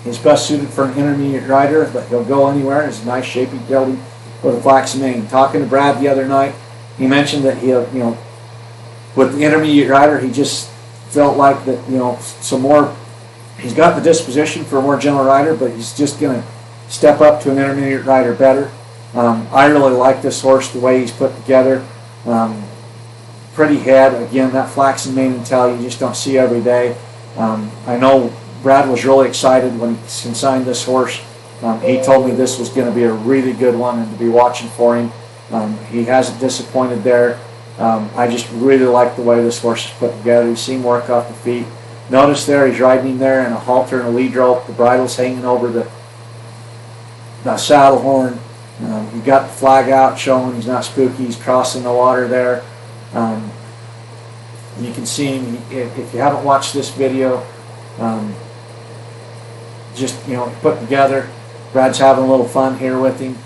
He's best suited for an intermediate rider, but he'll go anywhere. He's a nice, shapy gelding with a flax mane. Talking to Brad the other night, he mentioned that with the intermediate rider, he just felt like that, some more. He's got the disposition for a more gentle rider, but he's just going to step up to an intermediate rider better. I really like this horse, the way he's put together. Pretty head. Again, that flaxen mane and tail you just don't see every day. I know Brad was really excited when he consigned this horse. He told me this was going to be a really good one and to be watching for him. He hasn't disappointed there. I just really like the way this horse is put together. You've seen him work off the feet. Notice there he's riding him there in a halter and a lead rope. The bridle's hanging over the saddle horn. You got the flag out showing he's not spooky. He's crossing the water there. You can see him. If you haven't watched this video, just put together. Brad's having a little fun here with him.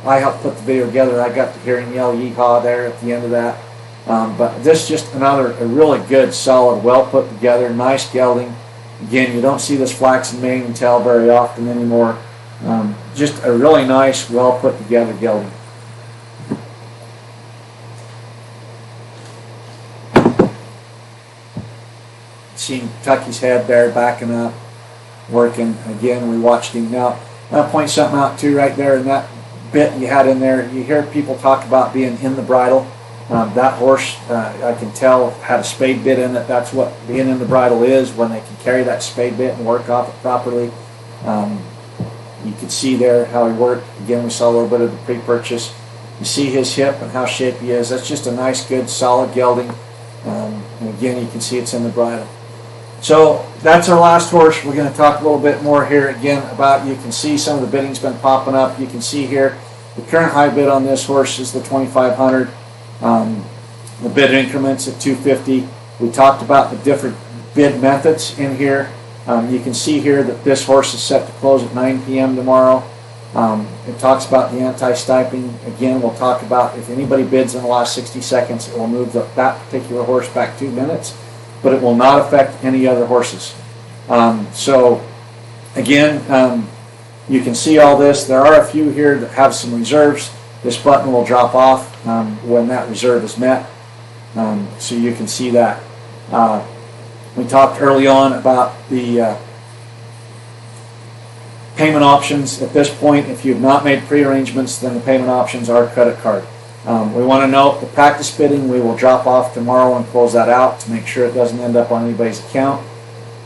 I helped put the video together. I got to hear him yell "yeehaw" there at the end of that. But this is just a really good, solid, well put together, nice gelding. Again, you don't see this flaxen mane and tail very often anymore. Just a really nice, well put together gelding. See him tuck his head there, backing up, working. Again, we watched him. Now, I'll point something out too right there in that bit you had in there. You hear people talk about being in the bridle. That horse, I can tell, had a spade bit in it. That's what being in the bridle is, when they can carry that spade bit and work off it properly. You can see there how he worked. Again, we saw a little bit of the pre-purchase. You see his hip and how shaped he is. That's just a nice, good, solid gelding. And again, you can see it's in the bridle. So that's our last horse. We're going to talk a little bit more here again about, you can see some of the bidding's been popping up. You can see here the current high bid on this horse is the $2,500. The bid increments at $250. We talked about the different bid methods in here. You can see here that this horse is set to close at 9 p.m. tomorrow. It talks about the anti-stiping. Again, we'll talk about if anybody bids in the last 60 seconds, it will move that particular horse back 2 minutes, but it will not affect any other horses. So again, you can see all this. There are a few here that have some reserves. This button will drop off when that reserve is met. So you can see that. We talked early on about the payment options. At this point, if you have not made pre-arrangements, then the payment options are credit card. We want to note the practice bidding we will drop off tomorrow and close that out to make sure it doesn't end up on anybody's account.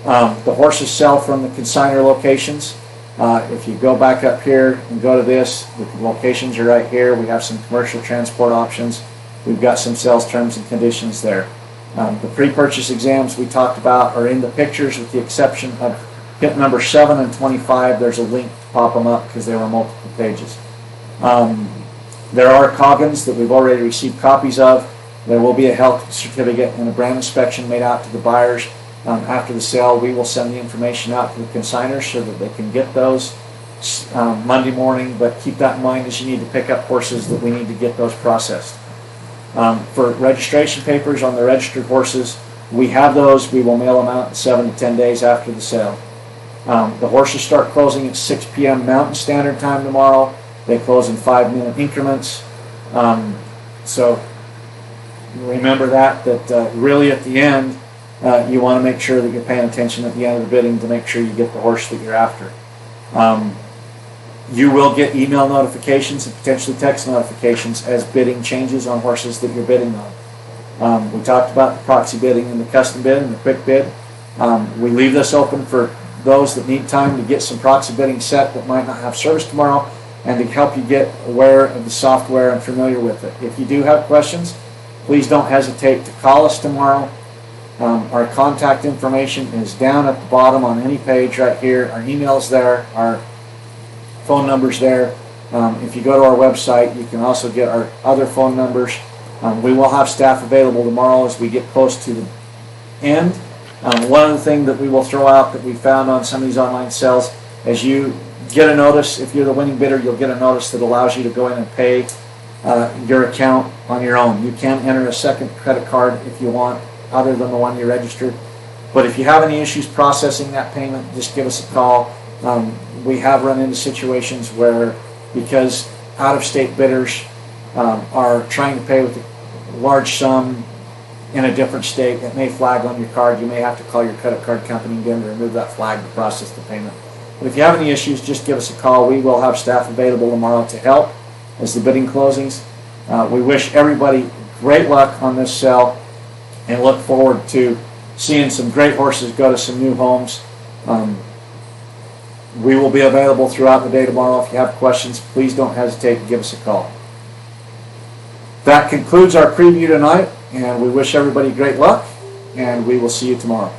The horses sell from the consignor locations. If you go back up here and go to this, the locations are right here. We have some commercial transport options. We've got some sales terms and conditions there. The pre-purchase exams we talked about are in the pictures, with the exception of hit number 7 and 25. There's a link to pop them up because they were multiple pages. There are Coggins that we've already received copies of. There will be a health certificate and a brand inspection made out to the buyers. After the sale, we will send the information out to the consigners so that they can get those Monday morning, but keep that in mind as you need to pick up horses that we need to get those processed. For registration papers on the registered horses, we have those. We will mail them out in 7 to 10 days after the sale. The horses start closing at 6 p.m. Mountain Standard Time tomorrow. They close in 5-minute increments. So remember that really at the end, you want to make sure that you're paying attention at the end of the bidding to make sure you get the horse that you're after. You will get email notifications and potentially text notifications as bidding changes on horses that you're bidding on. We talked about the proxy bidding and the custom bid and the quick bid. We leave this open for those that need time to get some proxy bidding set that might not have service tomorrow, and to help you get aware of the software and familiar with it. If you do have questions, please don't hesitate to call us tomorrow. Our contact information is down at the bottom on any page right here. Our email's there, our phone number's there. If you go to our website, you can also get our other phone numbers. We will have staff available tomorrow as we get close to the end. One other thing that we will throw out that we found on some of these online sales, as you get a notice, if you're the winning bidder, you'll get a notice that allows you to go in and pay your account on your own. You can enter a second credit card if you want, other than the one you registered. But if you have any issues processing that payment, just give us a call. We have run into situations where, because out-of-state bidders are trying to pay with a large sum in a different state, that may flag on your card. You may have to call your credit card company again to remove that flag to process the payment. But if you have any issues, just give us a call. We will have staff available tomorrow to help as the bidding closings. We wish everybody great luck on this sale and look forward to seeing some great horses go to some new homes. We will be available throughout the day tomorrow. If you have questions, please don't hesitate to give us a call. That concludes our preview tonight, and we wish everybody great luck, and we will see you tomorrow.